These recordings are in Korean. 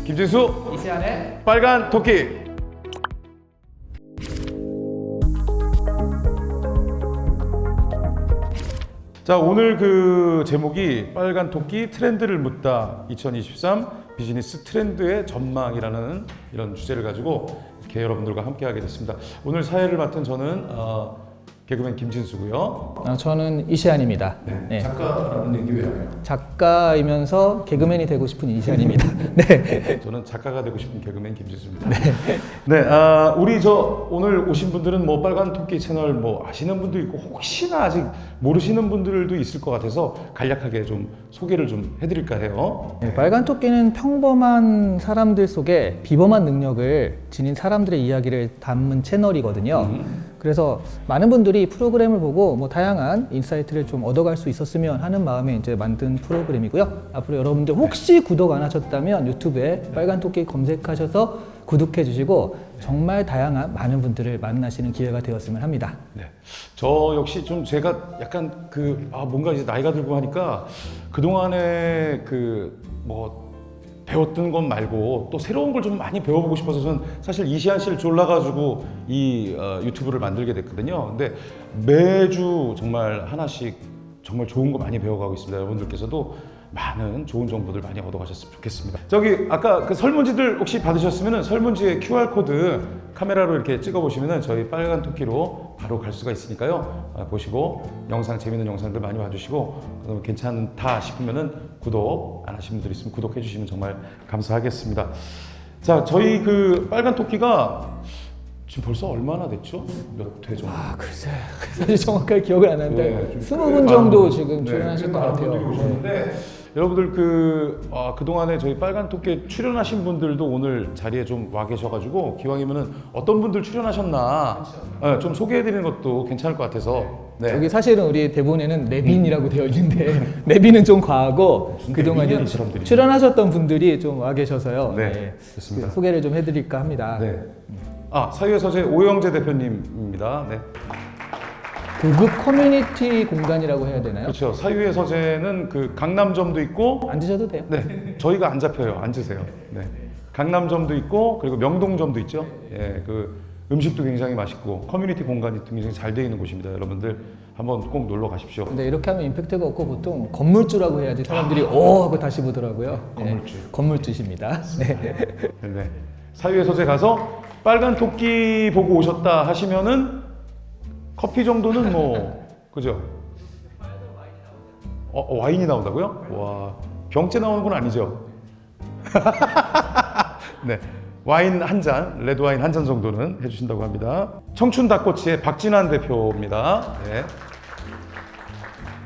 김진수 이시안의 빨간 토끼. 자, 오늘 그 제목이 빨간 토끼 트렌드를 묻다 2023 비즈니스 트렌드의 전망이라는 이런 주제를 가지고 이렇게 여러분들과 함께 하게 됐습니다. 오늘 사회를 맡은 저는 개그맨 김진수고요. 저는 이시안입니다. 네. 작가라는 얘기 왜 하나요? 작가이면서 개그맨이 되고 싶은 이시안입니다. 네. 저는 작가가 되고 싶은 개그맨 김진수입니다. 네, 우리 오늘 오신 분들은 뭐 빨간 토끼 채널 뭐 아시는 분도 있고 혹시나 아직 모르시는 분들도 있을 것 같아서 간략하게 좀 소개를 좀 해드릴까 해요. 네, 빨간 토끼는 평범한 사람들 속에 비범한 능력을 지닌 사람들의 이야기를 담은 채널이거든요. 그래서 많은 분들이 프로그램을 보고 뭐 다양한 인사이트를 좀 얻어갈 수 있었으면 하는 마음에 이제 만든 프로그램이고요. 앞으로 여러분들 혹시 구독 안 하셨다면 유튜브에 빨간 토끼 검색하셔서 구독해 주시고 정말 다양한 많은 분들을 만나시는 기회가 되었으면 합니다. 네, 저 역시 좀 제가 약간 뭔가 이제 나이가 들고 하니까 그동안에 배웠던 것 말고 또 새로운 걸 좀 많이 배워보고 싶어서 저는 사실 이시안 씨를 졸라가지고 이 유튜브를 만들게 됐거든요. 근데 매주 정말 하나씩 정말 좋은 거 많이 배워가고 있습니다. 여러분들께서도 많은 좋은 정보들 많이 얻어가셨으면 좋겠습니다. 저기 아까 그 설문지들 혹시 받으셨으면 설문지에 QR코드 카메라로 이렇게 찍어보시면 저희 빨간 토끼로 바로 갈 수가 있으니까요. 보시고 영상 재밌는 영상들 많이 봐주시고 그다음에 괜찮다 싶으면 구독 안 하신 분들 있으면 구독해 주시면 정말 감사하겠습니다. 자, 저희 그 빨간 토끼가 지금 벌써 얼마나 됐죠? 몇 회 정도? 글쎄 사실 정확하게 기억을 안 나는데 네, 20분 정도 지금 출연하신 것 같아요. 오셨는데 여러분들 그동안에 저희 빨간 토끼에 출연하신 분들도 오늘 자리에 좀 와 계셔가지고 기왕이면은 어떤 분들 출연하셨나 좀 소개해드리는 것도 괜찮을 것 같아서. 네. 여기 사실은 우리 대본에는 내빈이라고 되어 있는데 내빈은 좀 과하고 그동안 내빈이야, 이 사람들이. 출연하셨던 분들이 좀 와 계셔서요. 네, 좋습니다. 소개를 좀 해드릴까 합니다. 네. 사유의 서재 오영재 대표님입니다. 네. 고급 커뮤니티 공간이라고 해야 되나요? 그렇죠. 사유의 서재는 그 강남점도 있고, 앉으셔도 돼요. 네, 저희가 안 잡혀요. 앉으세요. 네, 강남점도 있고, 그리고 명동점도 있죠. 예, 그 음식도 굉장히 맛있고 커뮤니티 공간이 굉장히 잘 되어 있는 곳입니다. 여러분들 한번 꼭 놀러 가십시오. 근데 이렇게 하면 임팩트가 없고 보통 건물주라고 해야지 사람들이 오 하고 다시 보더라고요. 건물주. 네, 건물주십니다. 네. 네. 사유의 서재 가서 빨간 토끼 보고 오셨다 하시면은 커피 정도는 뭐 그죠? 와인이 나온다고요? 와, 병째 나오는 건 아니죠? 네, 와인 한 잔, 레드 와인 한 잔 정도는 해주신다고 합니다. 청춘 닭꼬치의 박진환 대표입니다. 네.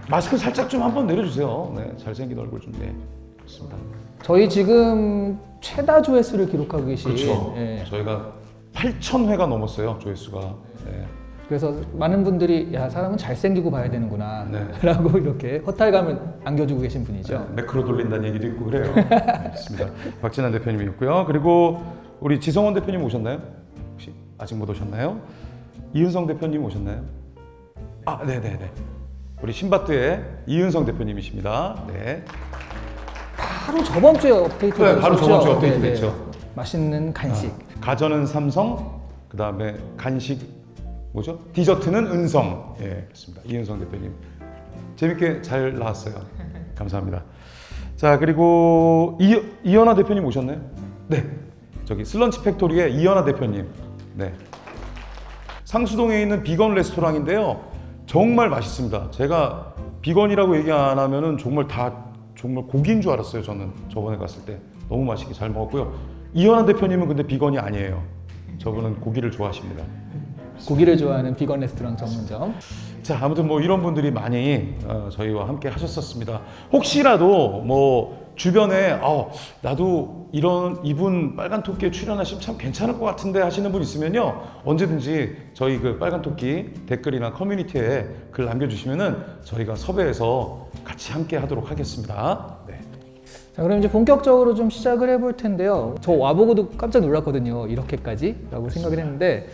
마스크 살짝 좀 한번 내려주세요. 네, 잘생긴 얼굴 좀. 네, 좋습니다. 저희 지금 최다 조회수를 기록하고 계신 그렇죠. 예. 저희가 8,000회가 넘었어요, 조회수가. 네. 그래서 많은 분들이 야 사람은 잘생기고 봐야 되는구나 네. 라고 이렇게 허탈감을 안겨주고 계신 분이죠. 매크로 돌린다는 얘기도 있고 그래요. 네, 좋습니다. 박진환 대표님이었고요. 그리고 우리 지성원 대표님 오셨나요? 혹시 아직 못 오셨나요? 이은성 대표님 오셨나요? 네네네. 우리 신바트의 이은성 대표님이십니다. 네. 바로 저번 주에 업데이트 네, 바로 저번 주에 업데이트 네, 됐죠. 맛있는 간식. 가전은 삼성, 그 다음에 간식 뭐죠? 디저트는 은성. 예, 그렇습니다. 이은성 대표님 재밌게 잘 나왔어요. 감사합니다. 자, 그리고 이현아 대표님 오셨나요? 네, 저기 슬런치 팩토리의 이현아 대표님. 네, 상수동에 있는 비건 레스토랑인데요. 정말 맛있습니다. 제가 비건이라고 얘기 안 하면은 정말 고기인 줄 알았어요. 저는 저번에 갔을 때 너무 맛있게 잘 먹었고요. 이현아 대표님은 근데 비건이 아니에요. 저분은 고기를 좋아하십니다. 고기를 좋아하는 비건 레스토랑 전문점. 자, 아무튼 뭐 이런 분들이 많이 저희와 함께 하셨었습니다. 혹시라도 뭐 주변에 나도 이분 빨간 토끼에 출연하시면 참 괜찮을 것 같은데 하시는 분 있으면요, 언제든지 저희 그 빨간 토끼 댓글이나 커뮤니티에 글 남겨주시면은 저희가 섭외해서 같이 함께 하도록 하겠습니다. 네. 자, 그럼 이제 본격적으로 좀 시작을 해볼 텐데요. 저 와보고도 깜짝 놀랐거든요. 이렇게까지? 라고 생각을 했는데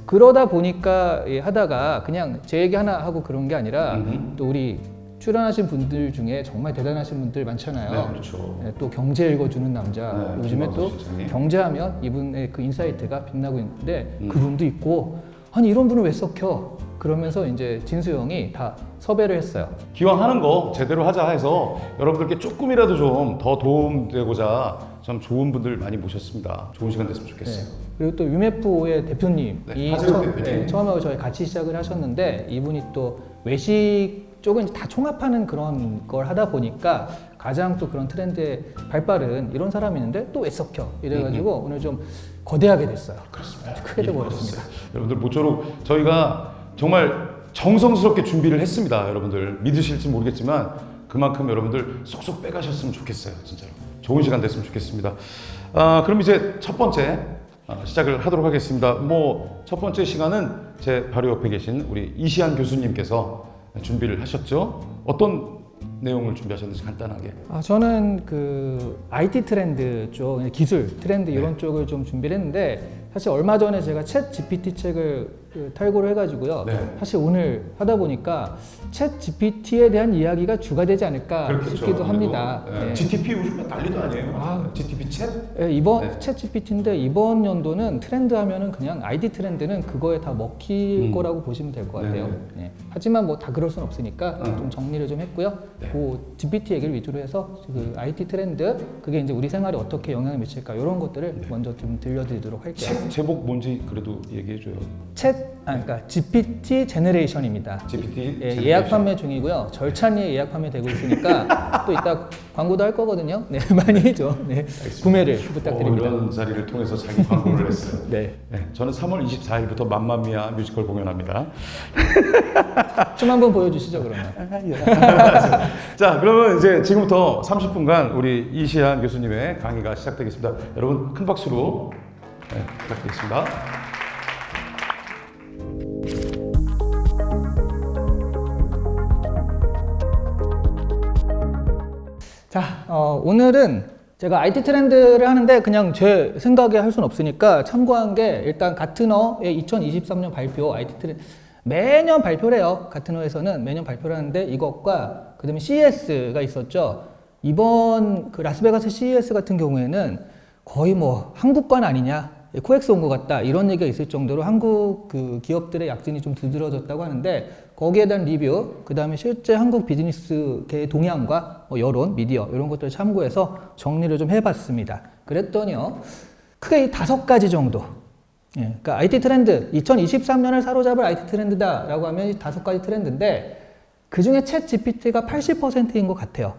그러다 보니까 하다가 그냥 제 얘기 하나 하고 그런 게 아니라 또 우리 출연하신 분들 중에 정말 대단하신 분들 많잖아요. 네, 그렇죠. 네, 또 경제 읽어주는 남자. 네, 요즘에 또 김광수 실장님. 경제하면 이분의 그 인사이트가 빛나고 있는데 그분도 있고 아니 이런 분을 왜 썩혀? 그러면서 이제 진수영이 다 섭외를 했어요. 기왕 하는 거 제대로 하자 해서 여러분들께 조금이라도 좀 더 도움되고자 좀 좋은 분들 많이 모셨습니다. 좋은 시간 됐으면 좋겠어요. 네. 그리고 또 유메프의 대표님이 네, 하재욱 대표님. 처음에 저희 같이 시작을 하셨는데 이분이 또 외식 쪽은 이제 다 총합하는 그런 걸 하다 보니까 가장 또 그런 트렌드에 발빠른 이런 사람이 있는데 또 왜 썩혀? 이래가지고 오늘 좀 거대하게 됐어요. 그렇습니다. 크게 돼버렸습니다. 여러분들 모쪼록 저희가 정말 정성스럽게 준비를 했습니다. 여러분들 믿으실지 모르겠지만 그만큼 여러분들 쏙쏙 빼가셨으면 좋겠어요. 진짜로 좋은 시간 됐으면 좋겠습니다. 그럼 이제 첫 번째 시작을 하도록 하겠습니다. 뭐 첫 번째 시간은 제 바로 옆에 계신 우리 이시안 교수님께서 준비를 하셨죠. 어떤 내용을 준비하셨는지 간단하게. 저는 그 IT 트렌드 쪽, 기술 트렌드 이런 쪽을 좀 준비를 했는데 사실 얼마 전에 제가 챗 GPT 책을 탈고를 해가지고요. 네. 사실 오늘 하다 보니까 챗 GPT에 대한 이야기가 주가 되지 않을까 그렇겠죠. 싶기도 합니다. 네. 네. GTP 요즘 난리도 아니에요. GTP 챗? 네, 이번 네. 챗 GPT인데 이번 연도는 트렌드 하면은 그냥 IT 트렌드는 그거에 다 먹힐 거라고 보시면 될 것 같아요. 네. 네. 하지만 뭐 다 그럴 순 없으니까 좀 정리를 좀 했고요. 네. 그 GPT 얘기를 위주로 해서 그 IT 트렌드 그게 이제 우리 생활에 어떻게 영향을 미칠까 이런 것들을 먼저 좀 들려드리도록 할게요. 책 제목 뭔지 그래도 얘기해줘요. 그러니까 GPT 제너레이션입니다. GPT 예약 판매 중이고요. 절찬리에 예약 판매되고 있으니까 또 이따 광고도 할 거거든요. 네, 많이 좀 구매를 부탁드립니다. 이런 자리를 통해서 자기 광고를 했어요. 네. 네, 저는 3월 24일부터 맘마미아 뮤지컬 공연합니다. 춤 한번 보여주시죠 그러면. 자, 그러면 이제 지금부터 30분간 우리 이시안 교수님의 강의가 시작되겠습니다. 여러분 큰 박수로 부탁드리겠습니다. 자, 오늘은 제가 IT 트렌드를 하는데 그냥 제 생각에 할 수는 없으니까 참고한 게 일단 가트너의 2023년 발표 IT 트렌드 매년 발표를 해요. 가트너에서는 매년 발표를 하는데 이것과 그다음에 CES가 있었죠. 이번 그 라스베가스 CES 같은 경우에는 거의 뭐 한국관 아니냐, 코엑스 온 것 같다 이런 얘기가 있을 정도로 한국 그 기업들의 약진이 좀 두드러졌다고 하는데 거기에 대한 리뷰, 그 다음에 실제 한국 비즈니스계의 동향과 여론, 미디어 이런 것들을 참고해서 정리를 좀 해봤습니다. 그랬더니요, 크게 이 5가지 정도. 예, 그러니까 IT 트렌드, 2023년을 사로잡을 IT 트렌드다라고 하면 이 5가지 트렌드인데 그 중에 챗 GPT가 80%인 것 같아요.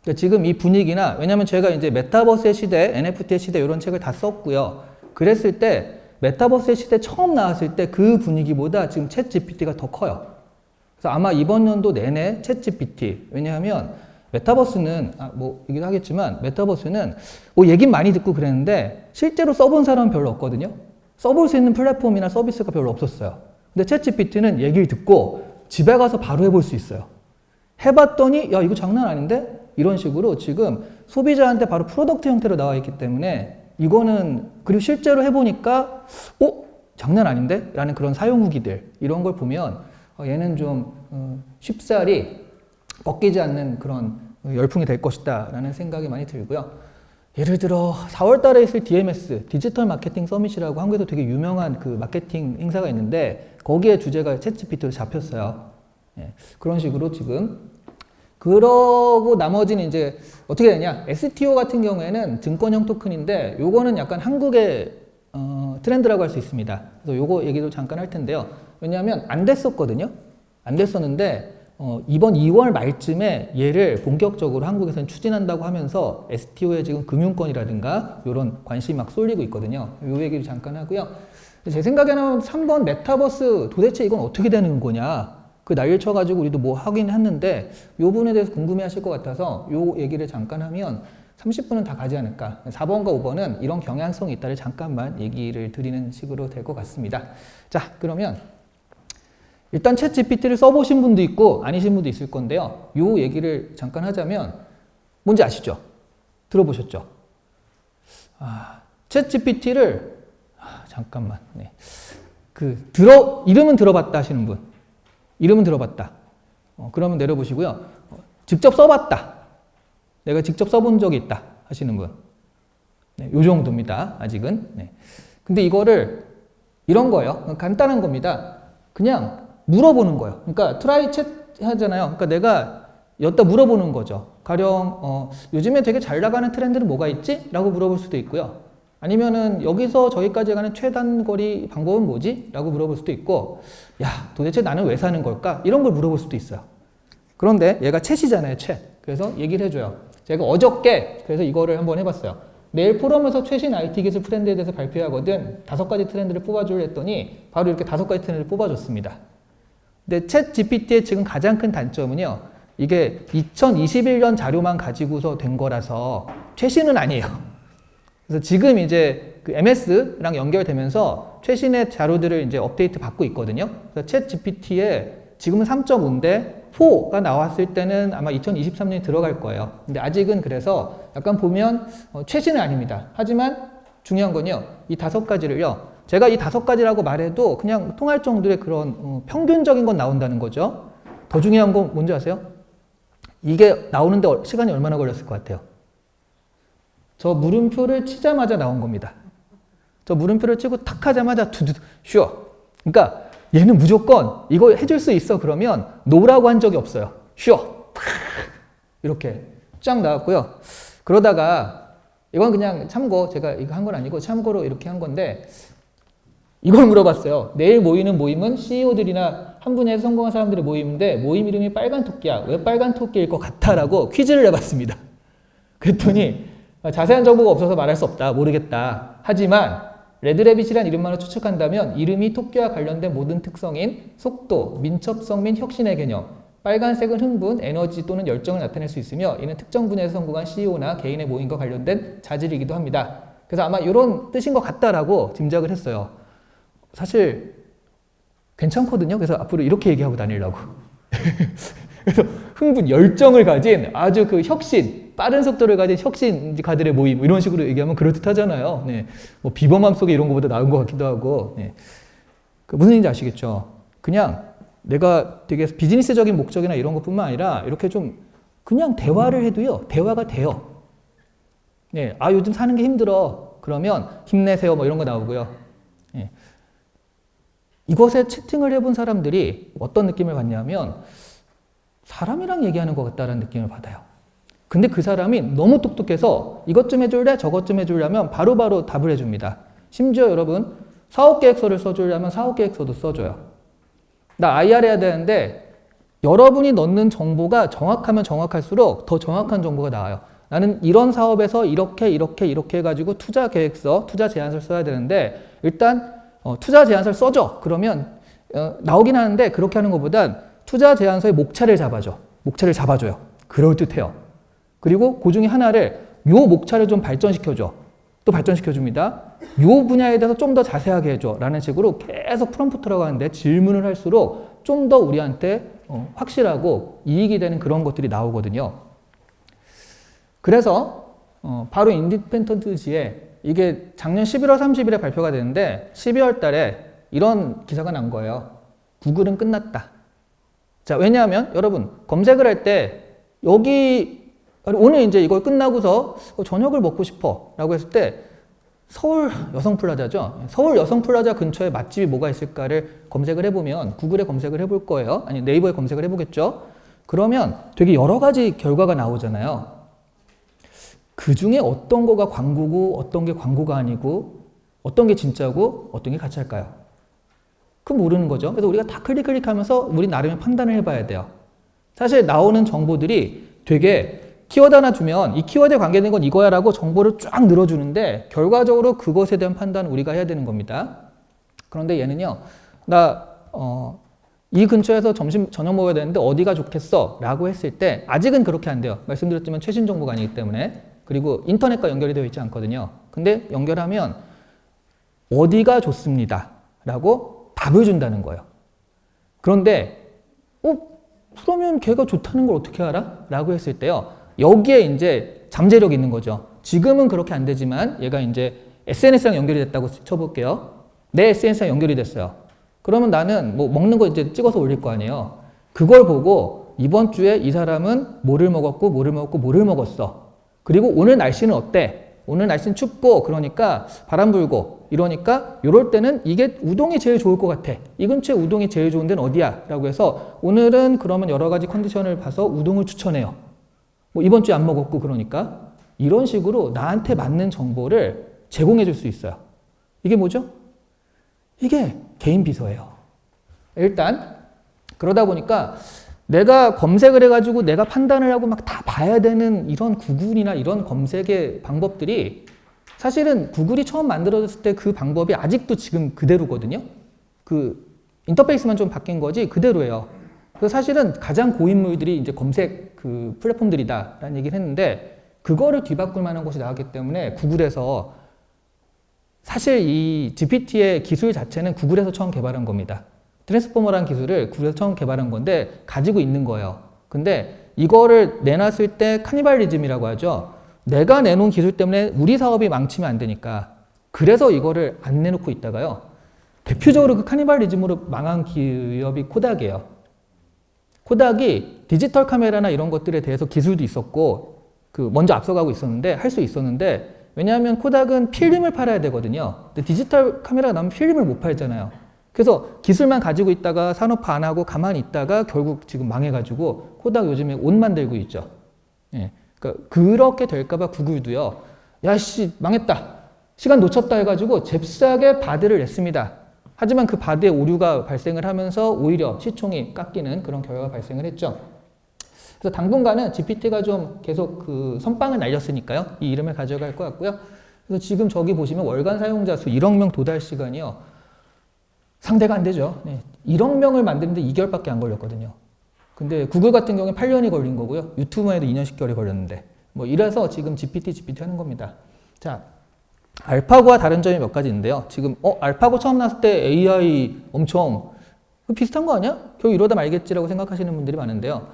그러니까 지금 이 분위기나 왜냐하면 제가 이제 메타버스의 시대, NFT의 시대 이런 책을 다 썼고요. 그랬을 때 메타버스의 시대 처음 나왔을 때 그 분위기보다 지금 챗 GPT가 더 커요. 그래서 아마 이번 연도 내내 챗 GPT 왜냐하면 메타버스는 뭐 얘기도 하겠지만 메타버스는 뭐 얘긴 많이 듣고 그랬는데 실제로 써본 사람은 별로 없거든요. 써볼 수 있는 플랫폼이나 서비스가 별로 없었어요. 근데 챗 GPT는 얘기를 듣고 집에 가서 바로 해볼 수 있어요. 해봤더니 야 이거 장난 아닌데? 이런 식으로 지금 소비자한테 바로 프로덕트 형태로 나와 있기 때문에 이거는 그리고 실제로 해보니까 장난 아닌데? 라는 그런 사용 후기들 이런 걸 보면 얘는 좀 쉽사리 꺾이지 않는 그런 열풍이 될 것이다 라는 생각이 많이 들고요. 예를 들어 4월 달에 있을 DMS 디지털 마케팅 서밋이라고 한국에서 되게 유명한 그 마케팅 행사가 있는데 거기에 주제가 챗 GPT로 잡혔어요. 예, 그런 식으로 지금 그러고 나머지는 이제 어떻게 되냐, STO 같은 경우에는 증권형 토큰인데 요거는 약간 한국의 트렌드라고 할 수 있습니다. 그래서 요거 얘기도 잠깐 할 텐데요. 왜냐하면 안 됐었거든요. 안 됐었는데 이번 2월 말쯤에 얘를 본격적으로 한국에서는 추진한다고 하면서 STO에 지금 금융권이라든가 이런 관심이 막 쏠리고 있거든요. 요 얘기를 잠깐 하고요. 제 생각에는 3번 메타버스 도대체 이건 어떻게 되는 거냐, 그 난리를 쳐가지고 우리도 뭐 하긴 했는데 요 부분에 대해서 궁금해 하실 것 같아서 요 얘기를 잠깐 하면 30분은 다 가지 않을까. 4번과 5번은 이런 경향성이 있다를 잠깐만 얘기를 드리는 식으로 될 것 같습니다. 자, 그러면 일단 챗 GPT를 써보신 분도 있고 아니신 분도 있을 건데요. 요 얘기를 잠깐 하자면 뭔지 아시죠? 들어보셨죠? 챗 GPT를 잠깐만. 네. 이름은 들어봤다 하시는 분. 이름은 들어봤다. 그러면 내려보시고요. 직접 써봤다. 내가 직접 써본 적이 있다 하시는 분. 네, 요 정도입니다. 아직은. 네. 근데 이거를 이런 거예요. 간단한 겁니다. 그냥 물어보는 거예요. 그러니까 트라이 챗 하잖아요. 그러니까 내가 여기다 물어보는 거죠. 가령 요즘에 되게 잘 나가는 트렌드는 뭐가 있지? 라고 물어볼 수도 있고요. 아니면은 여기서 저기까지 가는 최단거리 방법은 뭐지? 라고 물어볼 수도 있고, 야, 도대체 나는 왜 사는 걸까? 이런 걸 물어볼 수도 있어요. 그런데 얘가 챗이잖아요, 챗. 그래서 얘기를 해줘요. 제가 어저께 그래서 이거를 한번 해봤어요. 내일 포럼에서 최신 IT 기술 트렌드에 대해서 발표하거든 5가지 트렌드를 뽑아주려 했더니 바로 이렇게 5가지 트렌드를 뽑아줬습니다. 근데 챗 GPT의 지금 가장 큰 단점은요. 이게 2021년 자료만 가지고서 된 거라서 최신은 아니에요. 그래서 지금 이제 그 MS랑 연결되면서 최신의 자료들을 이제 업데이트 받고 있거든요. 그래서 챗 GPT에 지금은 3.5인데 4가 나왔을 때는 아마 2023년에 들어갈 거예요. 근데 아직은 그래서 약간 보면 최신은 아닙니다. 하지만 중요한 건요. 이 5가지를요. 제가 이 5가지라고 말해도 그냥 통할 정도의 그런 평균적인 건 나온다는 거죠. 더 중요한 건 뭔지 아세요? 이게 나오는데 시간이 얼마나 걸렸을 것 같아요? 저 물음표를 치자마자 나온 겁니다. 저 물음표를 치고 탁 하자마자 두두 쉬어. 그러니까 얘는 무조건 이거 해줄 수 있어 그러면 노라고 한 적이 없어요. 쉬어. 이렇게 쫙 나왔고요. 그러다가 이건 그냥 참고 제가 이거 한 건 아니고 참고로 이렇게 한 건데 이걸 물어봤어요. 내일 모이는 모임은 CEO들이나 한 분야에서 성공한 사람들의 모임인데 모임 이름이 빨간 토끼야. 왜 빨간 토끼일 것 같아? 라고 퀴즈를 내봤습니다. 그랬더니 자세한 정보가 없어서 말할 수 없다. 모르겠다. 하지만 레드래빗이란 이름만을 추측한다면 이름이 토끼와 관련된 모든 특성인 속도, 민첩성 및 혁신의 개념, 빨간색은 흥분, 에너지 또는 열정을 나타낼 수 있으며 이는 특정 분야에서 성공한 CEO나 개인의 모임과 관련된 자질이기도 합니다. 그래서 아마 이런 뜻인 것 같다라고 짐작을 했어요. 사실 괜찮거든요. 그래서 앞으로 이렇게 얘기하고 다니려고. 그래서 흥분, 열정을 가진 아주 그 혁신, 빠른 속도를 가진 혁신가들의 모임 이런 식으로 얘기하면 그럴듯하잖아요. 네. 뭐 비범함 속에 이런 것보다 나은 것 같기도 하고. 네. 그 무슨 얘기인지 아시겠죠? 그냥 내가 되게 비즈니스적인 목적이나 이런 것뿐만 아니라 이렇게 좀 그냥 대화를 해도요. 대화가 돼요. 네. 아 요즘 사는 게 힘들어. 그러면 힘내세요. 뭐 이런 거 나오고요. 네. 이것에 채팅을 해본 사람들이 어떤 느낌을 받냐면 사람이랑 얘기하는 것 같다는 느낌을 받아요. 근데 그 사람이 너무 똑똑해서 이것 좀 해줄래? 저것 좀 해주려면 바로바로 답을 해줍니다. 심지어 여러분 사업계획서를 써주려면 사업계획서도 써줘요. 나 IR 해야 되는데 여러분이 넣는 정보가 정확하면 정확할수록 더 정확한 정보가 나와요. 나는 이런 사업에서 이렇게 해가지고 투자 계획서, 투자 제안서를 써야 되는데 일단 투자 제안서를 써줘. 그러면 나오긴 하는데 그렇게 하는 것보단 투자 제안서의 목차를 잡아줘. 목차를 잡아줘요. 그럴듯해요. 그리고 그 중에 하나를 요 목차를 좀 발전시켜줘. 또 발전시켜줍니다. 요 분야에 대해서 좀 더 자세하게 해줘. 라는 식으로 계속 프롬프트라고 하는데 질문을 할수록 좀 더 우리한테 확실하고 이익이 되는 그런 것들이 나오거든요. 그래서 바로 인디펜던트지에 이게 작년 11월 30일에 발표가 되는데 12월 달에 이런 기사가 난 거예요. 구글은 끝났다. 자, 왜냐하면 여러분 검색을 할 때 여기 오늘 이제 이걸 끝나고서 저녁을 먹고 싶어 라고 했을 때 서울 여성플라자죠. 서울 여성플라자 근처에 맛집이 뭐가 있을까를 검색을 해보면 구글에 검색을 해볼 거예요. 아니 네이버에 검색을 해보겠죠. 그러면 되게 여러 가지 결과가 나오잖아요. 그 중에 어떤 거가 광고고 어떤 게 광고가 아니고 어떤 게 진짜고 어떤 게 가짜일까요? 그건 모르는 거죠. 그래서 우리가 다 클릭하면서 우리 나름의 판단을 해봐야 돼요. 사실 나오는 정보들이 되게 키워드 하나 주면 이 키워드에 관계된 건 이거야 라고 정보를 쫙 늘어주는데 결과적으로 그것에 대한 판단은 우리가 해야 되는 겁니다. 그런데 얘는요. 이 근처에서 저녁 먹어야 되는데 어디가 좋겠어? 라고 했을 때 아직은 그렇게 안 돼요. 말씀드렸지만 최신 정보가 아니기 때문에. 그리고 인터넷과 연결이 되어 있지 않거든요. 근데 연결하면 어디가 좋습니다. 라고 답을 준다는 거예요. 그런데 그러면 걔가 좋다는 걸 어떻게 알아? 라고 했을 때요. 여기에 이제 잠재력이 있는 거죠. 지금은 그렇게 안 되지만 얘가 이제 SNS랑 연결이 됐다고 쳐볼게요. 내 SNS랑 연결이 됐어요. 그러면 나는 뭐 먹는 거 이제 찍어서 올릴 거 아니에요. 그걸 보고 이번 주에 이 사람은 뭐를 먹었고 뭐를 먹었고 뭐를 먹었어. 그리고 오늘 날씨는 어때? 오늘 날씨는 춥고 그러니까 바람 불고 이러니까 이럴 때는 이게 우동이 제일 좋을 것 같아. 이 근처에 우동이 제일 좋은 데는 어디야? 라고 해서 오늘은 그러면 여러 가지 컨디션을 봐서 우동을 추천해요. 뭐 이번 주에 안 먹었고 그러니까 이런 식으로 나한테 맞는 정보를 제공해 줄 수 있어요. 이게 뭐죠? 이게 개인 비서예요. 일단 그러다 보니까 내가 검색을 해가지고 내가 판단을 하고 막 다 봐야 되는 이런 구글이나 이런 검색의 방법들이 사실은 구글이 처음 만들어졌을 때 그 방법이 아직도 지금 그대로거든요. 그 인터페이스만 좀 바뀐 거지 그대로예요. 그래서 사실은 가장 고인물들이 이제 검색 그 플랫폼들이다라는 얘기를 했는데 그거를 뒤바꿀 만한 것이 나왔기 때문에 구글에서 사실 이 GPT의 기술 자체는 구글에서 처음 개발한 겁니다. 트랜스포머라는 기술을 구글에서 처음 개발한 건데 가지고 있는 거예요. 근데 이거를 내놨을 때 카니발리즘이라고 하죠. 내가 내놓은 기술 때문에 우리 사업이 망치면 안 되니까 그래서 이거를 안 내놓고 있다가요. 대표적으로 그 카니발리즘으로 망한 기업이 코닥이에요. 코닥이 디지털 카메라나 이런 것들에 대해서 기술도 있었고 그 먼저 앞서가고 있었는데 할 수 있었는데 왜냐하면 코닥은 필름을 팔아야 되거든요. 근데 디지털 카메라가 나오면 필름을 못 팔잖아요. 그래서 기술만 가지고 있다가 산업화 안 하고 가만히 있다가 결국 지금 망해가지고 코닥 요즘에 옷 만들고 있죠. 예. 그러니까 그렇게 될까봐 구글도요. 야씨 망했다. 시간 놓쳤다 해가지고 잽싸게 바드를 냈습니다. 하지만 그 바드에 오류가 발생을 하면서 오히려 시총이 깎이는 그런 결과가 발생을 했죠. 그래서 당분간은 GPT가 좀 계속 그 선빵을 날렸으니까요. 이 이름을 가져갈 것 같고요. 그래서 지금 저기 보시면 월간 사용자 수 1억 명 도달 시간이요. 상대가 안 되죠. 네. 1억 명을 만드는데 2개월밖에 안 걸렸거든요. 근데 구글 같은 경우에 8년이 걸린 거고요. 유튜브만 해도 2년 10개월이 걸렸는데. 뭐 이래서 지금 GPT 하는 겁니다. 자, 알파고와 다른 점이 몇 가지 있는데요. 지금, 알파고 처음 나왔을 때 AI 엄청 비슷한 거 아니야? 겨우 이러다 말겠지라고 생각하시는 분들이 많은데요.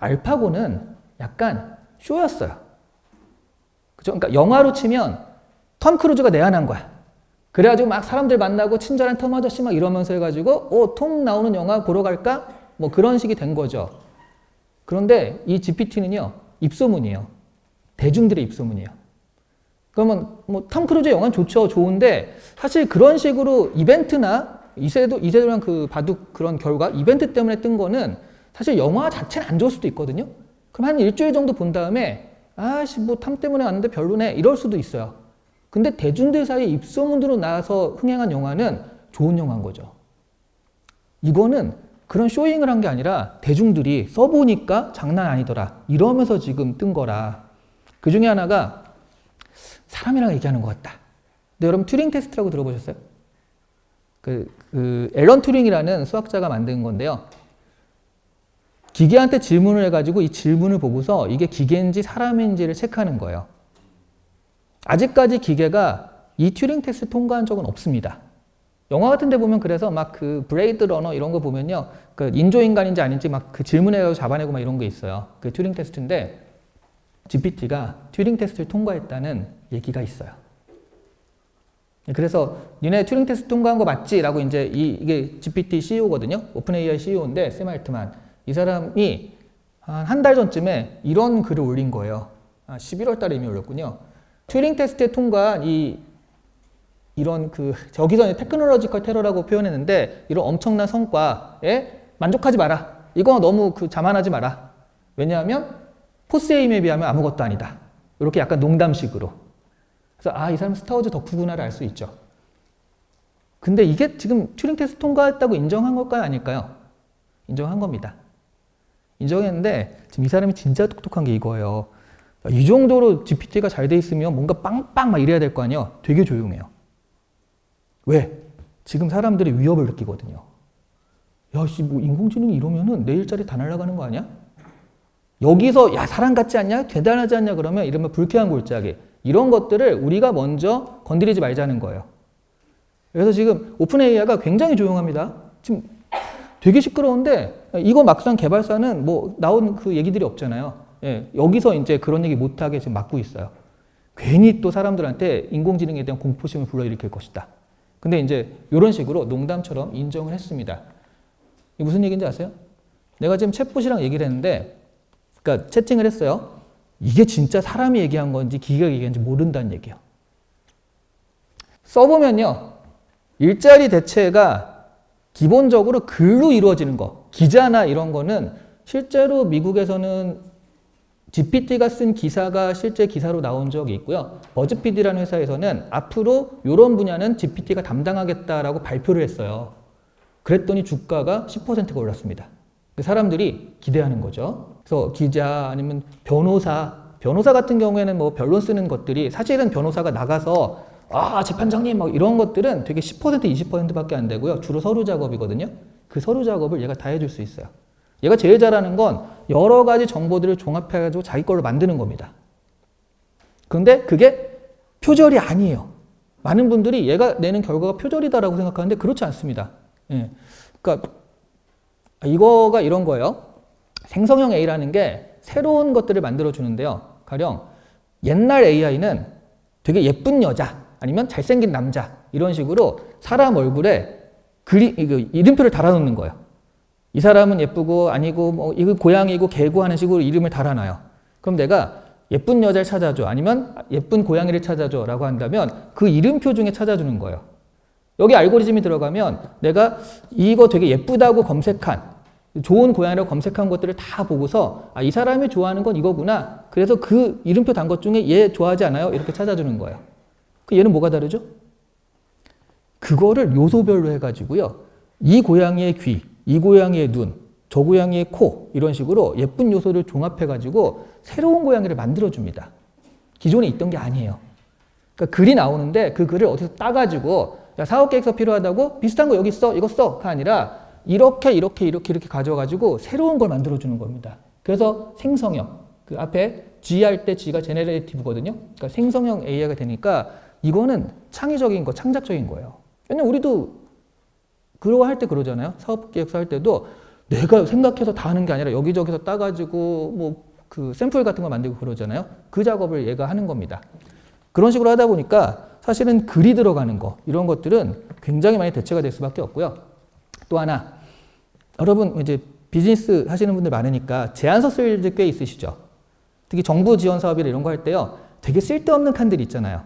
알파고는 약간 쇼였어요. 그죠? 그러니까 영화로 치면 톰 크루즈가 내한한 거야. 그래가지고 막 사람들 만나고 친절한 톰 아저씨 막 이러면서 해가지고 톰 나오는 영화 보러 갈까? 뭐 그런 식이 된 거죠. 그런데 이 GPT는요. 입소문이에요. 대중들의 입소문이에요. 그러면 뭐 톰 크루즈 영화는 좋죠. 좋은데 사실 그런 식으로 이벤트나 이세돌이랑 그 바둑 그런 결과 이벤트 때문에 뜬 거는 사실 영화 자체는 안 좋을 수도 있거든요. 그럼 한 일주일 정도 본 다음에 아씨 뭐 탐 때문에 왔는데 별로네 이럴 수도 있어요. 근데 대중들 사이에 입소문으로 나와서 흥행한 영화는 좋은 영화인 거죠. 이거는 그런 쇼잉을 한 게 아니라 대중들이 써보니까 장난 아니더라 이러면서 지금 뜬 거라. 그 중에 하나가 사람이랑 얘기하는 것 같다. 근데 여러분 튜링 테스트라고 들어보셨어요? 그 앨런 튜링이라는 수학자가 만든 건데요. 기계한테 질문을 해가지고 이 질문을 보고서 이게 기계인지 사람인지를 체크하는 거예요. 아직까지 기계가 이 튜링 테스트 통과한 적은 없습니다. 영화 같은 데 보면 그래서 막 그 브레이드 러너 이런 거 보면요. 그 인조인간인지 아닌지 막 그 질문해가지고 잡아내고 막 이런 게 있어요. 그 튜링 테스트인데 GPT가 튜링 테스트를 통과했다는 얘기가 있어요. 그래서 니네 튜링 테스트 통과한 거 맞지? 라고 이제 이게 GPT CEO거든요. 오픈 AI CEO인데 샘 알트만. 이 사람이 한 달 전쯤에 이런 글을 올린 거예요. 11월 달에 이미 올렸군요. 튜링 테스트에 통과한 이런 저기서 테크놀로지컬 테러라고 표현했는데 이런 엄청난 성과에 만족하지 마라. 이거 너무 자만하지 마라. 왜냐하면 포스에임에 비하면 아무것도 아니다. 이렇게 약간 농담식으로. 그래서 이 사람 스타워즈 덕후구나를 알 수 있죠. 근데 이게 지금 튜링 테스트 통과했다고 인정한 걸까요? 아닐까요? 인정한 겁니다. 인정했는데 지금 이 사람이 진짜 똑똑한 게 이거예요. 이 정도로 GPT가 잘 돼 있으면 뭔가 빵빵 막 이래야 될 거 아니에요. 되게 조용해요. 왜? 지금 사람들이 위협을 느끼거든요. 야, 씨, 뭐 인공지능이 이러면은 내 일자리 다 날아가는 거 아니야? 여기서 야 사람 같지 않냐? 대단하지 않냐? 그러면 이러면 불쾌한 골짜기. 이런 것들을 우리가 먼저 건드리지 말자는 거예요. 그래서 지금 오픈 AI가 굉장히 조용합니다. 지금 되게 시끄러운데 이거 막상 개발사는 뭐 나온 그 얘기들이 없잖아요. 예, 여기서 이제 그런 얘기 못하게 지금 막고 있어요. 괜히 또 사람들한테 인공지능에 대한 공포심을 불러일으킬 것이다. 근데 이제 이런 식으로 농담처럼 인정을 했습니다. 이게 무슨 얘기인지 아세요? 내가 지금 챗봇이랑 얘기를 했는데, 그러니까 채팅을 했어요. 이게 진짜 사람이 얘기한 건지 기계가 얘기한 건지 모른다는 얘기예요. 써보면요. 일자리 대체가 기본적으로 글로 이루어지는 거, 기자나 이런 거는 실제로 미국에서는 GPT가 쓴 기사가 실제 기사로 나온 적이 있고요. 버즈피드라는 회사에서는 앞으로 이런 분야는 GPT가 담당하겠다라고 발표를 했어요. 그랬더니 주가가 10%가 올랐습니다. 사람들이 기대하는 거죠. 그래서 기자 아니면 변호사 같은 경우에는 뭐 변론 쓰는 것들이 사실은 변호사가 나가서 재판장님 뭐 이런 것들은 되게 10% 20%밖에 안 되고요. 주로 서류 작업이거든요. 그 서류 작업을 얘가 다 해줄 수 있어요. 얘가 제일 잘하는 건 여러 가지 정보들을 종합해가지고 자기 걸로 만드는 겁니다. 그런데 그게 표절이 아니에요. 많은 분들이 얘가 내는 결과가 표절이다라고 생각하는데 그렇지 않습니다. 예. 그러니까 이거가 이런 거예요. 생성형 A라는 게 새로운 것들을 만들어 주는데요. 가령 옛날 AI는 되게 예쁜 여자 아니면 잘생긴 남자 이런 식으로 사람 얼굴에 이름표를 달아놓는 거예요. 이 사람은 예쁘고 아니고 뭐 이거 고양이고 개고 하는 식으로 이름을 달아놔요. 그럼 내가 예쁜 여자를 찾아줘 아니면 예쁜 고양이를 찾아줘 라고 한다면 그 이름표 중에 찾아주는 거예요. 여기 알고리즘이 들어가면 내가 이거 되게 예쁘다고 검색한 좋은 고양이라고 검색한 것들을 다 보고서 이 사람이 좋아하는 건 이거구나. 그래서 그 이름표 단 것 중에 얘 좋아하지 않아요? 이렇게 찾아주는 거예요. 그 얘는 뭐가 다르죠? 그거를 요소별로 해가지고요. 이 고양이의 귀, 이 고양이의 눈, 저 고양이의 코 이런 식으로 예쁜 요소를 종합해가지고 새로운 고양이를 만들어줍니다. 기존에 있던 게 아니에요. 그러니까 글이 나오는데 그 글을 어디서 따가지고 야, 사업계획서 필요하다고 비슷한 거 여기 있어 이거 써가 아니라 이렇게 가져가지고 새로운 걸 만들어주는 겁니다. 그래서 생성형 그 앞에 G 할 때 G가 제네레이티브거든요. 그러니까 생성형 AI가 되니까 이거는 창의적인 거, 창작적인 거예요. 왜냐면 우리도 그거 할 때 그러잖아요. 사업계획서 할 때도 내가 생각해서 다 하는 게 아니라 여기저기서 따가지고 뭐 그 샘플 같은 거 만들고 그러잖아요. 그 작업을 얘가 하는 겁니다. 그런 식으로 하다 보니까 사실은 글이 들어가는 거 이런 것들은 굉장히 많이 대체가 될 수밖에 없고요. 또 하나 여러분 이제 비즈니스 하시는 분들 많으니까 제안서 쓸 일 꽤 있으시죠. 특히 정부 지원 사업이나 이런 거 할 때요. 되게 쓸데없는 칸들이 있잖아요.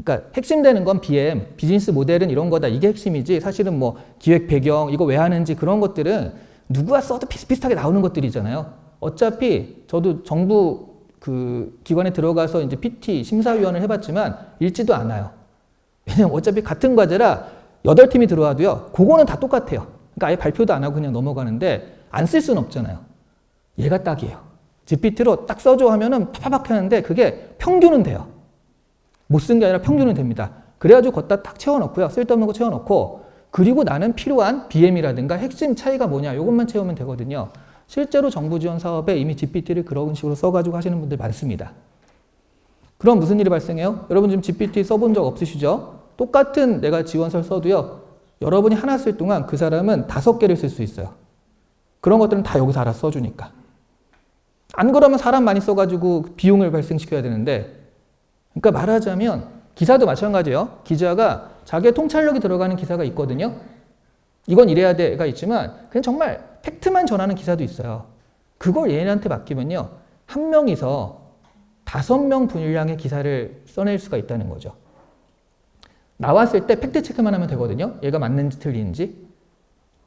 그러니까 핵심되는 건 BM, 비즈니스 모델은 이런 거다. 이게 핵심이지. 사실은 뭐 기획 배경, 이거 왜 하는지 그런 것들은 누구가 써도 비슷비슷하게 나오는 것들이잖아요. 어차피 저도 정부 그 기관에 들어가서 이제 PT 심사위원을 해봤지만 읽지도 않아요. 왜냐면 어차피 같은 과제라 8팀이 들어와도요. 그거는 다 똑같아요. 그러니까 아예 발표도 안 하고 그냥 넘어가는데 안 쓸 수는 없잖아요. 얘가 딱이에요. GPT로 딱 써줘 하면은 파파박 하는데 그게 평균은 돼요. 못 쓴 게 아니라 평균은 됩니다. 그래가지고 걷다 딱 채워넣고요. 쓸데없는 거 채워넣고 그리고 나는 필요한 BM이라든가 핵심 차이가 뭐냐 이것만 채우면 되거든요. 실제로 정부 지원 사업에 이미 GPT를 그런 식으로 써가지고 하시는 분들 많습니다. 그럼 무슨 일이 발생해요? 여러분 지금 GPT 써본 적 없으시죠? 똑같은 내가 지원서를 써도요. 여러분이 하나 쓸 동안 그 사람은 5개를 쓸 수 있어요. 그런 것들은 다 여기서 알아서 써주니까. 안 그러면 사람 많이 써가지고 비용을 발생시켜야 되는데 그러니까 말하자면 기사도 마찬가지예요. 기자가 자기의 통찰력이 들어가는 기사가 있거든요. 이건 이래야 돼가 있지만 그냥 정말 팩트만 전하는 기사도 있어요. 그걸 얘네한테 맡기면요. 한 명이서 5명 분량의 기사를 써낼 수가 있다는 거죠. 나왔을 때 팩트 체크만 하면 되거든요. 얘가 맞는지 틀린지.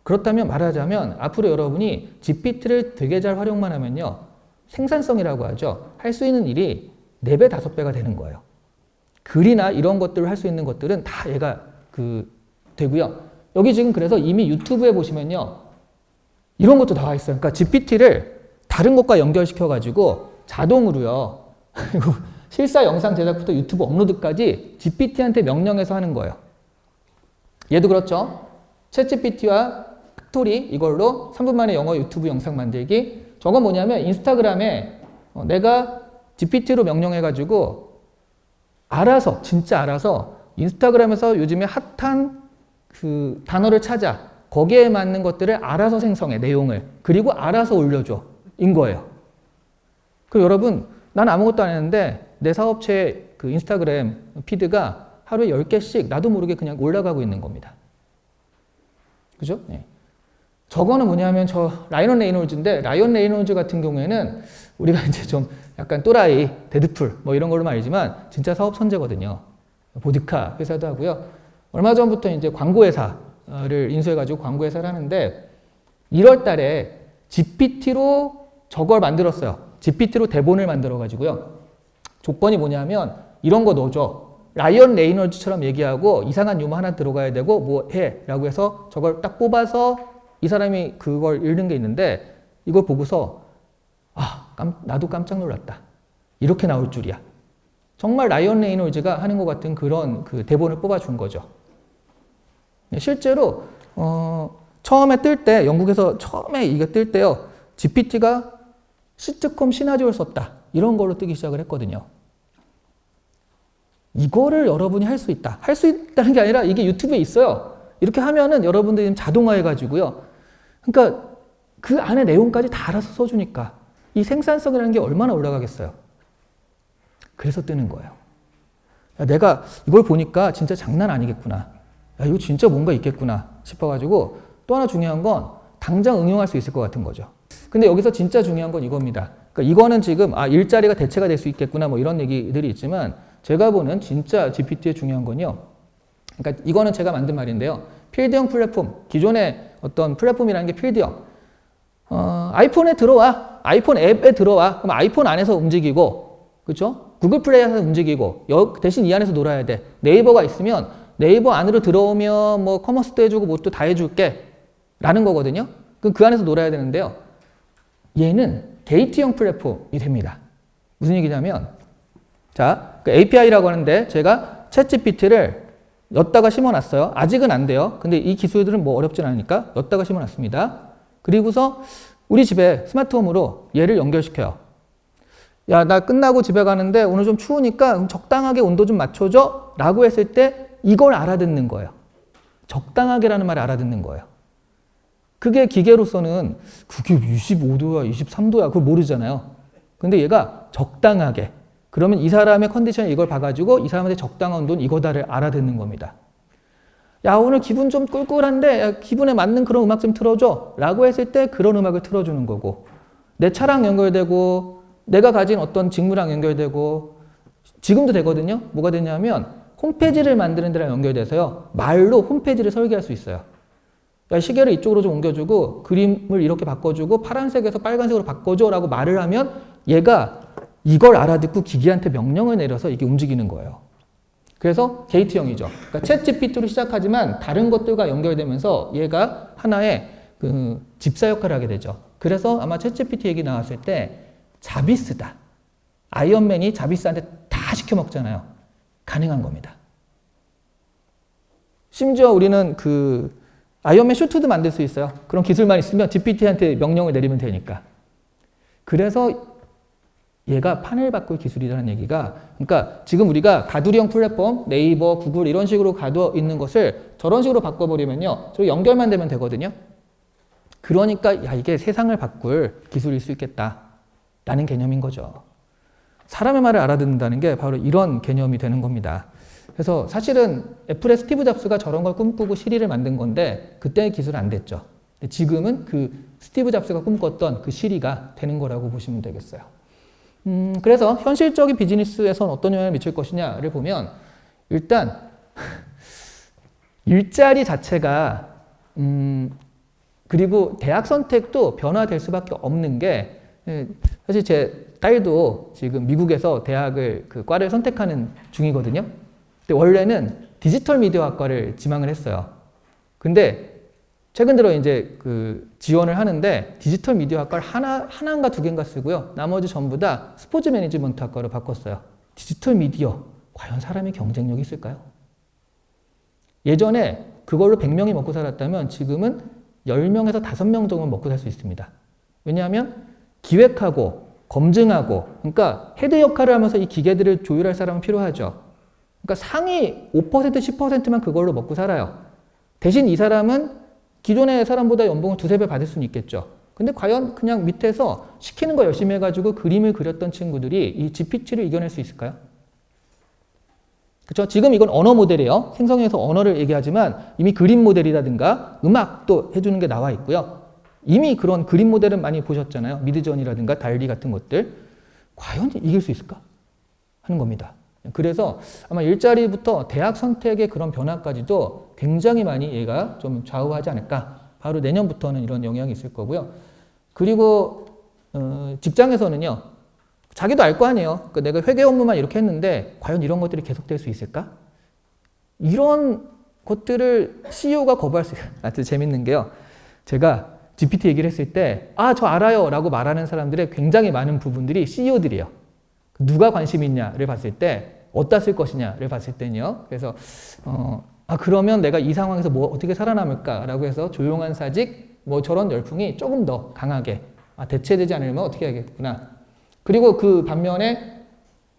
그렇다면 말하자면 앞으로 여러분이 GPT를 되게 잘 활용만 하면요. 생산성이라고 하죠. 할 수 있는 일이 4배, 5배가 되는 거예요. 글이나 이런 것들을 할 수 있는 것들은 다 얘가 되고요. 여기 지금 그래서 이미 유튜브에 보시면요. 이런 것도 나와 있어요. 그러니까 GPT를 다른 것과 연결시켜가지고 자동으로요. 실사 영상 제작부터 유튜브 업로드까지 GPT한테 명령해서 하는 거예요. 얘도 그렇죠. 챗GPT와 팩토리 이걸로 3분 만에 영어 유튜브 영상 만들기. 저건 뭐냐면 인스타그램에 내가 GPT로 명령해가지고 알아서 진짜 알아서 인스타그램에서 요즘에 핫한 그 단어를 찾아 거기에 맞는 것들을 알아서 생성해 내용을 그리고 알아서 올려줘 인 거예요. 그리고 여러분 난 아무것도 안 했는데 내 사업체 그 인스타그램 피드가 하루에 10개씩 나도 모르게 그냥 올라가고 있는 겁니다. 그죠? 네. 저거는 뭐냐면 저 라이언 레이놀즈인데 라이언 레이놀즈 같은 경우에는 우리가 이제 좀 약간 또라이, 데드풀 뭐 이런 걸로만 알지만 진짜 사업 선제거든요. 보드카 회사도 하고요. 얼마 전부터 이제 광고 회사를 인수해가지고 광고 회사를 하는데 1월 달에 GPT로 저걸 만들었어요. GPT로 대본을 만들어가지고요. 조건이 뭐냐면 이런 거 넣어줘. 라이언 레이놀즈처럼 얘기하고 이상한 유머 하나 들어가야 되고 뭐 해 라고 해서 저걸 딱 뽑아서 이 사람이 그걸 읽는 게 있는데 이걸 보고서 나도 깜짝 놀랐다. 이렇게 나올 줄이야. 정말 라이언 레이놀즈가 하는 것 같은 그런 그 대본을 뽑아준 거죠. 실제로 처음에 뜰 때 영국에서 처음에 이게 뜰 때요. GPT가 시트콤 시나리오를 썼다. 이런 걸로 뜨기 시작을 했거든요. 이거를 여러분이 할 수 있다. 할 수 있다는 게 아니라 이게 유튜브에 있어요. 이렇게 하면은 여러분들이 자동화해가지고요. 그러니까 그 안에 내용까지 다 알아서 써주니까 이 생산성이라는 게 얼마나 올라가겠어요. 그래서 뜨는 거예요. 야, 내가 이걸 보니까 진짜 장난 아니겠구나. 야, 이거 진짜 뭔가 있겠구나 싶어가지고 또 하나 중요한 건 당장 응용할 수 있을 것 같은 거죠. 근데 여기서 진짜 중요한 건 이겁니다. 그러니까 이거는 지금 일자리가 대체가 될 수 있겠구나 뭐 이런 얘기들이 있지만 제가 보는 진짜 GPT의 중요한 건요. 그러니까 이거는 제가 만든 말인데요. 필드형 플랫폼, 기존의 어떤 플랫폼이라는 게 필드형. 아이폰에 들어와, 아이폰 앱에 들어와. 그럼 아이폰 안에서 움직이고, 그렇죠? 구글 플레이에서 움직이고, 대신 이 안에서 놀아야 돼. 네이버가 있으면 네이버 안으로 들어오면 뭐 커머스도 해주고 뭐 또 다 해줄게 라는 거거든요. 그럼 그 안에서 놀아야 되는데요. 얘는 게이트형 플랫폼이 됩니다. 무슨 얘기냐면, 자, 그 API라고 하는데 제가 챗GPT를 엿다가 심어놨어요. 아직은 안 돼요. 근데 이 기술들은 뭐 어렵진 않으니까 엿다가 심어놨습니다. 그리고서 우리 집에 스마트홈으로 얘를 연결시켜요. 야, 나 끝나고 집에 가는데 오늘 좀 추우니까 적당하게 온도 좀 맞춰줘 라고 했을 때 이걸 알아듣는 거예요. 적당하게라는 말을 알아듣는 거예요. 그게 기계로서는 그게 25도야, 23도야 그걸 모르잖아요. 근데 얘가 적당하게 그러면 이 사람의 컨디션이 이걸 봐가지고 이 사람한테 적당한 온도는 이거다를 알아듣는 겁니다. 야, 오늘 기분 좀 꿀꿀한데 야, 기분에 맞는 그런 음악 좀 틀어줘 라고 했을 때 그런 음악을 틀어주는 거고 내 차랑 연결되고 내가 가진 어떤 직무랑 연결되고 지금도 되거든요. 뭐가 되냐면 홈페이지를 만드는 데랑 연결돼서요. 말로 홈페이지를 설계할 수 있어요. 야, 시계를 이쪽으로 좀 옮겨주고 그림을 이렇게 바꿔주고 파란색에서 빨간색으로 바꿔줘 라고 말을 하면 얘가 이걸 알아듣고 기계한테 명령을 내려서 이게 움직이는 거예요. 그래서 게이트형이죠. 그러니까 챗GPT로 시작하지만 다른 것들과 연결되면서 얘가 하나의 그 집사 역할을 하게 되죠. 그래서 아마 챗GPT 얘기 나왔을 때 자비스다. 아이언맨이 자비스한테 다 시켜 먹잖아요. 가능한 겁니다. 심지어 우리는 그 아이언맨 슈트도 만들 수 있어요. 그런 기술만 있으면 GPT한테 명령을 내리면 되니까. 그래서 얘가 판을 바꿀 기술이라는 얘기가 그러니까 지금 우리가 가두리형 플랫폼, 네이버, 구글 이런 식으로 가두어 있는 것을 저런 식으로 바꿔버리면요. 저 연결만 되면 되거든요. 그러니까 야 이게 세상을 바꿀 기술일 수 있겠다라는 개념인 거죠. 사람의 말을 알아듣는다는 게 바로 이런 개념이 되는 겁니다. 그래서 사실은 애플의 스티브 잡스가 저런 걸 꿈꾸고 시리를 만든 건데 그때의 기술은 안 됐죠. 근데 지금은 그 스티브 잡스가 꿈꿨던 그 시리가 되는 거라고 보시면 되겠어요. 그래서 현실적인 비즈니스에선 어떤 영향을 미칠 것이냐를 보면 일단 일자리 자체가 그리고 대학 선택도 변화될 수밖에 없는 게 사실 제 딸도 지금 미국에서 대학을 그 과를 선택하는 중이거든요. 근데 원래는 디지털 미디어 학과를 지망을 했어요. 근데 최근 들어 이제 그 지원을 하는데 디지털 미디어 학과를 하나인가 두 개인가 쓰고요. 나머지 전부 다 스포츠 매니지먼트 학과로 바꿨어요. 디지털 미디어, 과연 사람이 경쟁력이 있을까요? 예전에 그걸로 100명이 먹고 살았다면 지금은 10명에서 5명 정도 먹고 살 수 있습니다. 왜냐하면 기획하고 검증하고 그러니까 헤드 역할을 하면서 이 기계들을 조율할 사람은 필요하죠. 그러니까 상위 5% 10%만 그걸로 먹고 살아요. 대신 이 사람은 기존의 사람보다 연봉을 2~3배 받을 수는 있겠죠. 근데 과연 그냥 밑에서 시키는 거 열심히 해가지고 그림을 그렸던 친구들이 이 GPT를 이겨낼 수 있을까요? 그렇죠? 지금 이건 언어 모델이에요. 생성형에서 언어를 얘기하지만 이미 그림 모델이라든가 음악도 해주는 게 나와 있고요. 이미 그런 그림 모델은 많이 보셨잖아요. 미드저니라든가 달리 같은 것들. 과연 이길 수 있을까? 하는 겁니다. 그래서 아마 일자리부터 대학 선택의 그런 변화까지도 굉장히 많이 얘가 좀 좌우하지 않을까. 바로 내년부터는 이런 영향이 있을 거고요. 그리고 직장에서는요. 자기도 알 거 아니에요. 그러니까 내가 회계 업무만 이렇게 했는데 과연 이런 것들이 계속될 수 있을까? 이런 것들을 CEO가 거부할 수 있어요. 아주 재밌는 게요. 제가 GPT 얘기를 했을 때 저 알아요 라고 말하는 사람들의 굉장히 많은 부분들이 CEO들이에요. 누가 관심 있냐를 봤을 때 어디다 쓸 것이냐를 봤을 때는요. 그래서 그러면 내가 이 상황에서 뭐 어떻게 살아남을까라고 해서 조용한 사직 뭐 저런 열풍이 조금 더 강하게 대체되지 않으면 어떻게 해야겠구나. 그리고 그 반면에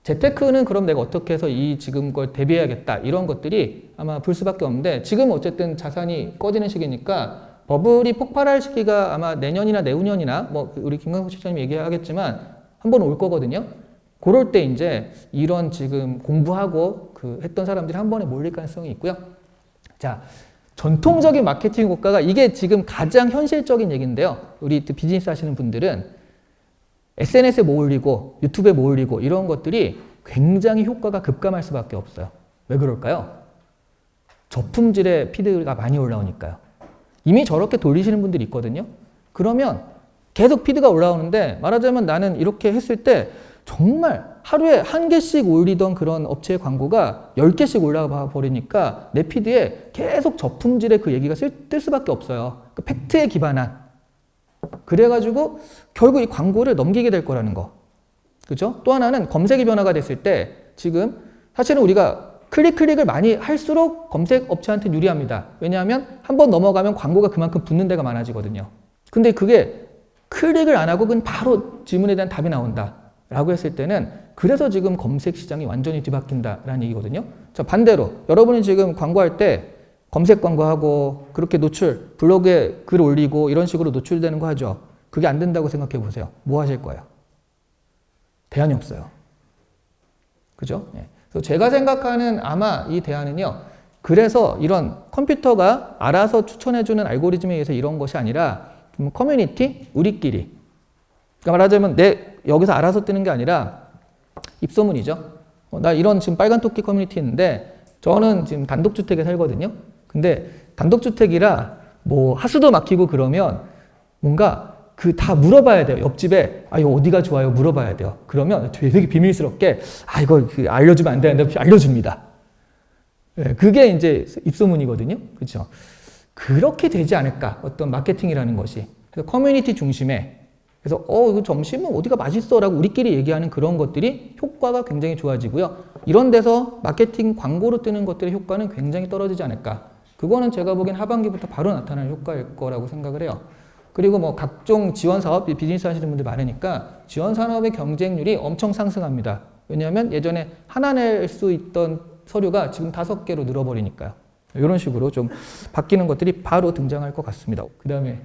재테크는 그럼 내가 어떻게 해서 이 지금 걸 대비해야겠다 이런 것들이 아마 불 수밖에 없는데 지금 어쨌든 자산이 꺼지는 시기니까 버블이 폭발할 시기가 아마 내년이나 내후년이나 뭐 우리 김광석 실장님이 얘기하겠지만 한번 올 거거든요. 그럴 때 이제 이런 지금 공부하고 했던 사람들이 한 번에 몰릴 가능성이 있고요. 자, 전통적인 마케팅 효과가 이게 지금 가장 현실적인 얘기인데요. 우리 비즈니스 하시는 분들은 SNS에 뭐 올리고 유튜브에 뭐 올리고 이런 것들이 굉장히 효과가 급감할 수밖에 없어요. 왜 그럴까요? 저품질의 피드가 많이 올라오니까요. 이미 저렇게 돌리시는 분들이 있거든요. 그러면 계속 피드가 올라오는데 말하자면 나는 이렇게 했을 때 정말 하루에 1개씩 올리던 그런 업체의 광고가 10개씩 올라가 버리니까 내 피드에 계속 저품질의 그 얘기가 뜰 수밖에 없어요. 그 팩트에 기반한. 그래가지고 결국 이 광고를 넘기게 될 거라는 거. 그죠? 또 하나는 검색이 변화가 됐을 때 지금 사실은 우리가 클릭을 많이 할수록 검색 업체한테 유리합니다. 왜냐하면 한번 넘어가면 광고가 그만큼 붙는 데가 많아지거든요. 근데 그게 클릭을 안 하고 그냥 바로 질문에 대한 답이 나온다. 라고 했을 때는 그래서 지금 검색 시장이 완전히 뒤바뀐다라는 얘기거든요. 자, 반대로 여러분이 지금 광고할 때 검색 광고하고 그렇게 블로그에 글 올리고 이런 식으로 노출되는 거 하죠. 그게 안 된다고 생각해 보세요. 뭐 하실 거예요? 대안이 없어요. 그죠? 네. 그래서 제가 생각하는 아마 이 대안은요. 그래서 이런 컴퓨터가 알아서 추천해주는 알고리즘에 의해서 이런 것이 아니라 커뮤니티, 우리끼리. 그러니까 말하자면 여기서 알아서 뜨는 게 아니라 입소문이죠. 나 이런 지금 빨간 토끼 커뮤니티 있는데 저는 지금 단독주택에 살거든요. 근데 단독주택이라 뭐 하수도 막히고 그러면 뭔가 다 물어봐야 돼요. 옆집에 이거 어디가 좋아요? 물어봐야 돼요. 그러면 되게 비밀스럽게 이거 알려주면 안 되는데 알려줍니다. 네, 그게 이제 입소문이거든요. 그렇죠? 그렇게 되지 않을까? 어떤 마케팅이라는 것이. 그래서 커뮤니티 중심에 그래서 이거 점심은 어디가 맛있어라고 우리끼리 얘기하는 그런 것들이 효과가 굉장히 좋아지고요. 이런 데서 마케팅 광고로 뜨는 것들의 효과는 굉장히 떨어지지 않을까. 그거는 제가 보기엔 하반기부터 바로 나타날 효과일 거라고 생각을 해요. 그리고 뭐 각종 지원 사업, 비즈니스 하시는 분들 많으니까 지원 산업의 경쟁률이 엄청 상승합니다. 왜냐하면 예전에 하나 낼 수 있던 서류가 지금 5개로 늘어버리니까요. 이런 식으로 좀 바뀌는 것들이 바로 등장할 것 같습니다. 그 다음에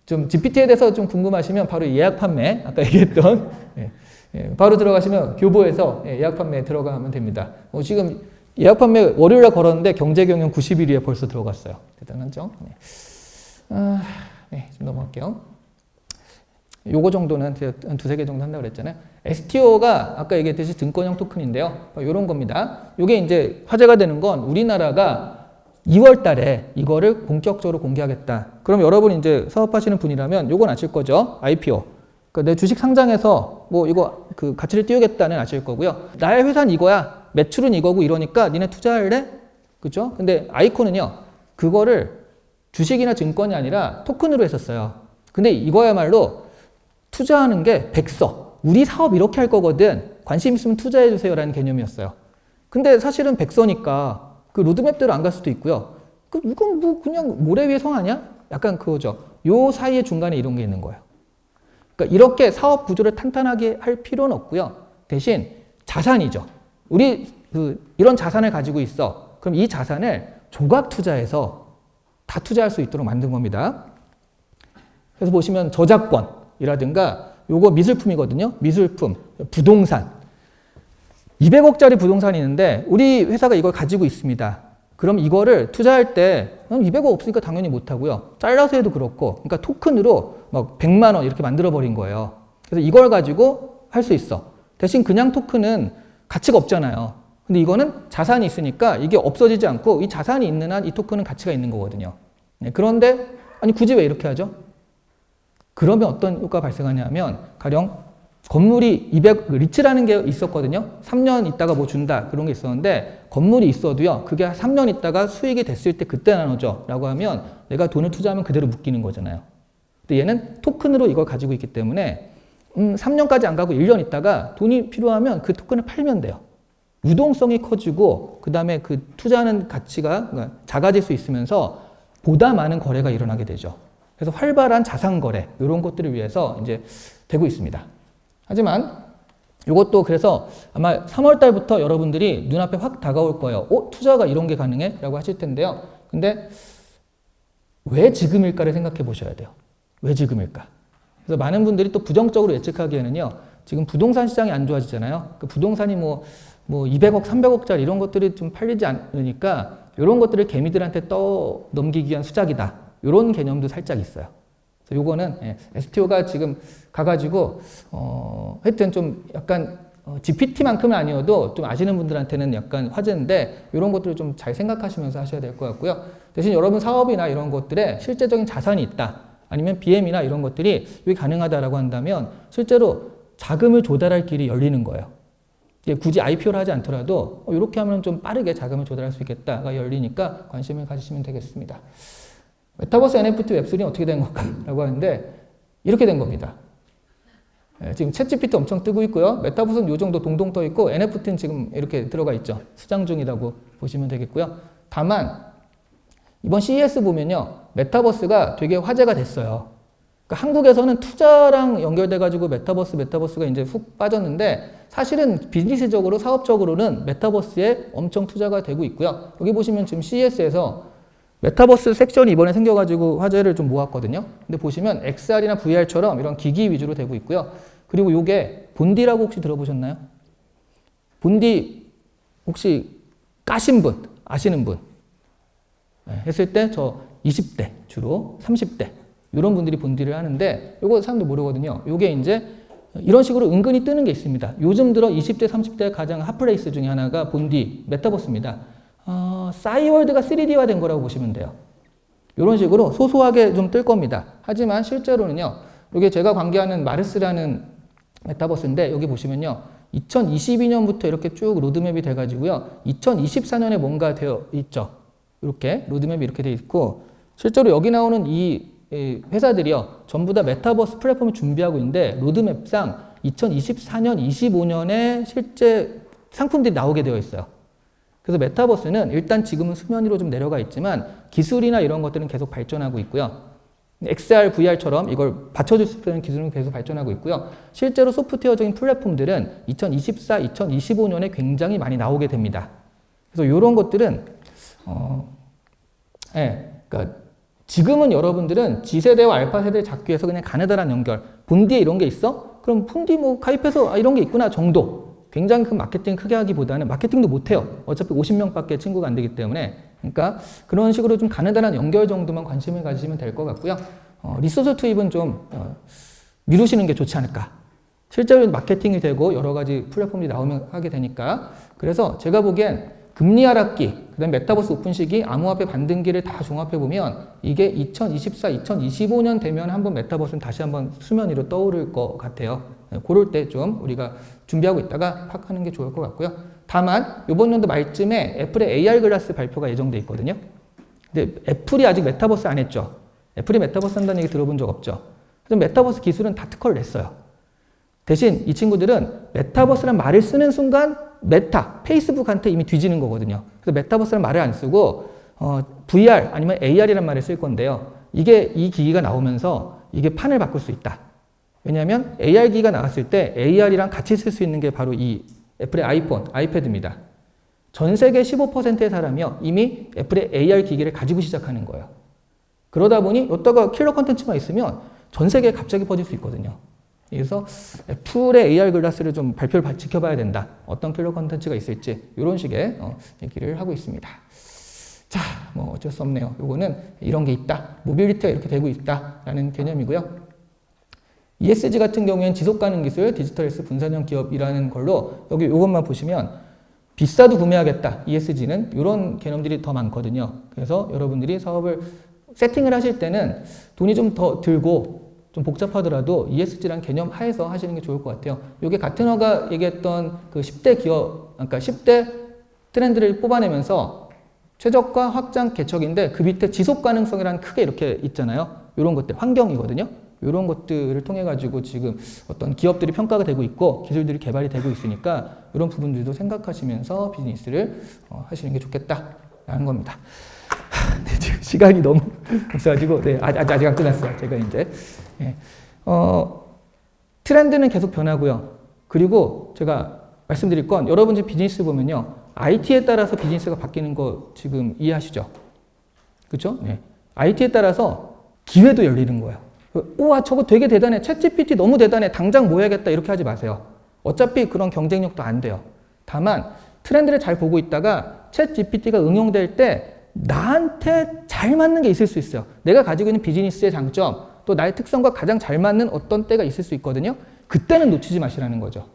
좀 GPT에 대해서 좀 궁금하시면 바로 예약 판매, 아까 얘기했던 바로 들어가시면 교보에서 예약 판매에 들어가면 됩니다. 지금 예약 판매 월요일에 걸었는데 경제경영 91위에 벌써 들어갔어요. 대단하죠? 좀 넘어갈게요. 요거 정도는 제가 한 2-3개 정도 한다고 그랬잖아요. STO가 아까 얘기했듯이 증권형 토큰인데요. 요런 겁니다. 요게 이제 화제가 되는 건 우리나라가 2월 달에 이거를 본격적으로 공개하겠다. 그럼 여러분 이제 사업하시는 분이라면 요건 아실 거죠? IPO. 그러니까 내 주식 상장해서 뭐 이거 가치를 띄우겠다는 아실 거고요. 나의 회사는 이거야. 매출은 이거고 이러니까 니네 투자할래? 그죠? 근데 아이콘은요. 그거를 주식이나 증권이 아니라 토큰으로 했었어요. 근데 이거야말로 투자하는 게 백서. 우리 사업 이렇게 할 거거든. 관심 있으면 투자해 주세요라는 개념이었어요. 근데 사실은 백서니까 그 로드맵대로 안 갈 수도 있고요. 이건 뭐 그냥 모래 위에 성 아니야? 약간 그거죠. 요 사이에 중간에 이런 게 있는 거예요. 그러니까 이렇게 사업 구조를 탄탄하게 할 필요는 없고요. 대신 자산이죠. 우리 이런 자산을 가지고 있어. 그럼 이 자산을 조각 투자해서 다 투자할 수 있도록 만든 겁니다. 그래서 보시면 저작권이라든가 요거 미술품이거든요. 미술품, 부동산. 200억짜리 부동산이 있는데 우리 회사가 이걸 가지고 있습니다. 그럼 이거를 투자할 때 200억 없으니까 당연히 못하고요. 잘라서 해도 그렇고, 그러니까 토큰으로 막 100만 원 이렇게 만들어버린 거예요. 그래서 이걸 가지고 할 수 있어. 대신 그냥 토큰은 가치가 없잖아요. 근데 이거는 자산이 있으니까 이게 없어지지 않고 이 자산이 있는 한 이 토큰은 가치가 있는 거거든요. 네, 그런데 아니 굳이 왜 이렇게 하죠? 그러면 어떤 효과가 발생하냐면 가령 건물이 리츠라는 게 있었거든요. 3년 있다가 뭐 준다 그런 게 있었는데 건물이 있어도요. 그게 3년 있다가 수익이 됐을 때 그때 나눠줘 라고 하면 내가 돈을 투자하면 그대로 묶이는 거잖아요. 근데 얘는 토큰으로 이걸 가지고 있기 때문에 3년까지 안 가고 1년 있다가 돈이 필요하면 그 토큰을 팔면 돼요. 유동성이 커지고 그 다음에 그 투자하는 가치가 작아질 수 있으면서 보다 많은 거래가 일어나게 되죠. 그래서 활발한 자산 거래 이런 것들을 위해서 이제 되고 있습니다. 하지만 이것도 그래서 아마 3월 달부터 여러분들이 눈앞에 확 다가올 거예요. 투자가 이런 게 가능해? 라고 하실 텐데요. 근데 왜 지금일까를 생각해 보셔야 돼요. 왜 지금일까? 그래서 많은 분들이 또 부정적으로 예측하기에는요. 지금 부동산 시장이 안 좋아지잖아요. 그 부동산이 뭐 200억, 300억짜리 이런 것들이 좀 팔리지 않으니까 이런 것들을 개미들한테 넘기기 위한 수작이다. 이런 개념도 살짝 있어요. 그래서 요거는 STO가 지금 가가지고 하여튼 좀 약간 GPT만큼은 아니어도 좀 아시는 분들한테는 약간 화제인데 이런 것들을 좀 잘 생각하시면서 하셔야 될 것 같고요. 대신 여러분 사업이나 이런 것들에 실제적인 자산이 있다. 아니면 BM이나 이런 것들이 이게 가능하다라고 한다면 실제로 자금을 조달할 길이 열리는 거예요. 굳이 IPO를 하지 않더라도 이렇게 하면 좀 빠르게 자금을 조달할 수 있겠다가 열리니까 관심을 가지시면 되겠습니다. 메타버스 NFT 웹3는 어떻게 된 건가라고 하는데 이렇게 된 겁니다. 지금 챗GPT 엄청 뜨고 있고요. 메타버스는 이 정도 동동 떠 있고 NFT는 지금 이렇게 들어가 있죠. 수장 중이라고 보시면 되겠고요. 다만 이번 CES 보면요. 메타버스가 되게 화제가 됐어요. 그러니까 한국에서는 투자랑 연결돼가지고 메타버스가 이제 훅 빠졌는데 사실은 비즈니스적으로 사업적으로는 메타버스에 엄청 투자가 되고 있고요. 여기 보시면 지금 CES에서 메타버스 섹션이 이번에 생겨가지고 화제를 좀 모았거든요. 근데 보시면 XR이나 VR처럼 이런 기기 위주로 되고 있고요. 그리고 이게 본디라고 혹시 들어보셨나요? 본디 혹시 까신 분, 아시는 분? 했을 때 저 20대 주로 30대 이런 분들이 본디를 하는데 이거 사람들 모르거든요. 이게 이제 이런 식으로 은근히 뜨는 게 있습니다. 요즘 들어 20대, 30대 가장 핫플레이스 중에 하나가 본디, 메타버스입니다. 싸이월드가 3D화 된 거라고 보시면 돼요. 이런 식으로 소소하게 좀 뜰 겁니다. 하지만 실제로는요. 이게 제가 관계하는 마르스라는 메타버스인데 여기 보시면요. 2022년부터 이렇게 쭉 로드맵이 돼가지고요. 2024년에 뭔가 되어 있죠. 이렇게 로드맵이 이렇게 되어 있고 실제로 여기 나오는 이 회사들이요. 전부 다 메타버스 플랫폼을 준비하고 있는데 로드맵상 2024년, 25년에 실제 상품들이 나오게 되어 있어요. 그래서 메타버스는 일단 지금은 수면 위로 좀 내려가 있지만 기술이나 이런 것들은 계속 발전하고 있고요. XR, VR처럼 이걸 받쳐줄 수 있는 기술은 계속 발전하고 있고요. 실제로 소프트웨어적인 플랫폼들은 2024, 2025년에 굉장히 많이 나오게 됩니다. 그래서 이런 것들은 그러니까 지금은 여러분들은 G세대와 알파세대를 잡기 위해서 그냥 가느다란 연결, 본디에 이런 게 있어? 그럼 본디 뭐 가입해서 이런 게 있구나 정도. 굉장히 큰 마케팅 크게 하기보다는 마케팅도 못해요. 어차피 50명밖에 친구가 안 되기 때문에. 그러니까 그런 식으로 좀 가느다란 연결 정도만 관심을 가지시면 될 것 같고요. 리소스 투입은 좀 미루시는 게 좋지 않을까. 실제로 마케팅이 되고 여러 가지 플랫폼이 나오면 하게 되니까. 그래서 제가 보기엔 금리 하락기, 그다음에 메타버스 오픈 시기, 암호화폐 반등기를 다 종합해 보면 이게 2024, 2025년 되면 한번 메타버스는 다시 한번 수면 위로 떠오를 것 같아요. 그럴 때 좀 우리가 준비하고 있다가 파악하는 게 좋을 것 같고요. 다만 이번 연도 말쯤에 애플의 AR 글라스 발표가 예정돼 있거든요. 근데 애플이 아직 메타버스 안 했죠. 애플이 메타버스 한다는 얘기 들어본 적 없죠. 그래서 메타버스 기술은 다 특허를 냈어요. 대신 이 친구들은 메타버스란 말을 쓰는 순간 페이스북한테 이미 뒤지는 거거든요. 그래서 메타버스란 말을 안 쓰고 VR 아니면 AR이란 말을 쓸 건데요. 이게 이 기기가 나오면서 이게 판을 바꿀 수 있다. 왜냐하면 AR 기기가 나왔을 때 AR이랑 같이 쓸 수 있는 게 바로 이 애플의 아이폰, 아이패드입니다. 전 세계 15%의 사람이요 이미 애플의 AR 기기를 가지고 시작하는 거예요. 그러다 보니 여기다가 킬러 컨텐츠만 있으면 전 세계에 갑자기 퍼질 수 있거든요. 그래서 애플의 AR 글라스를 좀 발표를 지켜봐야 된다. 어떤 킬러 컨텐츠가 있을지 이런 식의 얘기를 하고 있습니다. 뭐 어쩔 수 없네요. 요거는 이런 게 있다. 모빌리티가 이렇게 되고 있다라는 개념이고요. ESG 같은 경우에는 지속 가능 기술, 디지털 헬스 분산형 기업이라는 걸로 여기 요것만 보시면 비싸도 구매하겠다. ESG는 이런 개념들이 더 많거든요. 그래서 여러분들이 사업을 세팅을 하실 때는 돈이 좀 더 들고 좀 복잡하더라도 ESG라는 개념 하에서 하시는 게 좋을 것 같아요. 이게 가트너가 얘기했던 그 10대 기업, 그러니까 10대 트렌드를 뽑아내면서 최적화, 확장, 개척인데 그 밑에 지속 가능성이라는 크게 이렇게 있잖아요. 이런 것들, 환경이거든요. 이런 것들을 통해 가지고 지금 어떤 기업들이 평가가 되고 있고 기술들이 개발이 되고 있으니까 이런 부분들도 생각하시면서 비즈니스를 하시는 게 좋겠다라는 겁니다. 네, 지금 시간이 너무 없어가지고 네, 아직 안 끝났어요. 제가 이제 트렌드는 계속 변하고요. 그리고 제가 말씀드릴 건 여러분들 비즈니스 보면요, IT에 따라서 비즈니스가 바뀌는 거 지금 이해하시죠? 그렇죠? 네. IT에 따라서 기회도 열리는 거예요. 우와, 저거 되게 대단해. 챗GPT 너무 대단해. 당장 뭐 해야겠다. 이렇게 하지 마세요. 어차피 그런 경쟁력도 안 돼요. 다만 트렌드를 잘 보고 있다가 챗GPT가 응용될 때 나한테 잘 맞는 게 있을 수 있어요. 내가 가지고 있는 비즈니스의 장점, 또 나의 특성과 가장 잘 맞는 어떤 때가 있을 수 있거든요. 그때는 놓치지 마시라는 거죠.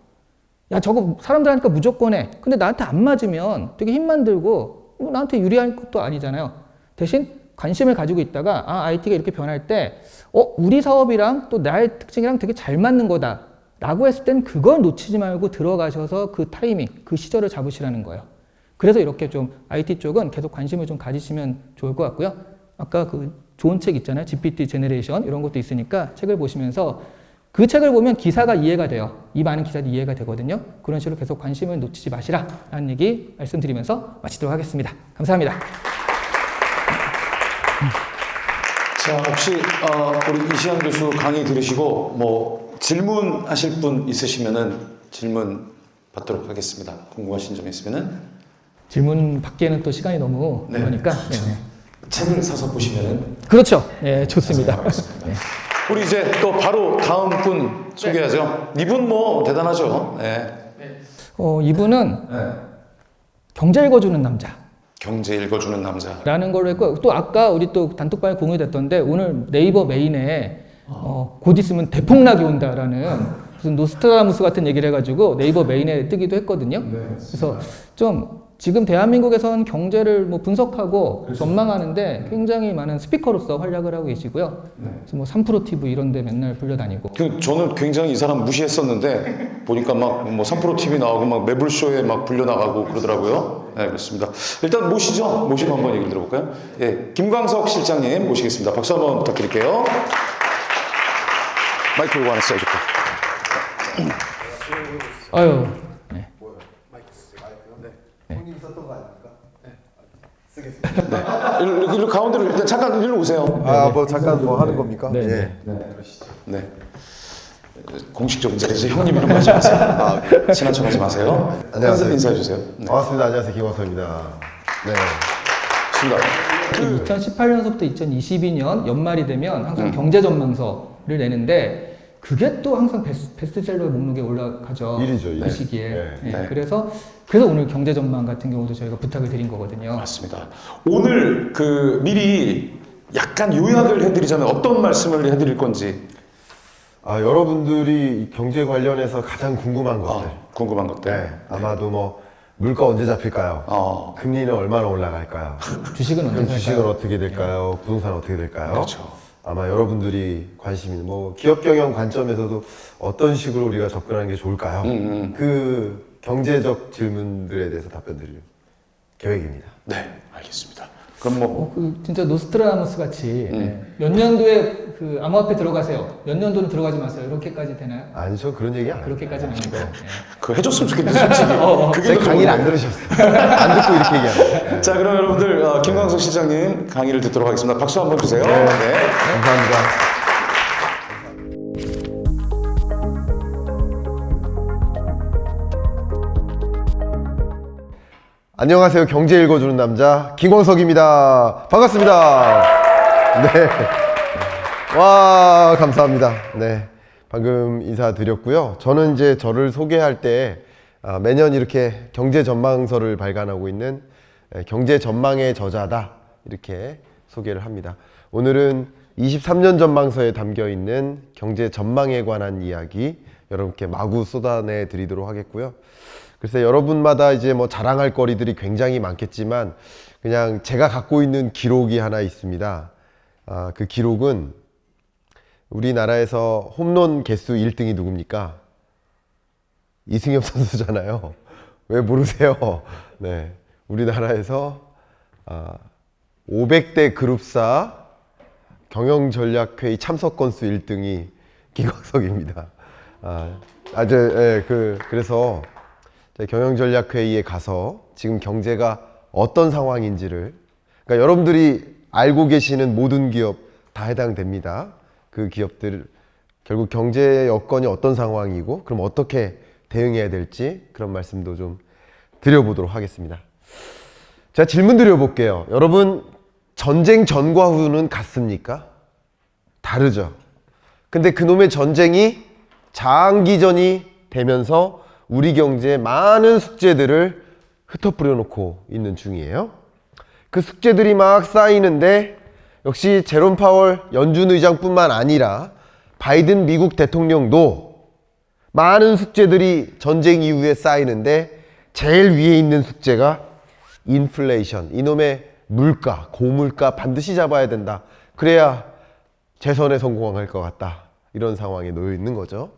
야, 저거 사람들 하니까 무조건 해. 근데 나한테 안 맞으면 되게 힘만 들고 나한테 유리할 것도 아니잖아요. 대신 관심을 가지고 있다가 IT가 이렇게 변할 때 우리 사업이랑 또 나의 특징이랑 되게 잘 맞는 거다 라고 했을 땐 그걸 놓치지 말고 들어가셔서 그 타이밍, 그 시절을 잡으시라는 거예요. 그래서 이렇게 좀 IT 쪽은 계속 관심을 좀 가지시면 좋을 것 같고요. 아까 그 좋은 책 있잖아요. GPT 제너레이션 이런 것도 있으니까 책을 보시면서 그 책을 보면 기사가 이해가 돼요. 이 많은 기사들이 이해가 되거든요. 그런 식으로 계속 관심을 놓치지 마시라 라는 얘기 말씀드리면서 마치도록 하겠습니다. 감사합니다. 자, 혹시 우리 이시안 교수 강의 들으시고 뭐 질문하실 분 있으시면은 질문 받도록 하겠습니다. 궁금하신 점 있으면은 질문 받기에는 또 시간이 너무 그러니까 책을 사서 보시면은 그렇죠. 네, 좋습니다. 네. 우리 이제 또 바로 다음 분 소개하죠. 이분 뭐 대단하죠. 네. 이분은 경제 읽어주는 남자. 경제 읽어주는 남자. 라는 걸로 했고, 또 아까 우리 또 단톡방에 공유됐던데, 오늘 네이버 메인에, 곧 있으면 대폭락이 온다라는 무슨 노스트라다무스 같은 얘기를 해가지고 네이버 메인에 뜨기도 했거든요. 그래서 좀 지금 대한민국에선 경제를 뭐 분석하고 전망하는데 굉장히 많은 스피커로서 활약을 하고 계시고요. 그래서 뭐 3프로 TV 이런 데 맨날 불려다니고. 저는 굉장히 이 사람 무시했었는데 보니까 막 뭐 3프로 TV 나오고 막 매불쇼에 막 불려나가고 그러더라고요. 네, 그렇습니다. 일단 모시고 한번 얘기를 들어볼까요? 예, 김광석 실장님 모시겠습니다. 박수 한번 부탁드릴게요. 마이크 이거 하나 써야겠다. 아유. 손님이 썼던 거 아닙니까? 네. 쓰겠습니다. 네. 일로 가운데로 일단 잠깐 일로 오세요. 뭐 잠깐 뭐 하는 겁니까? 네. 예. 그러시죠. 네. 공식적인 자리에서 형님 이름 하지 마세요. 친한 척 하지 마세요. 안녕하세요. 인사해 주세요. 네. 반갑습니다. 안녕하세요. 김광석입니다. 네. 좋습니다. 2018년서부터 2022년 연말이 되면 항상 경제 전망서를 내는데 그게 또 항상 베스트셀러 목록에 올라가죠. 일이죠, 일. 이 시기에. 네. 네. 그래서 오늘 경제 전망 같은 경우도 저희가 부탁을 드린 거거든요. 맞습니다. 오늘 미리 약간 요약을 해드리자면 어떤 말씀을 해드릴 건지. 여러분들이 이 경제 관련해서 가장 궁금한 것들. 궁금한 것들. 네. 아마도 뭐 물가 언제 잡힐까요? 금리는 얼마나 올라갈까요? 주식은 언제 살까요? 주식은 어떻게 될까요? 부동산 어떻게 될까요? 그렇죠. 아마 여러분들이 관심 있는 뭐 기업 경영 관점에서도 어떤 식으로 우리가 접근하는 게 좋을까요? 그 경제적 질문들에 대해서 답변 드릴 계획입니다. 네, 알겠습니다. 그럼 뭐 진짜 노스트라다무스 같이 몇 년도에 그 암호화폐 들어가세요. 몇 년도는 들어가지 마세요. 이렇게까지 되나요? 아니죠. 그런 얘기 안 해요. 그렇게까지는 아니고. 그거 해줬으면 좋겠는데 솔직히. 그게 제 더 강의를 좋은데. 안 들으셨어요. 안 듣고 이렇게 얘기하는. 자, 그럼 여러분들 김광석 실장님 강의를 듣도록 하겠습니다. 박수 한번 주세요. 네. 감사합니다. 안녕하세요. 경제 읽어주는 남자 김광석입니다. 반갑습니다. 네. 와, 감사합니다. 네. 방금 인사드렸고요. 저는 이제 저를 소개할 때 매년 이렇게 경제 전망서를 발간하고 있는 경제 전망의 저자다. 이렇게 소개를 합니다. 오늘은 23년 전망서에 담겨 있는 경제 전망에 관한 이야기 여러분께 마구 쏟아내 드리도록 하겠고요. 글쎄 여러분마다 이제 뭐 자랑할 거리들이 굉장히 많겠지만 그냥 제가 갖고 있는 기록이 하나 있습니다. 그 기록은 우리나라에서 홈런 개수 1등이 누굽니까? 이승엽 선수잖아요. 왜 모르세요? 네, 우리나라에서 500대 그룹사 경영전략회의 참석 건수 1등이 김광석입니다. 그래서 경영전략회의에 가서 지금 경제가 어떤 상황인지를, 그러니까 여러분들이 알고 계시는 모든 기업 다 해당됩니다. 그 기업들 결국 경제 여건이 어떤 상황이고 그럼 어떻게 대응해야 될지 그런 말씀도 좀 드려보도록 하겠습니다. 제가 질문 드려볼게요. 여러분 전쟁 전과 후는 같습니까? 다르죠. 근데 그놈의 전쟁이 장기전이 되면서 우리 경제에 많은 숙제들을 흩어뿌려 놓고 있는 중이에요. 그 숙제들이 막 쌓이는데 역시 제롬 파월 연준 의장뿐만 아니라 바이든 미국 대통령도 많은 숙제들이 전쟁 이후에 쌓이는데 제일 위에 있는 숙제가 인플레이션, 이놈의 물가, 고물가 반드시 잡아야 된다. 그래야 재선에 성공할 것 같다. 이런 상황에 놓여 있는 거죠.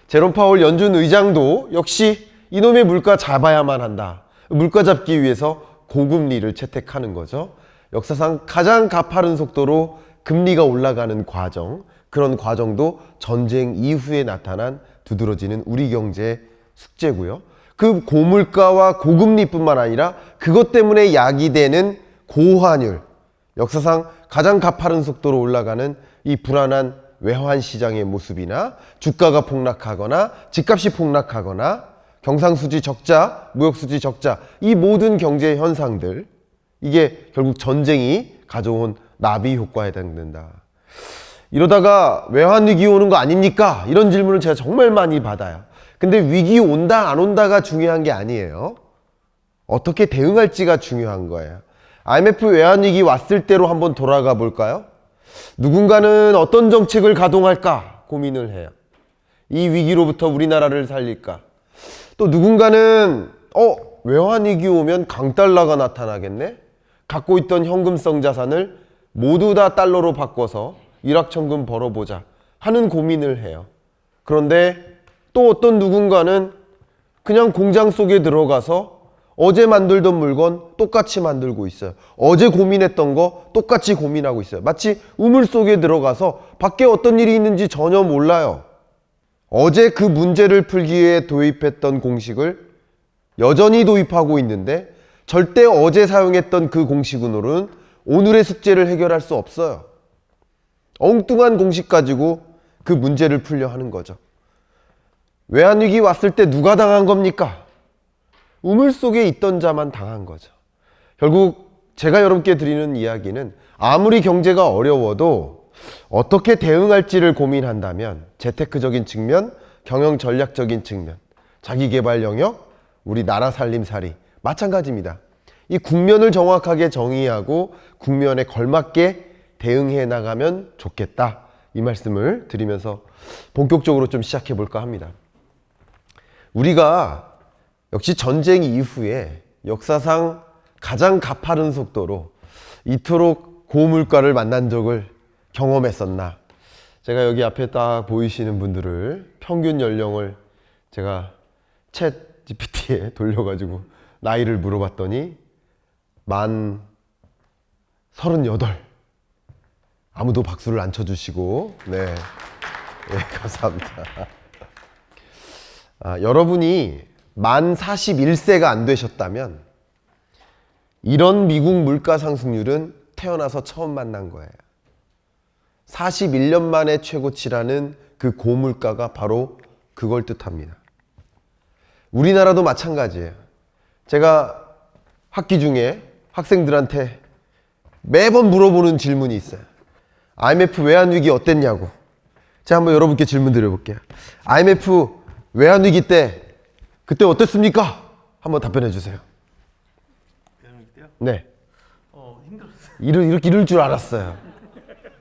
제롬 파월 연준 의장도 역시 이놈의 물가 잡아야만 한다. 물가 잡기 위해서 고금리를 채택하는 거죠. 역사상 가장 가파른 속도로 금리가 올라가는 과정, 그런 과정도 전쟁 이후에 나타난 두드러지는 우리 경제의 숙제고요. 그 고물가와 고금리뿐만 아니라 그것 때문에 야기되는 고환율, 역사상 가장 가파른 속도로 올라가는 이 불안한 외환 시장의 모습이나 주가가 폭락하거나 집값이 폭락하거나 경상수지 적자, 무역수지 적자, 이 모든 경제 현상들, 이게 결국 전쟁이 가져온 나비 효과에 해당된다. 이러다가 외환위기 오는 거 아닙니까? 이런 질문을 제가 정말 많이 받아요. 근데 위기 온다 안 온다가 중요한 게 아니에요. 어떻게 대응할지가 중요한 거예요. IMF 외환위기 왔을 때로 한번 돌아가 볼까요? 누군가는 어떤 정책을 가동할까 고민을 해요. 이 위기로부터 우리나라를 살릴까? 또 누군가는 외환위기 오면 강달러가 나타나겠네? 갖고 있던 현금성 자산을 모두 다 달러로 바꿔서 일확천금 벌어보자 하는 고민을 해요. 그런데 또 어떤 누군가는 그냥 공장 속에 들어가서 어제 만들던 물건 똑같이 만들고 있어요. 어제 고민했던 거 똑같이 고민하고 있어요. 마치 우물 속에 들어가서 밖에 어떤 일이 있는지 전혀 몰라요. 어제 그 문제를 풀기 위해 도입했던 공식을 여전히 도입하고 있는데 절대 어제 사용했던 그 공식으로는 오늘의 숙제를 해결할 수 없어요. 엉뚱한 공식 가지고 그 문제를 풀려 하는 거죠. 외환위기 왔을 때 누가 당한 겁니까? 우물 속에 있던 자만 당한 거죠. 결국 제가 여러분께 드리는 이야기는 아무리 경제가 어려워도 어떻게 대응할지를 고민한다면 재테크적인 측면, 경영 전략적인 측면, 자기개발 영역, 우리 나라 살림살이 마찬가지입니다. 이 국면을 정확하게 정의하고 국면에 걸맞게 대응해 나가면 좋겠다. 이 말씀을 드리면서 본격적으로 좀 시작해 볼까 합니다. 우리가 역시 전쟁 이후에 역사상 가장 가파른 속도로 이토록 고물가를 만난 적을 경험했었나? 제가 여기 앞에 딱 보이시는 분들을 평균 연령을 제가 챗 GPT에 돌려가지고 나이를 물어봤더니 만 38. 아무도 박수를 안 쳐주시고, 네, 감사합니다. 여러분이 만 41세가 안 되셨다면 이런 미국 물가 상승률은 태어나서 처음 만난 거예요. 41년 만에 최고치라는 그 고물가가 바로 그걸 뜻합니다. 우리나라도 마찬가지예요. 제가 학기 중에 학생들한테 매번 물어보는 질문이 있어요. IMF 외환위기 어땠냐고. 제가 한번 여러분께 질문 드려볼게요. IMF 외환위기 때 그때 어땠습니까? 한번 답변해 주세요. 외환위기 때요? 네. 힘들었어요. 이럴 줄 알았어요.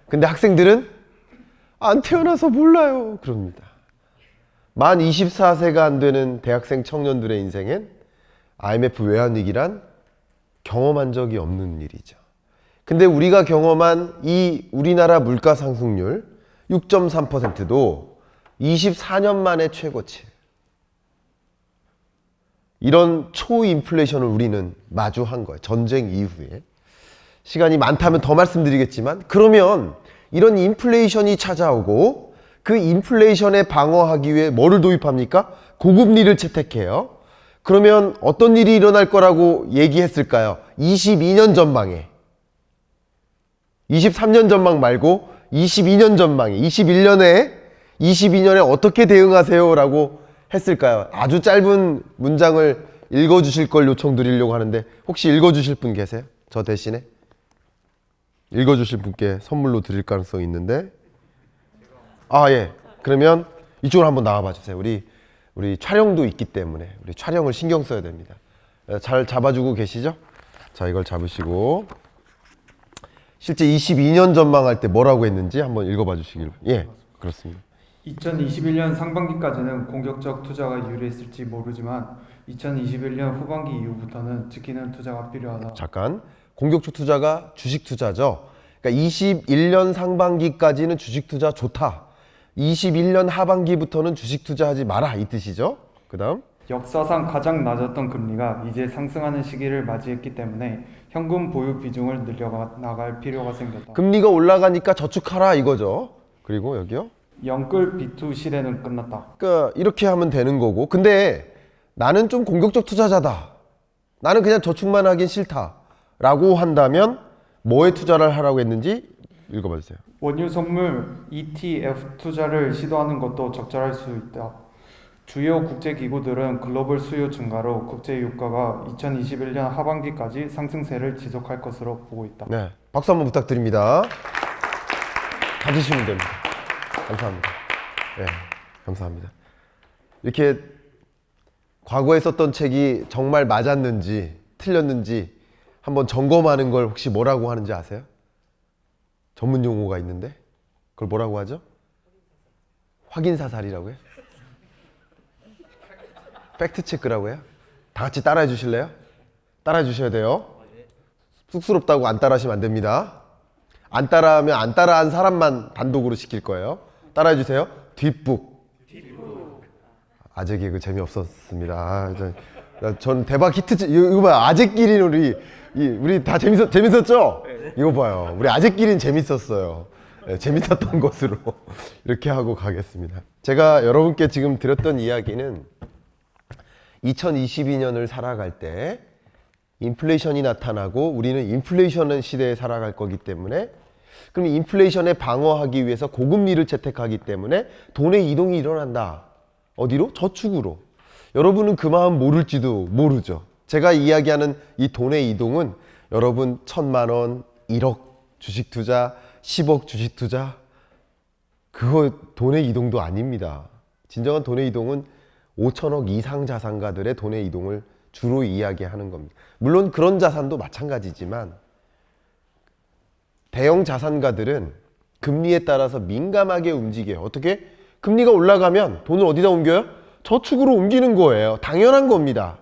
근데 학생들은 안 태어나서 몰라요. 그럽니다. 만 24세가 안 되는 대학생 청년들의 인생엔 IMF 외환위기란 경험한 적이 없는 일이죠. 근데 우리가 경험한 이 우리나라 물가 상승률 6.3%도 24년 만에 최고치. 이런 초인플레이션을 우리는 마주한 거예요. 전쟁 이후에. 시간이 많다면 더 말씀드리겠지만, 그러면 이런 인플레이션이 찾아오고 그 인플레이션에 방어하기 위해 뭐를 도입합니까? 고금리를 채택해요. 그러면 어떤 일이 일어날 거라고 얘기했을까요? 22년 전망에. 23년 전망 말고 22년 전망에, 22년에 어떻게 대응하세요? 라고 했을까요? 아주 짧은 문장을 읽어주실 걸 요청드리려고 하는데, 혹시 읽어주실 분 계세요? 저 대신에? 읽어주실 분께 선물로 드릴 가능성이 있는데, 예. 그러면 이쪽으로 한번 나와봐 주세요. 우리 촬영도 있기 때문에 우리 촬영을 신경 써야 됩니다. 잘 잡아주고 계시죠? 자, 이걸 잡으시고 실제 22년 전망할 때 뭐라고 했는지 한번 읽어봐 주시길. 예, 그렇습니다. 2021년 상반기까지는 공격적 투자가 유리했을지 모르지만 2021년 후반기 이후부터는 지키는 투자가 필요하다. 잠깐, 공격적 투자가 주식 투자죠. 그러니까 21년 상반기까지는 주식 투자 좋다. 21년 하반기부터는 주식 투자하지 마라, 이 뜻이죠. 그 다음, 역사상 가장 낮았던 금리가 이제 상승하는 시기를 맞이했기 때문에 현금 보유 비중을 늘려나갈 필요가 생겼다. 금리가 올라가니까 저축하라 이거죠. 그리고 여기요, 영끌 B2 시대는 끝났다. 그러니까 이렇게 하면 되는 거고. 근데 나는 좀 공격적 투자자다, 나는 그냥 저축만 하긴 싫다 라고 한다면 뭐에 투자를 하라고 했는지 읽어봐 주세요. 원유 선물 ETF 투자를 시도하는 것도 적절할 수 있다. 주요 국제 기구들은 글로벌 수요 증가로 국제 유가가 2021년 하반기까지 상승세를 지속할 것으로 보고 있다. 네, 박수 한번 부탁드립니다. 가지시면 됩니다. 감사합니다. 네, 감사합니다. 이렇게 과거에 썼던 책이 정말 맞았는지 틀렸는지 한번 점검하는 걸 혹시 뭐라고 하는지 아세요? 전문 용어가 있는데 그걸 뭐라고 하죠? 확인사살이라고 해요? 팩트체크라고 해요? 다 같이 따라해 주실래요? 따라해 주셔야 돼요. 쑥스럽다고 안 따라하시면 안 됩니다. 안 따라하면 안 따라한 사람만 단독으로 시킬 거예요. 따라해 주세요. 뒷북. 아재 개그 재미없었습니다. 전 대박 히트. 이거 봐요. 아재끼리는 우리 다 재밌었죠? 이거 봐요. 우리 아재끼리는 재밌었어요. 네, 재밌었던 것으로 이렇게 하고 가겠습니다. 제가 여러분께 지금 드렸던 이야기는 2022년을 살아갈 때 인플레이션이 나타나고 우리는 인플레이션 시대에 살아갈 거기 때문에, 그럼 인플레이션에 방어하기 위해서 고금리를 채택하기 때문에 돈의 이동이 일어난다. 어디로? 저축으로. 여러분은 그 마음 모를지도 모르죠. 제가 이야기하는 이 돈의 이동은 여러분 1,000만 원, 1억 주식 투자, 10억 주식 투자, 그거 돈의 이동도 아닙니다. 진정한 돈의 이동은 5천억 이상 자산가들의 돈의 이동을 주로 이야기하는 겁니다. 물론 그런 자산도 마찬가지지만 대형 자산가들은 금리에 따라서 민감하게 움직여요. 어떻게? 금리가 올라가면 돈을 어디다 옮겨요? 저축으로 옮기는 거예요. 당연한 겁니다.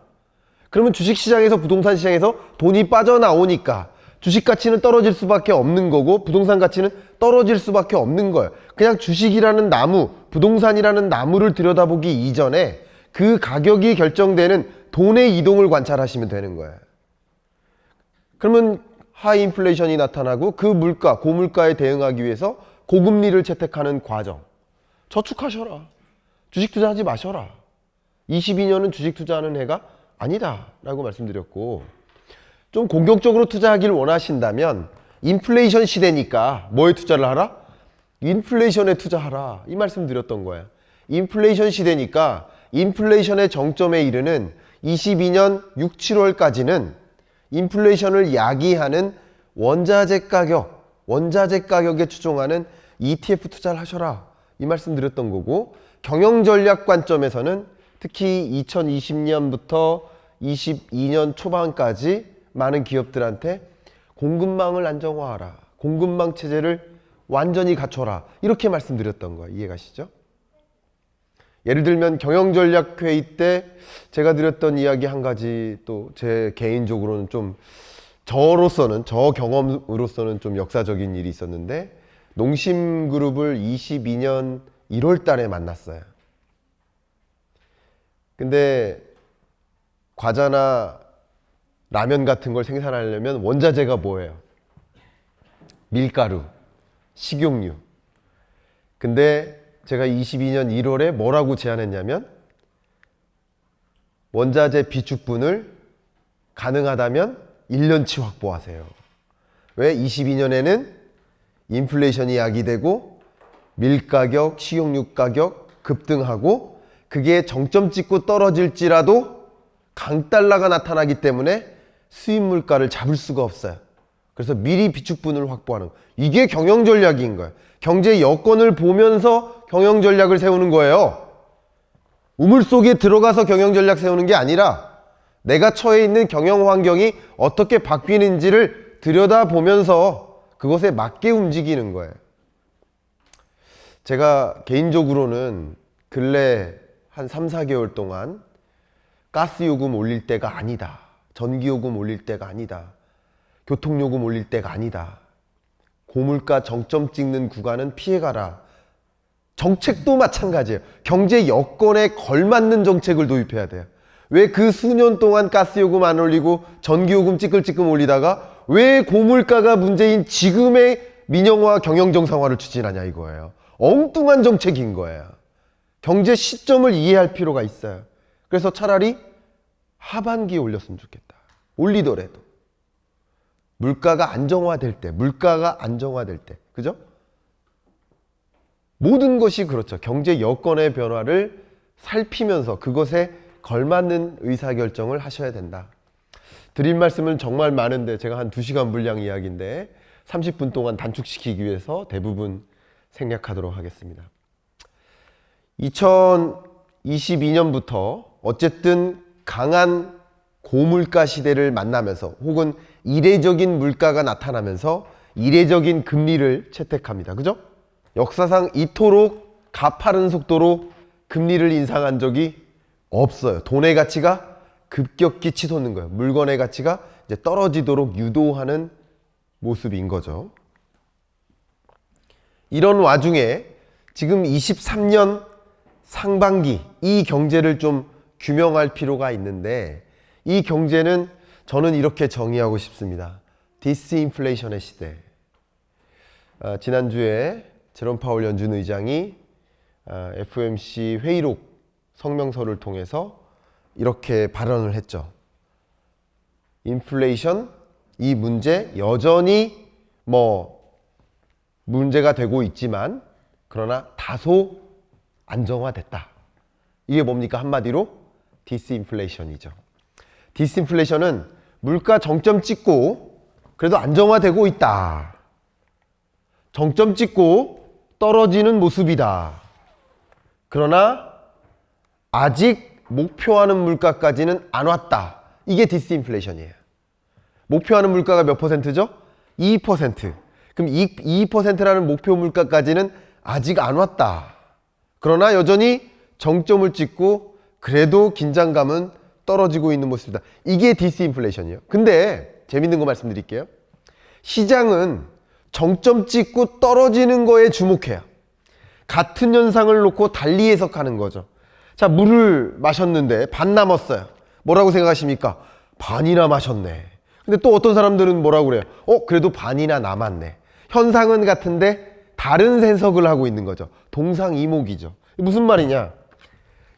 그러면 주식시장에서 부동산 시장에서 돈이 빠져나오니까 주식 가치는 떨어질 수밖에 없는 거고 부동산 가치는 떨어질 수밖에 없는 거예요. 그냥 주식이라는 나무, 부동산이라는 나무를 들여다보기 이전에 그 가격이 결정되는 돈의 이동을 관찰하시면 되는 거예요. 그러면 하이 인플레이션이 나타나고 그 물가, 고물가에 대응하기 위해서 고금리를 채택하는 과정. 저축하셔라. 주식 투자하지 마셔라. 22년은 주식 투자하는 해가 아니다 라고 말씀드렸고, 좀 공격적으로 투자하길 원하신다면 인플레이션 시대니까 뭐에 투자를 하라? 인플레이션에 투자하라, 이 말씀 드렸던 거예요. 인플레이션 시대니까 인플레이션의 정점에 이르는 22년 6, 7월까지는 인플레이션을 야기하는 원자재 가격에 추종하는 ETF 투자를 하셔라, 이 말씀 드렸던 거고, 경영전략 관점에서는 특히 2020년부터 22년 초반까지 많은 기업들한테 공급망을 안정화하라. 공급망 체제를 완전히 갖춰라. 이렇게 말씀드렸던 거예요. 이해가시죠? 예를 들면 경영전략회의 때 제가 드렸던 이야기 한 가지, 또 제 개인적으로는 좀 저 경험으로서는 좀 역사적인 일이 있었는데, 농심그룹을 22년 1월 달에 만났어요. 근데 과자나 라면 같은 걸 생산하려면 원자재가 뭐예요? 밀가루, 식용유. 근데 제가 22년 1월에 뭐라고 제안했냐면, 원자재 비축분을 가능하다면 1년치 확보하세요. 왜? 22년에는 인플레이션이 야기되고 밀가격, 식용유 가격 급등하고, 그게 정점 찍고 떨어질지라도 강달러가 나타나기 때문에 수입 물가를 잡을 수가 없어요. 그래서 미리 비축분을 확보하는, 이게 경영 전략인 거예요. 경제 여건을 보면서 경영 전략을 세우는 거예요. 우물 속에 들어가서 경영 전략 세우는 게 아니라 내가 처해 있는 경영 환경이 어떻게 바뀌는지를 들여다보면서 그것에 맞게 움직이는 거예요. 제가 개인적으로는 근래 한 3, 4개월 동안 가스요금 올릴 때가 아니다, 전기요금 올릴 때가 아니다, 교통요금 올릴 때가 아니다, 고물가 정점 찍는 구간은 피해가라. 정책도 마찬가지예요. 경제 여건에 걸맞는 정책을 도입해야 돼요. 왜 그 수년 동안 가스요금 안 올리고 전기요금 찌끌찌끌 올리다가 왜 고물가가 문제인 지금의 민영화 경영정상화를 추진하냐 이거예요. 엉뚱한 정책인 거예요. 경제 시점을 이해할 필요가 있어요. 그래서 차라리 하반기에 올렸으면 좋겠다. 올리더라도 물가가 안정화될 때, 그죠? 모든 것이 그렇죠. 경제 여건의 변화를 살피면서 그것에 걸맞는 의사결정을 하셔야 된다. 드릴 말씀은 정말 많은데 제가 한 2시간 분량 이야기인데 30분 동안 단축시키기 위해서 대부분 생략하도록 하겠습니다. 2022년부터 어쨌든 강한 고물가 시대를 만나면서, 혹은 이례적인 물가가 나타나면서 이례적인 금리를 채택합니다. 그죠? 역사상 이토록 가파른 속도로 금리를 인상한 적이 없어요. 돈의 가치가 급격히 치솟는 거예요. 물건의 가치가 이제 떨어지도록 유도하는 모습인 거죠. 이런 와중에 지금 23년 상반기 이 경제를 좀 규명할 필요가 있는데, 이 경제는 저는 이렇게 정의하고 싶습니다. 디스인플레이션의 시대. 지난주에 제롬 파월 연준 의장이 FOMC 회의록 성명서를 통해서 이렇게 발언을 했죠. 인플레이션, 이 문제 여전히 문제가 되고 있지만 그러나 다소 안정화됐다. 이게 뭡니까? 한마디로 디스인플레이션이죠. 디스인플레이션은 물가 정점 찍고 그래도 안정화되고 있다. 정점 찍고 떨어지는 모습이다. 그러나 아직 목표하는 물가까지는 안 왔다. 이게 디스인플레이션이에요. 목표하는 물가가 몇 퍼센트죠? 2%. 그럼 2%라는 목표 물가까지는 아직 안 왔다. 그러나 여전히 정점을 찍고 그래도 긴장감은 떨어지고 있는 모습이다. 이게 디스인플레이션이에요. 근데 재밌는 거 말씀드릴게요. 시장은 정점 찍고 떨어지는 거에 주목해요. 같은 현상을 놓고 달리 해석하는 거죠. 자, 물을 마셨는데 반 남았어요. 뭐라고 생각하십니까? 반이나 마셨네. 근데 또 어떤 사람들은 뭐라고 그래요? 그래도 반이나 남았네. 현상은 같은데 다른 해석을 하고 있는 거죠. 동상이목이죠. 무슨 말이냐?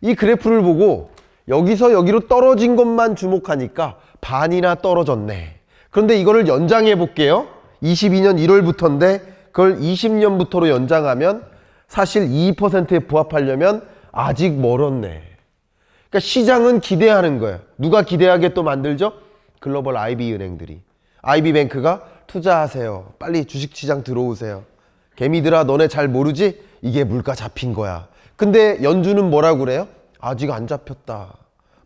이 그래프를 보고 여기서 여기로 떨어진 것만 주목하니까 반이나 떨어졌네. 그런데 이거를 연장해 볼게요. 22년 1월부터인데 그걸 20년부터로 연장하면 사실 2%에 부합하려면 아직 멀었네. 그러니까 시장은 기대하는 거예요. 누가 기대하게 또 만들죠? 글로벌 IB 은행들이. IB뱅크가 투자하세요. 빨리 주식시장 들어오세요. 개미들아, 너네 잘 모르지? 이게 물가 잡힌 거야. 근데 연준은 뭐라고 그래요? 아직 안 잡혔다.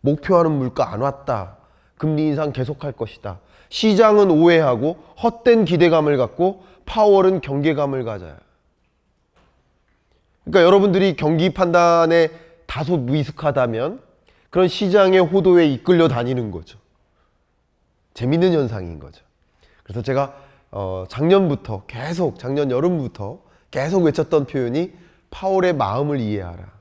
목표하는 물가 안 왔다. 금리 인상 계속할 것이다. 시장은 오해하고 헛된 기대감을 갖고 파월은 경계감을 가져요. 그러니까 여러분들이 경기 판단에 다소 미숙하다면 그런 시장의 호도에 이끌려 다니는 거죠. 재밌는 현상인 거죠. 그래서 제가 작년 여름부터 계속 외쳤던 표현이 파월의 마음을 이해하라.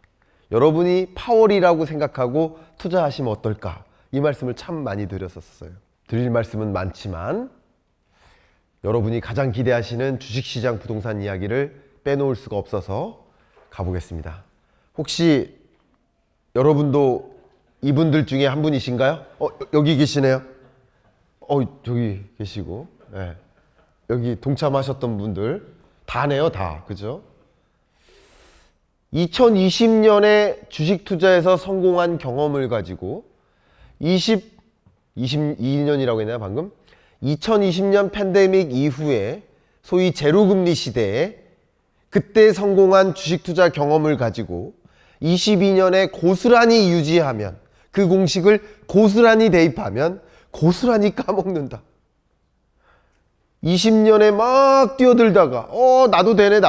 여러분이 파월이라고 생각하고 투자하시면 어떨까? 이 말씀을 참 많이 드렸었어요. 드릴 말씀은 많지만 여러분이 가장 기대하시는 주식시장 부동산 이야기를 빼놓을 수가 없어서 가보겠습니다. 혹시 여러분도 이분들 중에 한 분이신가요? 여기 계시네요. 저기 계시고, 네. 여기 동참하셨던 분들 다네요, 다. 그죠? 2020년에 주식 투자에서 성공한 경험을 가지고 22년이라고 했나요, 방금? 2020년 팬데믹 이후에 소위 제로금리 시대에 그때 성공한 주식 투자 경험을 가지고 22년에 고스란히 유지하면, 그 공식을 고스란히 대입하면 고스란히 까먹는다. 20년에 막 뛰어들다가 나도 되네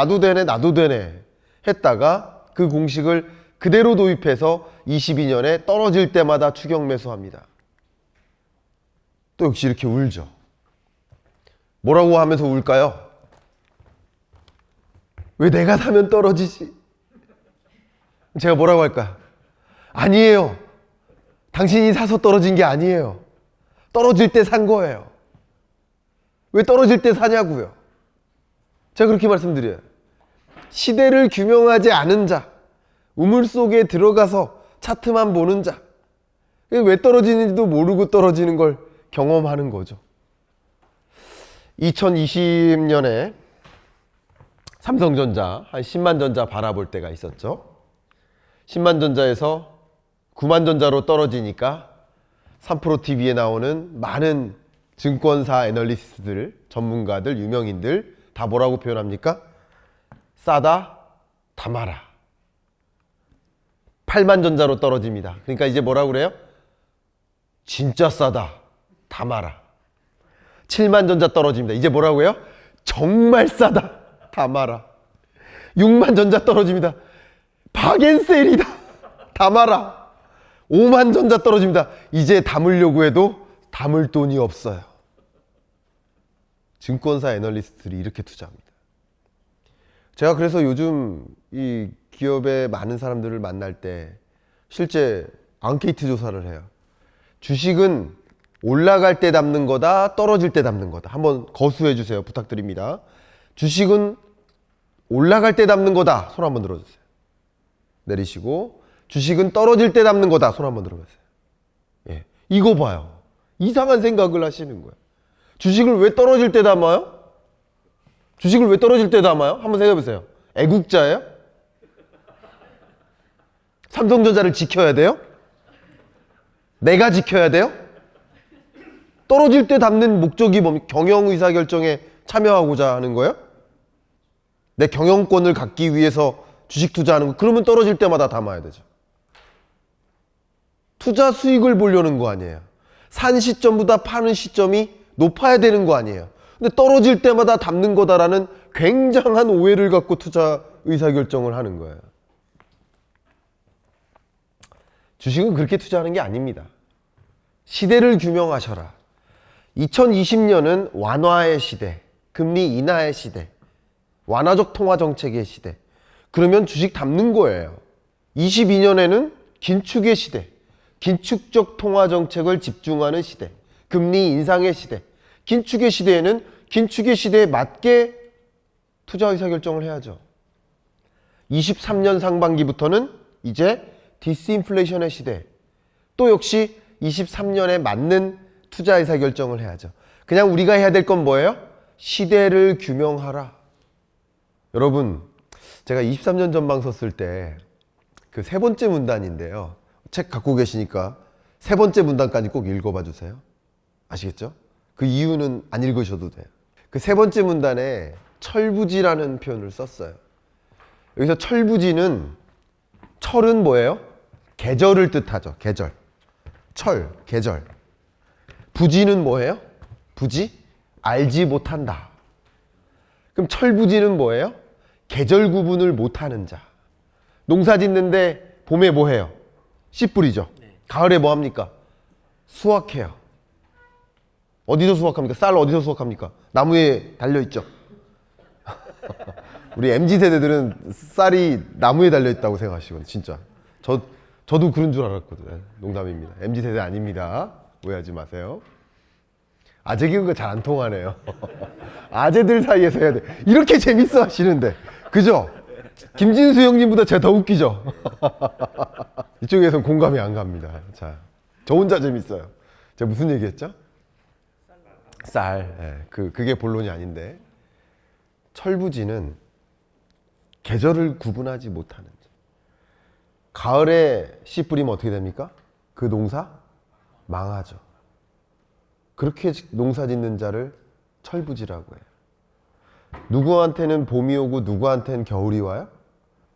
했다가 그 공식을 그대로 도입해서 22년에 떨어질 때마다 추격 매수합니다. 또 역시 이렇게 울죠. 뭐라고 하면서 울까요? 왜 내가 사면 떨어지지? 제가 뭐라고 할까요? 아니에요. 당신이 사서 떨어진 게 아니에요. 떨어질 때 산 거예요. 왜 떨어질 때 사냐고요? 제가 그렇게 말씀드려요. 시대를 규명하지 않은 자, 우물 속에 들어가서 차트만 보는 자, 왜 떨어지는지도 모르고 떨어지는 걸 경험하는 거죠. 2020년에 삼성전자 한 10만 전자 바라볼 때가 있었죠. 10만 전자에서 9만 전자로 떨어지니까 3프로TV에 나오는 많은 증권사 애널리스트들, 전문가들, 유명인들 다 뭐라고 표현합니까? 싸다, 담아라. 8만 전자로 떨어집니다. 그러니까 이제 뭐라고 그래요? 진짜 싸다, 담아라. 7만 전자 떨어집니다. 이제 뭐라고 해요? 정말 싸다, 담아라. 6만 전자 떨어집니다. 박앤셀이다, 담아라. 5만 전자 떨어집니다. 이제 담으려고 해도 담을 돈이 없어요. 증권사 애널리스트들이 이렇게 투자합니다. 제가 그래서 요즘 이 기업의 많은 사람들을 만날 때 실제 앙케이트 조사를 해요. 주식은 올라갈 때 담는 거다, 떨어질 때 담는 거다. 한번 거수해 주세요. 부탁드립니다. 주식은 올라갈 때 담는 거다. 손 한번 들어주세요. 내리시고, 주식은 떨어질 때 담는 거다. 손 한번 들어보세요. 예, 이거 봐요. 이상한 생각을 하시는 거예요. 주식을 왜 떨어질 때 담아요? 주식을 왜 떨어질 때 담아요? 한번 생각해 보세요. 애국자예요? 삼성전자를 지켜야 돼요? 내가 지켜야 돼요? 떨어질 때 담는 목적이 뭡니까? 경영 의사결정에 참여하고자 하는 거예요? 내 경영권을 갖기 위해서 주식 투자하는 거, 그러면 떨어질 때마다 담아야 되죠. 투자 수익을 보려는 거 아니에요. 산 시점보다 파는 시점이 높아야 되는 거 아니에요. 근데 떨어질 때마다 담는 거다라는 굉장한 오해를 갖고 투자 의사결정을 하는 거예요. 주식은 그렇게 투자하는 게 아닙니다. 시대를 규명하셔라. 2020년은 완화의 시대, 금리 인하의 시대, 완화적 통화 정책의 시대. 그러면 주식 담는 거예요. 22년에는 긴축의 시대, 긴축적 통화 정책을 집중하는 시대, 금리 인상의 시대. 긴축의 시대에는 긴축의 시대에 맞게 투자 의사결정을 해야죠. 23년 상반기부터는 이제 디스인플레이션의 시대. 또 역시 23년에 맞는 투자 의사결정을 해야죠. 그냥 우리가 해야 될 건 뭐예요? 시대를 규명하라. 여러분, 제가 23년 전망 썼을 때 그 세 번째 문단인데요. 책 갖고 계시니까 세 번째 문단까지 꼭 읽어봐 주세요. 아시겠죠? 그 이유는 안 읽으셔도 돼요. 그 세 번째 문단에 철부지라는 표현을 썼어요. 여기서 철부지는, 철은 뭐예요? 계절을 뜻하죠. 계절. 철, 계절. 부지는 뭐예요? 부지 알지 못한다. 그럼 철부지는 뭐예요? 계절 구분을 못하는 자. 농사 짓는데 봄에 뭐 해요? 씨 뿌리죠. 가을에 뭐 합니까? 수확해요. 어디서 수확합니까? 쌀 어디서 수확합니까? 나무에 달려있죠. 우리 MZ세대들은 쌀이 나무에 달려있다고 생각하시거든요. 진짜. 저도 그런 줄 알았거든요. 농담입니다. MZ세대 아닙니다. 오해하지 마세요. 아재 개그가 잘 안 통하네요. 아재들 사이에서 해야 돼. 이렇게 재밌어 하시는데. 그죠? 김진수 형님보다 제가 더 웃기죠? 이쪽에서는 공감이 안 갑니다. 자, 저 혼자 재밌어요. 제가 무슨 얘기했죠? 쌀. 예, 그게 본론이 아닌데. 철부지는 계절을 구분하지 못하는 자. 가을에 씨 뿌리면 어떻게 됩니까? 그 농사 망하죠. 그렇게 농사 짓는 자를 철부지라고 해요. 누구한테는 봄이 오고 누구한테는 겨울이 와요?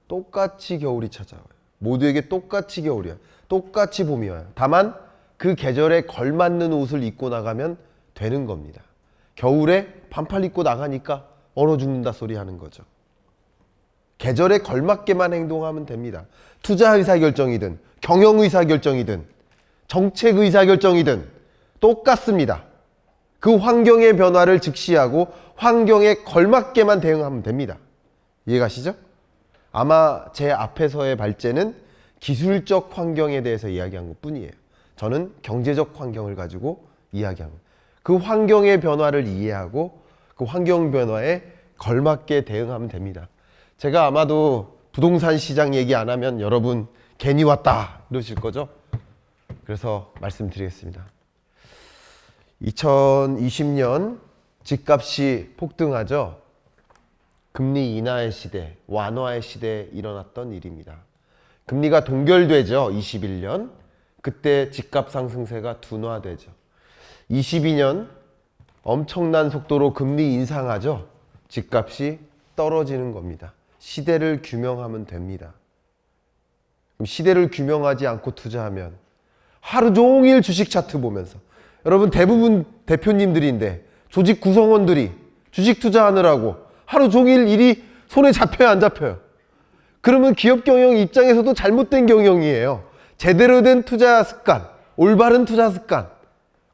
똑같이 겨울이 찾아와요. 모두에게 똑같이 겨울이야. 똑같이 봄이 와요. 다만 그 계절에 걸맞는 옷을 입고 나가면 되는 겁니다. 겨울에 반팔 입고 나가니까 얼어 죽는다 소리 하는 거죠. 계절에 걸맞게만 행동하면 됩니다. 투자 의사결정이든 경영 의사결정이든 정책 의사결정이든 똑같습니다. 그 환경의 변화를 즉시하고 환경에 걸맞게만 대응하면 됩니다. 이해가시죠? 아마 제 앞에서의 발제는 기술적 환경에 대해서 이야기한 것 뿐이에요. 저는 경제적 환경을 가지고 이야기한 거예요. 그 환경의 변화를 이해하고 그 환경 변화에 걸맞게 대응하면 됩니다. 제가 아마도 부동산 시장 얘기 안 하면 여러분 괜히 왔다 이러실 거죠? 그래서 말씀드리겠습니다. 2020년 집값이 폭등하죠. 금리 인하의 시대, 완화의 시대에 일어났던 일입니다. 금리가 동결되죠. 21년. 그때 집값 상승세가 둔화되죠. 22년 엄청난 속도로 금리 인상하죠. 집값이 떨어지는 겁니다. 시대를 규명하면 됩니다. 그럼 시대를 규명하지 않고 투자하면 하루 종일 주식 차트 보면서 여러분 대부분 대표님들인데 조직 구성원들이 주식 투자하느라고 하루 종일 일이 손에 잡혀요 안 잡혀요? 그러면 기업 경영 입장에서도 잘못된 경영이에요. 제대로 된 투자 습관, 올바른 투자 습관,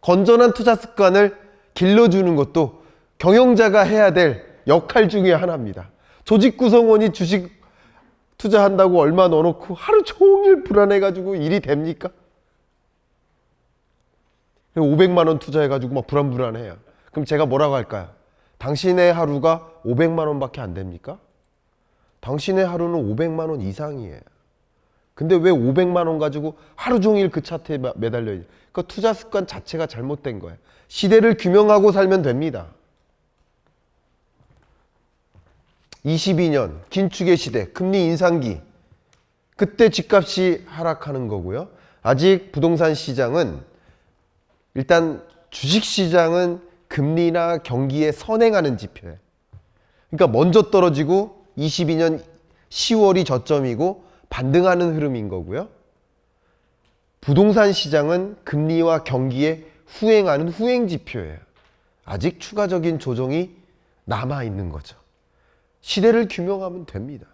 건전한 투자 습관을 길러주는 것도 경영자가 해야 될 역할 중에 하나입니다. 조직 구성원이 주식 투자한다고 얼마 넣어놓고 하루 종일 불안해가지고 일이 됩니까? 500만 원 투자해가지고 막 불안해요. 그럼 제가 뭐라고 할까요? 당신의 하루가 500만 원밖에 안 됩니까? 당신의 하루는 500만 원 이상이에요. 근데 왜 500만 원 가지고 하루 종일 그 차트에 매달려 있냐? 그 투자 습관 자체가 잘못된 거예요. 시대를 규명하고 살면 됩니다. 22년 긴축의 시대, 금리 인상기. 그때 집값이 하락하는 거고요. 아직 부동산 시장은 일단 주식시장은 금리나 경기에 선행하는 지표예요. 그러니까 먼저 떨어지고 22년 10월이 저점이고 반등하는 흐름인 거고요. 부동산 시장은 금리와 경기에 후행하는 후행 지표예요. 아직 추가적인 조정이 남아있는 거죠. 시대를 규명하면 됩니다.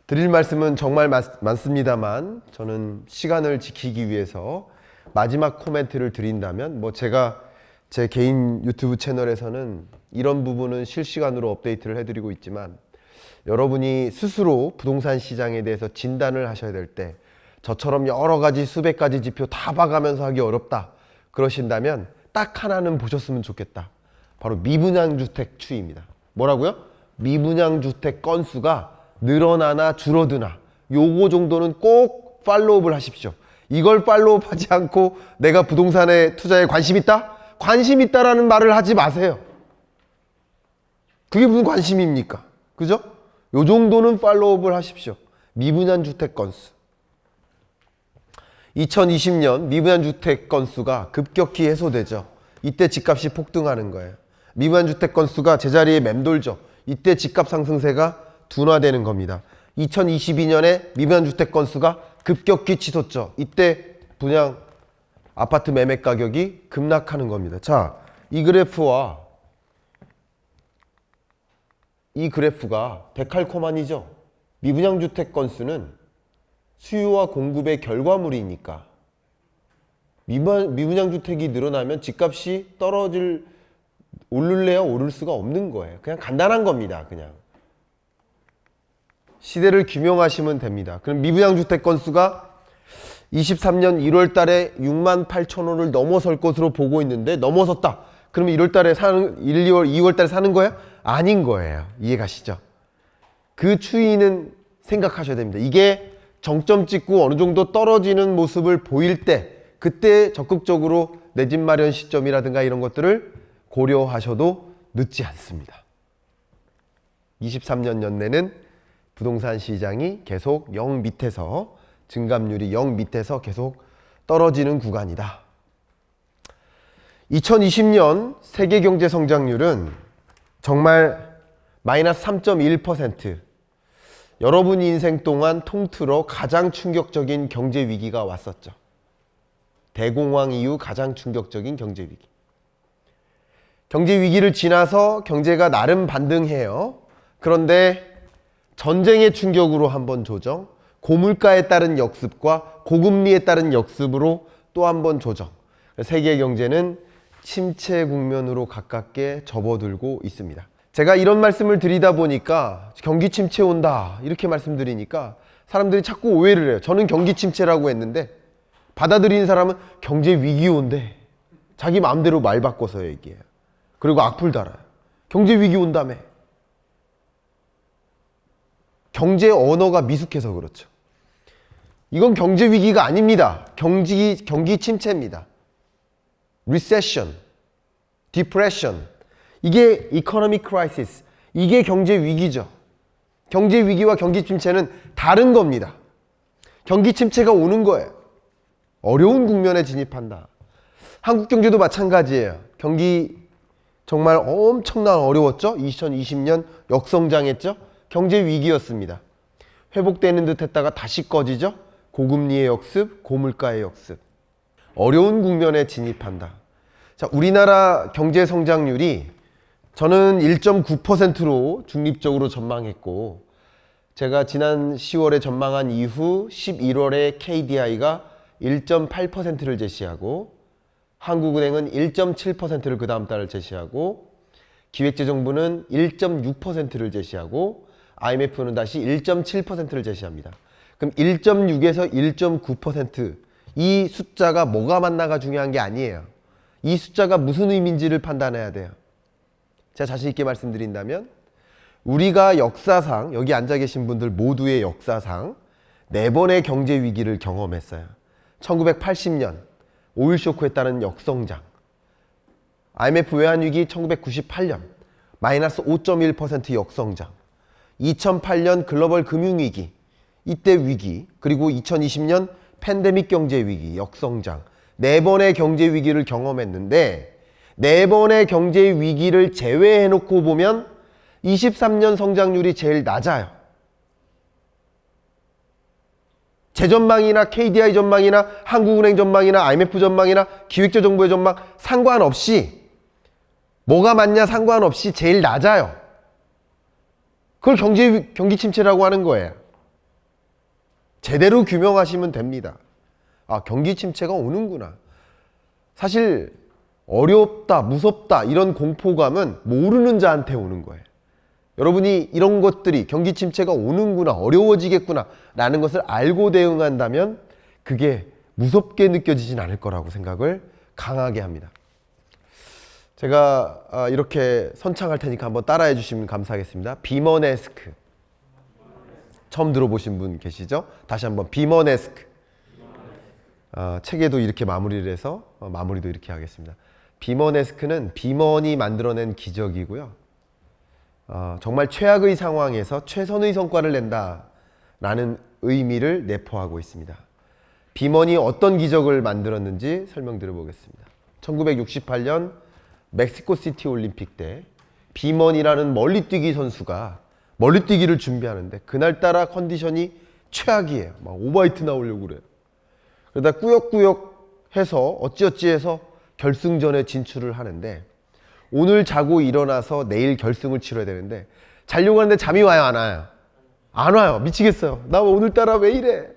드릴 말씀은 정말 많습니다만 저는 시간을 지키기 위해서 마지막 코멘트를 드린다면 제가 제 개인 유튜브 채널에서는 이런 부분은 실시간으로 업데이트를 해드리고 있지만 여러분이 스스로 부동산 시장에 대해서 진단을 하셔야 될 때 저처럼 여러 가지 수백 가지 지표 다 봐가면서 하기 어렵다 그러신다면 딱 하나는 보셨으면 좋겠다. 바로 미분양주택 추이입니다. 뭐라고요? 미분양주택 건수가 늘어나나 줄어드나 요거 정도는 꼭 팔로우업을 하십시오. 이걸 팔로우업하지 않고 내가 부동산에 투자에 관심 있다? 관심 있다라는 말을 하지 마세요. 그게 무슨 관심입니까? 그죠? 요 정도는 팔로우업을 하십시오. 미분양주택 건수. 2020년 미분양주택 건수가 급격히 해소되죠. 이때 집값이 폭등하는 거예요. 미분양주택 건수가 제자리에 맴돌죠. 이때 집값 상승세가 둔화되는 겁니다. 2022년에 미분양주택 건수가 급격히 치솟죠. 이때 분양 아파트 매매 가격이 급락하는 겁니다. 자, 이 그래프와 이 그래프가 데칼코마니죠. 미분양 주택 건수는 수요와 공급의 결과물이니까 미분양 주택이 늘어나면 집값이 오를래야 오를 수가 없는 거예요. 그냥 간단한 겁니다. 그냥 시대를 규명하시면 됩니다. 그럼 미분양 주택 건수가 23년 1월 달에 6만 8천 호를 넘어설 것으로 보고 있는데 넘어섰다. 그러면 1월 달에 2월 달에 사는 거예요? 아닌 거예요. 이해가시죠? 그 추이는 생각하셔야 됩니다. 이게 정점 찍고 어느 정도 떨어지는 모습을 보일 때 그때 적극적으로 내 집 마련 시점이라든가 이런 것들을 고려하셔도 늦지 않습니다. 23년 연내는 부동산 시장이 계속 0 밑에서 증감률이 0 밑에서 계속 떨어지는 구간이다. 2020년 세계 경제 성장률은 정말 마이너스 3.1%. 여러분 인생 동안 통틀어 가장 충격적인 경제 위기가 왔었죠. 대공황 이후 가장 충격적인 경제 위기. 경제 위기를 지나서 경제가 나름 반등해요. 그런데 전쟁의 충격으로 한번 조정, 고물가에 따른 역습과 고금리에 따른 역습으로 또 한번 조정. 세계 경제는 침체 국면으로 가깝게 접어들고 있습니다. 제가 이런 말씀을 드리다 보니까 경기 침체 온다 이렇게 말씀드리니까 사람들이 자꾸 오해를 해요. 저는 경기 침체라고 했는데 받아들이는 사람은 경제 위기 온대. 자기 마음대로 말 바꿔서 얘기해요. 그리고 악플 달아요. 경제 위기 온다며. 경제 언어가 미숙해서 그렇죠. 이건 경제 위기가 아닙니다. 경기 침체입니다. Recession, Depression. 이게 Economic Crisis. 이게 경제 위기죠. 경제 위기와 경기 침체는 다른 겁니다. 경기 침체가 오는 거예요. 어려운 국면에 진입한다. 한국 경제도 마찬가지예요. 경기 정말 엄청난 어려웠죠. 2020년 역성장했죠. 경제 위기였습니다. 회복되는 듯 했다가 다시 꺼지죠. 고금리의 역습, 고물가의 역습. 어려운 국면에 진입한다. 자, 우리나라 경제 성장률이 저는 1.9%로 중립적으로 전망했고 제가 지난 10월에 전망한 이후 11월에 KDI가 1.8%를 제시하고 한국은행은 1.7%를 그 다음 달을 제시하고 기획재정부는 1.6%를 제시하고 IMF는 다시 1.7%를 제시합니다. 그럼 1.6에서 1.9% 이 숫자가 뭐가 맞나가 중요한 게 아니에요. 이 숫자가 무슨 의미인지를 판단해야 돼요. 제가 자신 있게 말씀드린다면 우리가 역사상 여기 앉아 계신 분들 모두의 역사상 4번의 경제 위기를 경험했어요. 1980년 오일 쇼크에 따른 역성장, IMF 외환위기 1998년 마이너스 5.1% 역성장, 2008년 글로벌 금융위기 이때 위기, 그리고 2020년 팬데믹 경제 위기 역성장 4번의 경제 위기를 경험했는데 4번의 경제 위기를 제외해 놓고 보면 23년 성장률이 제일 낮아요. 제 전망이나 KDI 전망이나 한국은행 전망이나 IMF 전망이나 기획재정부의 전망 상관없이 뭐가 맞냐 상관없이 제일 낮아요. 그걸 경기 침체라고 하는 거예요. 제대로 규명하시면 됩니다. 아, 경기 침체가 오는구나. 사실 어렵다, 무섭다 이런 공포감은 모르는 자한테 오는 거예요. 여러분이 이런 것들이 경기 침체가 오는구나, 어려워지겠구나 라는 것을 알고 대응한다면 그게 무섭게 느껴지진 않을 거라고 생각을 강하게 합니다. 제가 이렇게 선창할 테니까 한번 따라해 주시면 감사하겠습니다. 비머네스크. 처음 들어보신 분 계시죠? 다시 한번 비머네스크. 책에도 이렇게 마무리를 해서 마무리도 이렇게 하겠습니다. 비머네스크는 비먼이 만들어낸 기적이고요. 정말 최악의 상황에서 최선의 성과를 낸다라는 의미를 내포하고 있습니다. 비먼이 어떤 기적을 만들었는지 설명드려 보겠습니다. 1968년 멕시코시티 올림픽 때 비먼이라는 멀리뛰기 선수가 멀리뛰기를 준비하는데 그날따라 컨디션이 최악이에요. 막 오버히트 나오려고 그래요. 그러다 꾸역꾸역 해서 어찌어찌해서 결승전에 진출을 하는데 오늘 자고 일어나서 내일 결승을 치러야 되는데 자려고 하는데 잠이 와요, 안 와요? 안 와요. 미치겠어요. 나 오늘따라 왜 이래?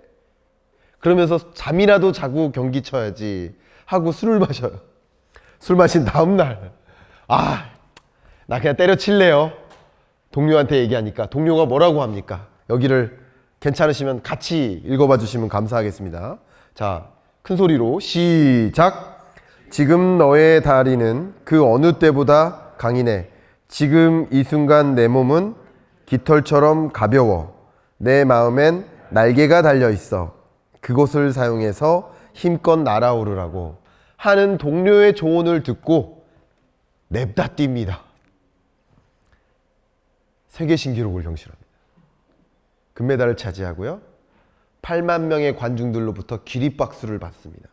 그러면서 잠이라도 자고 경기 쳐야지 하고 술을 마셔요. 술 마신 다음날 나 그냥 때려칠래요. 동료한테 얘기하니까 동료가 뭐라고 합니까? 여기를 괜찮으시면 같이 읽어봐 주시면 감사하겠습니다. 자, 큰 소리로 시작. 지금 너의 다리는 그 어느 때보다 강이네. 지금 이 순간 내 몸은 깃털처럼 가벼워. 내 마음엔 날개가 달려있어. 그것을 사용해서 힘껏 날아오르라고 하는 동료의 조언을 듣고 냅다 뜁니다. 세계 신기록을 경신합니다. 금메달을 차지하고요. 8만 명의 관중들로부터 기립박수를 받습니다.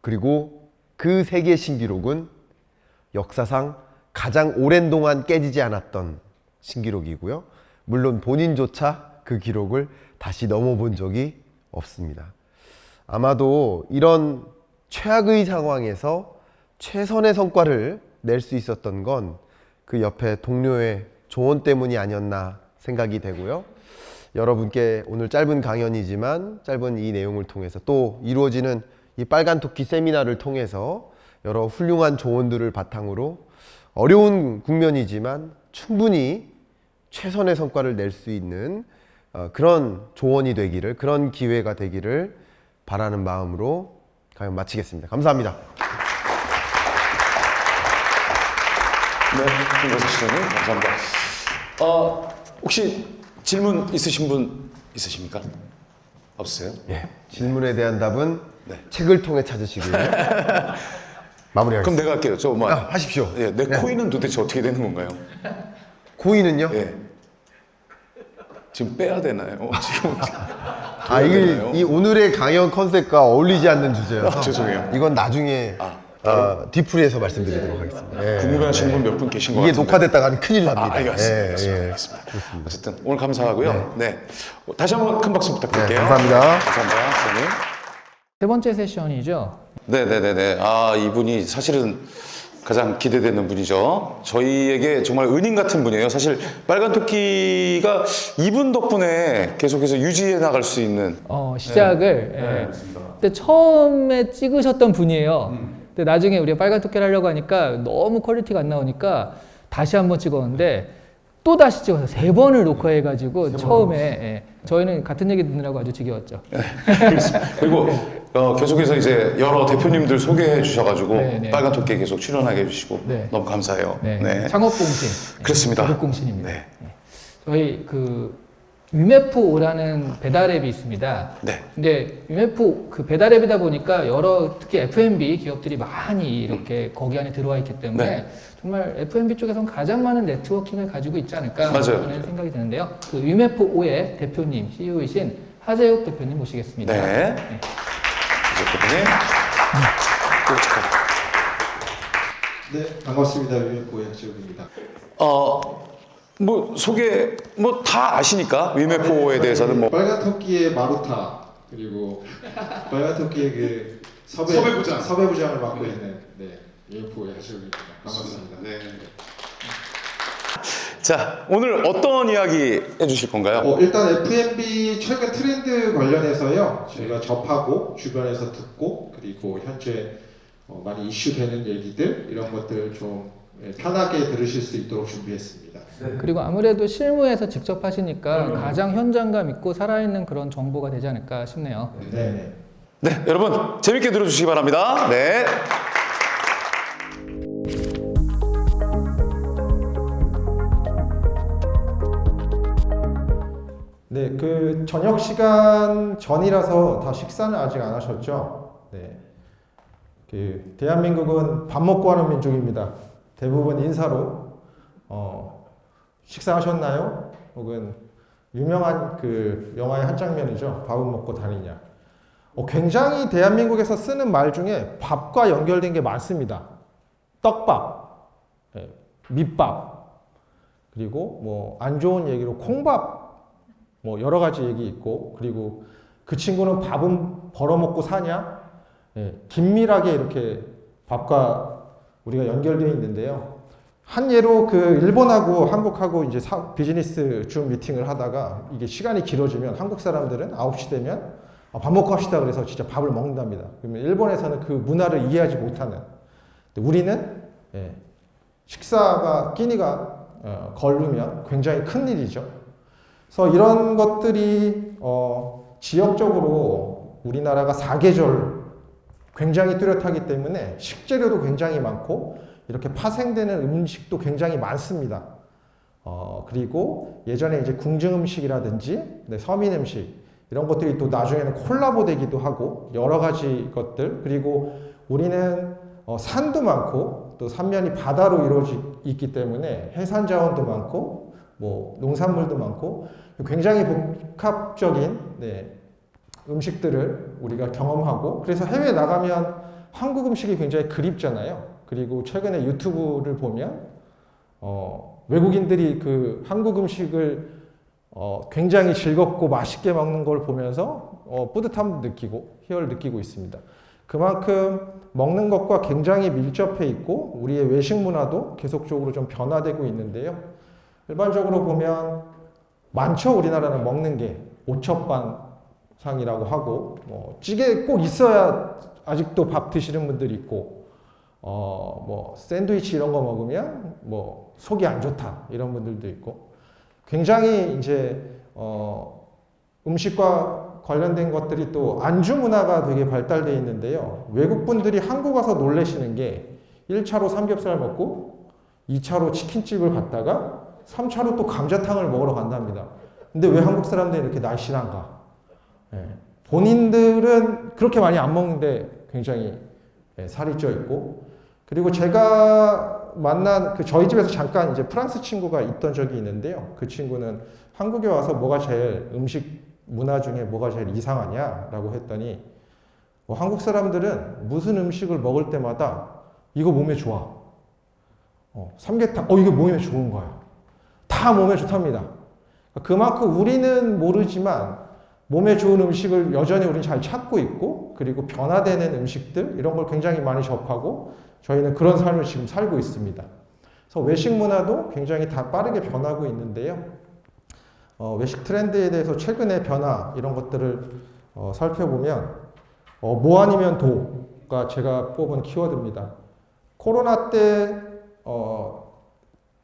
그리고 그 세계 신기록은 역사상 가장 오랜 동안 깨지지 않았던 신기록이고요. 물론 본인조차 그 기록을 다시 넘어본 적이 없습니다. 아마도 이런 최악의 상황에서 최선의 성과를 낼 수 있었던 건 그 옆에 동료의 조언 때문이 아니었나 생각이 되고요. 여러분께 오늘 짧은 강연이지만 짧은 이 내용을 통해서 또 이루어지는 이 빨간 토끼 세미나를 통해서 여러 훌륭한 조언들을 바탕으로 어려운 국면이지만 충분히 최선의 성과를 낼 수 있는 그런 조언이 되기를, 그런 기회가 되기를 바라는 마음으로 강연 마치겠습니다. 감사합니다. 네, 김광석 시장님 감사합니다. 혹시 질문 있으신 분 있으십니까? 없으세요? 예, 질문에 대한 답은 네. 책을 통해 찾으시길 마무리하겠습니다. 그럼 내가 할게요. 하십시오. 예, 내 코인은 도대체 어떻게 되는 건가요? 코인은요? 예. 지금 빼야 되나요? 지금 이 오늘의 강연 컨셉과 어울리지 않는 주제여서 죄송해요. 이건 나중에 뒤풀이해서 말씀드리도록 하겠습니다. 예, 궁금해하시는 분 몇 분 계신 것 이게 같은데. 녹화됐다가는 큰일 납니다. 알겠습니다. 알겠습니다. 어쨌든 오늘 감사하고요. 네. 다시 한번 큰 박수 부탁드릴게요. 네, 감사합니다. 감사합니다, 선생님. 세 번째 세션이죠. 네네네네. 이분이 사실은 가장 기대되는 분이죠. 저희에게 정말 은인 같은 분이에요. 사실 빨간 토끼가 이분 덕분에 계속해서 유지해 나갈 수 있는. 시작을 그때 처음에 찍으셨던 분이에요. 근데 나중에 우리가 빨간 토끼를 하려고 하니까 너무 퀄리티가 안 나오니까 다시 한번 찍었는데 또 다시 찍어서 3번을 녹화해가지고 처음에 저희는 같은 얘기 듣느라고 아주 지겨웠죠. 그리고 계속해서 이제 여러 대표님들 소개해 주셔가지고 네. 빨간 토끼에 계속 출연하게 해주시고 네. 너무 감사해요. 네. 창업공신. 그렇습니다. 자국공신입니다. 네. 저희 위메프5라는 배달 앱이 있습니다. 네. 근데 위메프 그 배달 앱이다 보니까 특히 F&B 기업들이 많이 이렇게 거기 안에 들어와 있기 때문에 네. 정말 F&B 쪽에서는 가장 많은 네트워킹을 가지고 있지 않을까 맞아요. 하는 생각이 드는데요. 그 위메프5의 대표님, CEO이신 하재욱 대표님 모시겠습니다. 네. 대표님. 네, 반갑습니다. 위메프5의 하재욱입니다. 소개 다 아시니까 위메포에 대해서는 빨간 토끼의 마루타 그리고 빨간 토끼의 그 섭외부장을 맡고 있는 위메프5의 하재욱입니다. 반갑습니다. 네. 자, 오늘 어떤 이야기 해주실 건가요? 일단 F&B 최근 트렌드 관련해서요. 저희가 접하고 주변에서 듣고 그리고 현재 많이 이슈되는 얘기들 이런 것들을 좀 편하게 들으실 수 있도록 준비했습니다. 그리고 아무래도 실무에서 직접 하시니까 가장 현장감 있고 살아있는 그런 정보가 되지 않을까 싶네요. 네. 네, 여러분 재밌게 들어주시기 바랍니다. 네. 네, 그 저녁 시간 전이라서 다 식사는 아직 안 하셨죠? 네. 그 대한민국은 밥 먹고 하는 민족입니다. 대부분 인사로 식사하셨나요? 혹은 유명한 그 영화의 한 장면이죠. 밥은 먹고 다니냐. 굉장히 대한민국에서 쓰는 말 중에 밥과 연결된 게 많습니다. 떡밥, 밑밥, 그리고 뭐 안 좋은 얘기로 콩밥, 뭐 여러 가지 얘기 있고, 그리고 그 친구는 밥은 벌어먹고 사냐? 예, 긴밀하게 이렇게 밥과 우리가 연결되어 있는데요. 한 예로 그 일본하고 한국하고 이제 비즈니스 줌 미팅을 하다가 이게 시간이 길어지면 한국 사람들은 9시 되면 밥 먹고 합시다 그래서 진짜 밥을 먹는답니다. 그러면 일본에서는 그 문화를 이해하지 못하는. 우리는 식사가 끼니가 걸르면 굉장히 큰 일이죠. 그래서 이런 것들이 지역적으로 우리나라가 사계절 굉장히 뚜렷하기 때문에 식재료도 굉장히 많고 이렇게 파생되는 음식도 굉장히 많습니다. 그리고 예전에 이제 궁중 음식이라든지 서민 음식 이런 것들이 또 나중에는 콜라보 되기도 하고 여러 가지 것들 그리고 우리는 산도 많고 또 삼면이 바다로 이루어져 있기 때문에 해산 자원도 많고 뭐 농산물도 많고 굉장히 복합적인 음식들을 우리가 경험하고 그래서 해외 나가면 한국 음식이 굉장히 그립잖아요. 그리고 최근에 유튜브를 보면 외국인들이 그 한국 음식을 굉장히 즐겁고 맛있게 먹는 걸 보면서 뿌듯함 느끼고 희열을 느끼고 있습니다. 그만큼 먹는 것과 굉장히 밀접해 있고 우리의 외식 문화도 계속적으로 좀 변화되고 있는데요. 일반적으로 보면 많죠. 우리나라는 먹는 게 오첩반상이라고 하고 찌개 꼭 있어야 아직도 밥 드시는 분들이 있고 뭐 샌드위치 이런 거 먹으면 뭐 속이 안 좋다 이런 분들도 있고 굉장히 이제 음식과 관련된 것들이 또 안주 문화가 되게 발달되어 있는데요. 외국 분들이 한국 와서 놀라시는 게 1차로 삼겹살 먹고 2차로 치킨집을 갔다가 3차로 또 감자탕을 먹으러 간답니다. 근데 왜 한국 사람들이 이렇게 날씬한가? 본인들은 그렇게 많이 안 먹는데 굉장히 살이 쪄 있고 그리고 제가 만난 저희 집에서 잠깐 이제 프랑스 친구가 있던 적이 있는데요. 그 친구는 한국에 와서 뭐가 제일 음식 문화 중에 뭐가 제일 이상하냐라고 했더니 한국 사람들은 무슨 음식을 먹을 때마다 이거 몸에 좋아. 삼계탕, 이게 몸에 좋은 거야. 다 몸에 좋답니다. 그만큼 우리는 모르지만 몸에 좋은 음식을 여전히 우리는 잘 찾고 있고 그리고 변화되는 음식들 이런 걸 굉장히 많이 접하고 저희는 그런 삶을 지금 살고 있습니다. 그래서 외식 문화도 굉장히 다 빠르게 변하고 있는데요. 외식 트렌드에 대해서 최근의 변화 이런 것들을 살펴보면 뭐 아니면 도가 제가 뽑은 키워드입니다. 코로나 때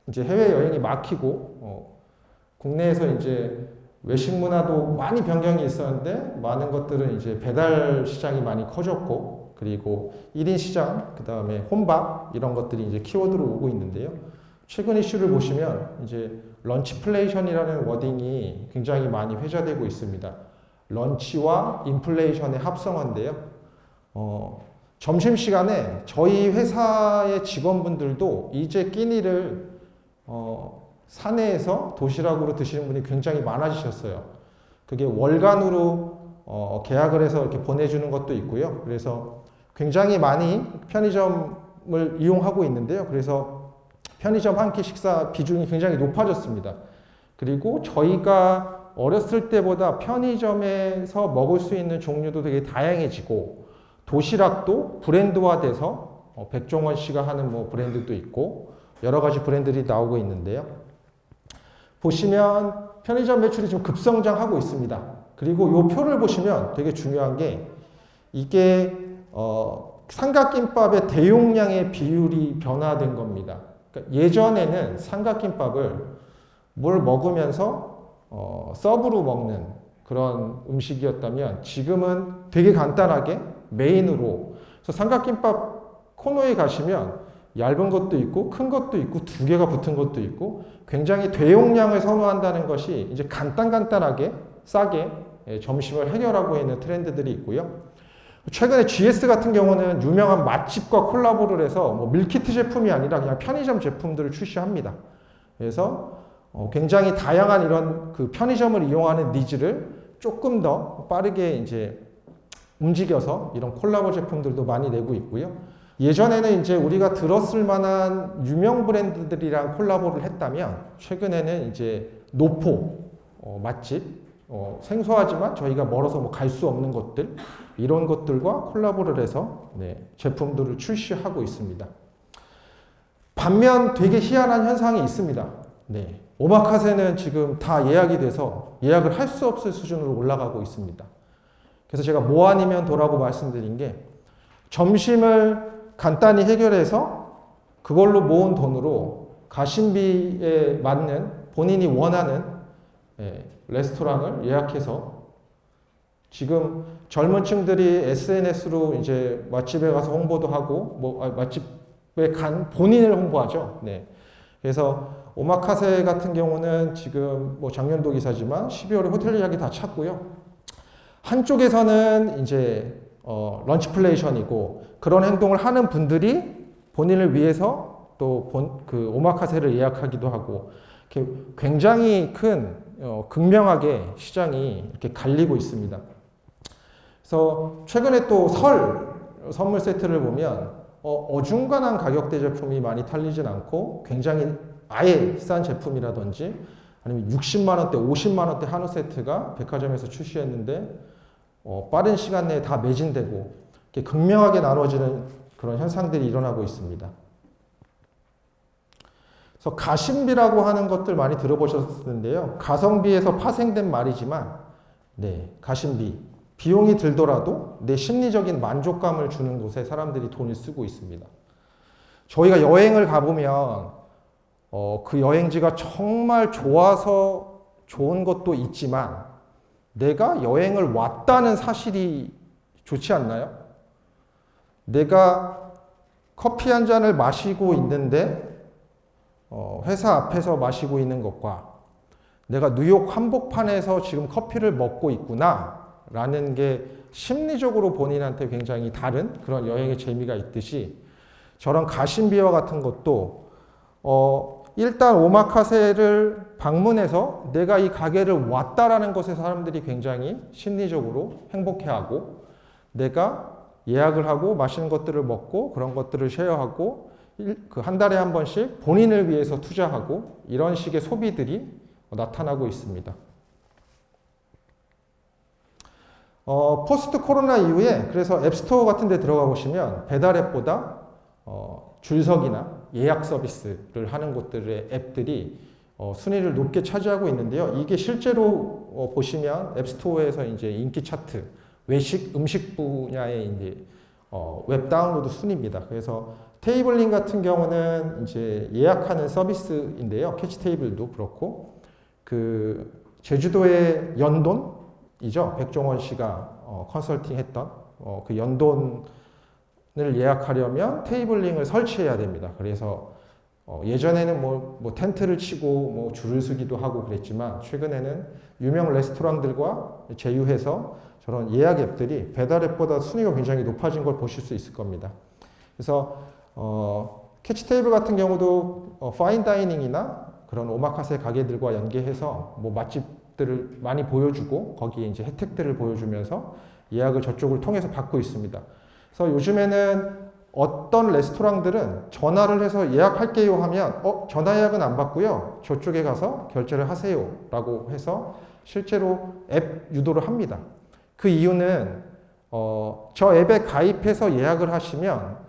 이제 해외 여행이 막히고 국내에서 이제 외식 문화도 많이 변경이 있었는데 많은 것들은 이제 배달 시장이 많이 커졌고 그리고 1인 시장 그 다음에 혼밥 이런 것들이 이제 키워드로 오고 있는데요. 최근 이슈를 보시면 이제 런치플레이션이라는 워딩이 굉장히 많이 회자되고 있습니다. 런치와 인플레이션의 합성어인데요. 점심시간에 저희 회사의 직원분들도 이제 끼니를 사내에서 도시락으로 드시는 분이 굉장히 많아지셨어요. 그게 월간으로 계약을 해서 이렇게 보내주는 것도 있고요. 그래서 굉장히 많이 편의점을 이용하고 있는데요. 그래서 편의점 한 끼 식사 비중이 굉장히 높아졌습니다. 그리고 저희가 어렸을 때보다 편의점에서 먹을 수 있는 종류도 되게 다양해지고 도시락도 브랜드화돼서 백종원 씨가 하는 뭐 브랜드도 있고 여러 가지 브랜드들이 나오고 있는데요. 보시면 편의점 매출이 지금 급성장하고 있습니다. 그리고 이 표를 보시면 되게 중요한 게 이게 삼각김밥의 대용량의 비율이 변화된 겁니다. 그러니까 예전에는 삼각김밥을 뭘 먹으면서 서브로 먹는 그런 음식이었다면 지금은 되게 간단하게 메인으로 그래서 삼각김밥 코너에 가시면 얇은 것도 있고 큰 것도 있고 두 개가 붙은 것도 있고 굉장히 대용량을 선호한다는 것이 이제 간단하게 싸게 점심을 해결하고 있는 트렌드들이 있고요. 최근에 GS 같은 경우는 유명한 맛집과 콜라보를 해서 뭐 밀키트 제품이 아니라 그냥 편의점 제품들을 출시합니다. 그래서 굉장히 다양한 이런 그 편의점을 이용하는 니즈를 조금 더 빠르게 이제 움직여서 이런 콜라보 제품들도 많이 내고 있고요. 예전에는 이제 우리가 들었을 만한 유명 브랜드들이랑 콜라보를 했다면 최근에는 이제 노포 맛집 생소하지만 저희가 멀어서 뭐 갈 수 없는 것들 이런 것들과 콜라보를 해서 제품들을 출시하고 있습니다. 반면 되게 희한한 현상이 있습니다. 오마카세는 지금 다 예약이 돼서 예약을 할 수 없을 수준으로 올라가고 있습니다. 그래서 제가 뭐 아니면 도라고 말씀드린 게 점심을 간단히 해결해서 그걸로 모은 돈으로 가심비에 맞는 본인이 원하는 레스토랑을 예약해서 지금 젊은 층들이 SNS로 이제 맛집에 가서 홍보도 하고 맛집에 간 본인을 홍보하죠. 그래서 오마카세 같은 경우는 지금 뭐 작년도 기사지만 12월에 호텔 예약이 다 찼고요. 한쪽에서는 이제 런치플레이션이고 그런 행동을 하는 분들이 본인을 위해서 또 그 오마카세를 예약하기도 하고 이렇게 굉장히 큰 극명하게 시장이 이렇게 갈리고 있습니다. 그래서 최근에 또 설 선물 세트를 보면 어중간한 가격대 제품이 많이 팔리진 않고 굉장히 아예 싼 제품이라든지 아니면 60만 원대, 50만 원대 한우 세트가 백화점에서 출시했는데 빠른 시간 내에 다 매진되고 이렇게 극명하게 나눠지는 그런 현상들이 일어나고 있습니다. 그래서 가심비라고 하는 것들 많이 들어보셨을 텐데요. 가성비에서 파생된 말이지만 가심비, 비용이 들더라도 내 심리적인 만족감을 주는 곳에 사람들이 돈을 쓰고 있습니다. 저희가 여행을 가보면 그 여행지가 정말 좋아서 좋은 것도 있지만 내가 여행을 왔다는 사실이 좋지 않나요? 내가 커피 한 잔을 마시고 있는데 회사 앞에서 마시고 있는 것과 내가 뉴욕 한복판에서 지금 커피를 먹고 있구나 라는 게 심리적으로 본인한테 굉장히 다른 그런 여행의 재미가 있듯이 저런 가심비와 같은 것도 일단 오마카세를 방문해서 내가 이 가게를 왔다라는 것에 사람들이 굉장히 심리적으로 행복해하고 내가 예약을 하고 맛있는 것들을 먹고 그런 것들을 쉐어하고 그 한 달에 한 번씩 본인을 위해서 투자하고 이런 식의 소비들이 나타나고 있습니다. 포스트 코로나 이후에 그래서 앱스토어 같은 데 들어가 보시면 배달앱보다 줄서기나 예약 서비스를 하는 곳들의 앱들이 순위를 높게 차지하고 있는데요. 이게 실제로 보시면 앱스토어에서 이제 인기 차트, 외식, 음식 분야의 이제 웹 다운로드 순위입니다. 그래서 테이블링 같은 경우는 이제 예약하는 서비스인데요. 캐치 테이블도 그렇고 그 제주도의 연돈이죠. 백종원 씨가 컨설팅했던 그 연돈을 예약하려면 테이블링을 설치해야 됩니다. 그래서 예전에는 뭐 텐트를 치고 뭐 줄을 서기도 하고 그랬지만 최근에는 유명 레스토랑들과 제휴해서 저런 예약 앱들이 배달 앱보다 순위가 굉장히 높아진 걸 보실 수 있을 겁니다. 그래서 캐치 테이블 같은 경우도 파인 다이닝이나 그런 오마카세 가게들과 연계해서 뭐 맛집들을 많이 보여주고 거기에 이제 혜택들을 보여주면서 예약을 저쪽을 통해서 받고 있습니다. 그래서 요즘에는 어떤 레스토랑들은 전화를 해서 예약할게요 하면 전화 예약은 안 받고요. 저쪽에 가서 결제를 하세요 라고 해서 실제로 앱 유도를 합니다. 그 이유는 저 앱에 가입해서 예약을 하시면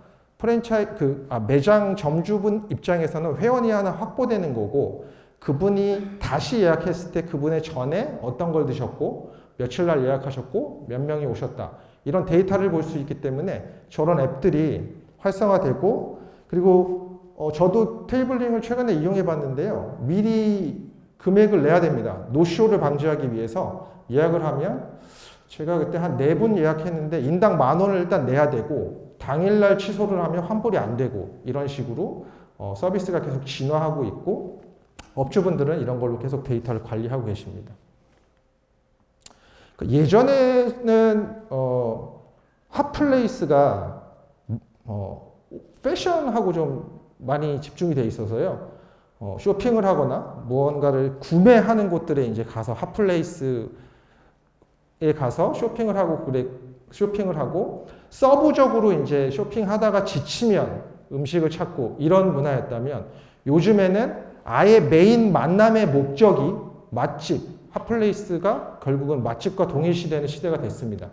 매장 점주분 입장에서는 회원이 하나 확보되는 거고 그분이 다시 예약했을 때 그분의 전에 어떤 걸 드셨고 며칠 날 예약하셨고 몇 명이 오셨다. 이런 데이터를 볼 수 있기 때문에 저런 앱들이 활성화되고 그리고 저도 테이블링을 최근에 이용해 봤는데요. 미리 금액을 내야 됩니다. 노쇼를 방지하기 위해서 예약을 하면 제가 그때 한 4분 예약했는데 인당 10,000원을 일단 내야 되고 당일날 취소를 하면 환불이 안 되고 이런 식으로 서비스가 계속 진화하고 있고 업주분들은 이런 걸로 계속 데이터를 관리하고 계십니다. 예전에는 핫플레이스가 패션하고 좀 많이 집중이 돼 있어서요. 쇼핑을 하거나 무언가를 구매하는 곳들에 이제 가서 핫플레이스에 가서 쇼핑을 하고 서브적으로 이제 쇼핑하다가 지치면 음식을 찾고 이런 문화였다면 요즘에는 아예 메인 만남의 목적이 맛집, 핫플레이스가 결국은 맛집과 동일시되는 시대가 됐습니다.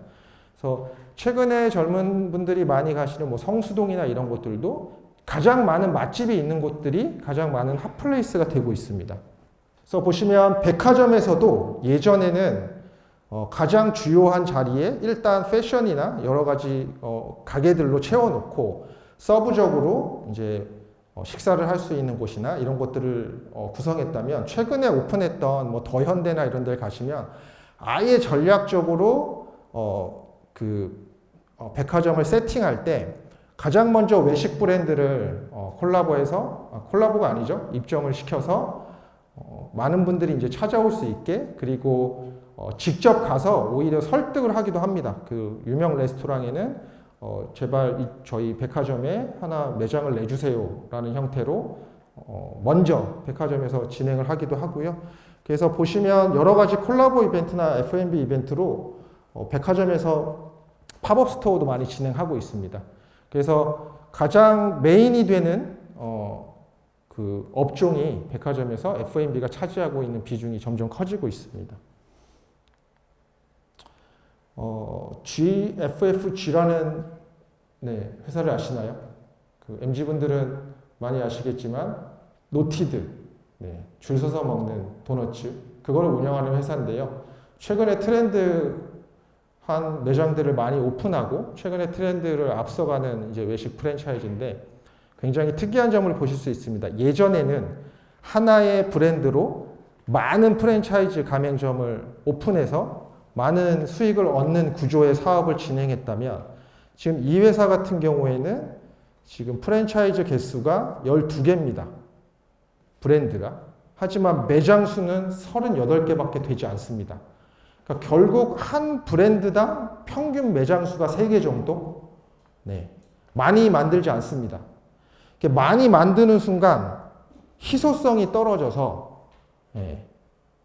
그래서 최근에 젊은 분들이 많이 가시는 뭐 성수동이나 이런 곳들도 가장 많은 맛집이 있는 곳들이 가장 많은 핫플레이스가 되고 있습니다. 그래서 보시면 백화점에서도 예전에는 가장 주요한 자리에 일단 패션이나 여러 가지 가게들로 채워놓고 서브적으로 이제 식사를 할 수 있는 곳이나 이런 것들을 구성했다면 최근에 오픈했던 뭐 더현대나 이런 데 가시면 아예 전략적으로 백화점을 세팅할 때 가장 먼저 외식 브랜드를 콜라보가 아니죠. 입점을 시켜서 많은 분들이 이제 찾아올 수 있게 그리고 직접 가서 오히려 설득을 하기도 합니다. 그 유명 레스토랑에는 제발 저희 백화점에 하나 매장을 내주세요 라는 형태로 먼저 백화점에서 진행을 하기도 하고요. 그래서 보시면 여러 가지 콜라보 이벤트나 F&B 이벤트로 백화점에서 팝업 스토어도 많이 진행하고 있습니다. 그래서 가장 메인이 되는 그 업종이 백화점에서 F&B가 차지하고 있는 비중이 점점 커지고 있습니다. GFFG라는 회사를 아시나요? 그 MZ분들은 많이 아시겠지만 노티드, 줄 서서 먹는 도너츠 그걸 운영하는 회사인데요. 최근에 트렌드한 매장들을 많이 오픈하고 최근에 트렌드를 앞서가는 이제 외식 프랜차이즈인데 굉장히 특이한 점을 보실 수 있습니다. 예전에는 하나의 브랜드로 많은 프랜차이즈 가맹점을 오픈해서 많은 수익을 얻는 구조의 사업을 진행했다면 지금 이 회사 같은 경우에는 지금 프랜차이즈 개수가 12개입니다. 브랜드가. 하지만 매장 수는 38개밖에 되지 않습니다. 그러니까 결국 한 브랜드당 평균 매장 수가 3개 정도? 많이 만들지 않습니다. 많이 만드는 순간 희소성이 떨어져서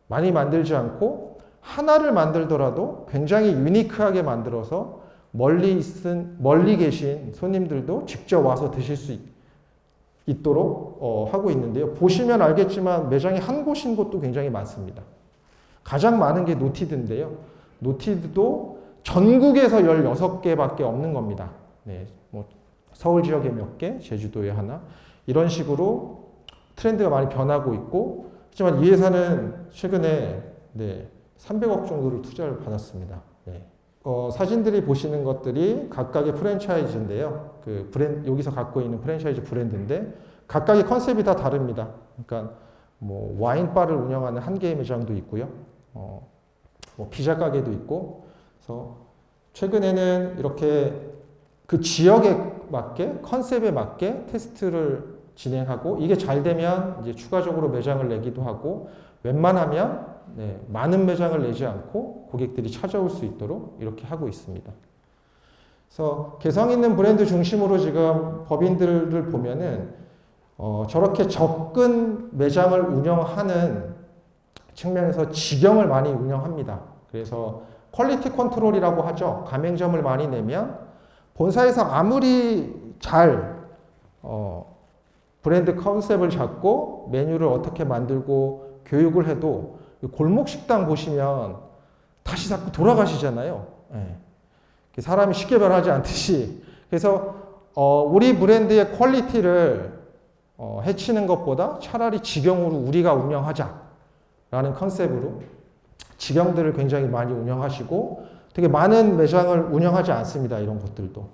많이 만들지 않고 하나를 만들더라도 굉장히 유니크하게 만들어서 멀리 계신 손님들도 직접 와서 드실 수 있도록 하고 있는데요. 보시면 알겠지만 매장이 한 곳인 곳도 굉장히 많습니다. 가장 많은 게 노티드인데요. 노티드도 전국에서 16개밖에 없는 겁니다. 서울 지역에 몇 개, 제주도에 하나 이런 식으로 트렌드가 많이 변하고 있고 하지만 이 회사는 최근에 300억 정도를 투자를 받았습니다. 사진들이 보시는 것들이 각각의 프랜차이즈인데요. 여기서 갖고 있는 프랜차이즈 브랜드인데 각각의 컨셉이 다 다릅니다. 그러니까 뭐 와인바를 운영하는 한 개의 매장도 있고요. 뭐 피자 가게도 있고. 그래서 최근에는 이렇게 그 지역에 맞게 컨셉에 맞게 테스트를 진행하고 이게 잘 되면 이제 추가적으로 매장을 내기도 하고 웬만하면 많은 매장을 내지 않고 고객들이 찾아올 수 있도록 이렇게 하고 있습니다. 그래서 개성 있는 브랜드 중심으로 지금 법인들을 보면은 저렇게 접근 매장을 운영하는 측면에서 직영을 많이 운영합니다. 그래서 퀄리티 컨트롤이라고 하죠. 가맹점을 많이 내면 본사에서 아무리 잘 브랜드 컨셉을 잡고 메뉴를 어떻게 만들고 교육을 해도 골목 식당 보시면 다시 자꾸 돌아가시잖아요. 사람이 쉽게 변하지 않듯이. 그래서 우리 브랜드의 퀄리티를 해치는 것보다 차라리 직영으로 우리가 운영하자라는 컨셉으로 직영들을 굉장히 많이 운영하시고 되게 많은 매장을 운영하지 않습니다. 이런 것들도.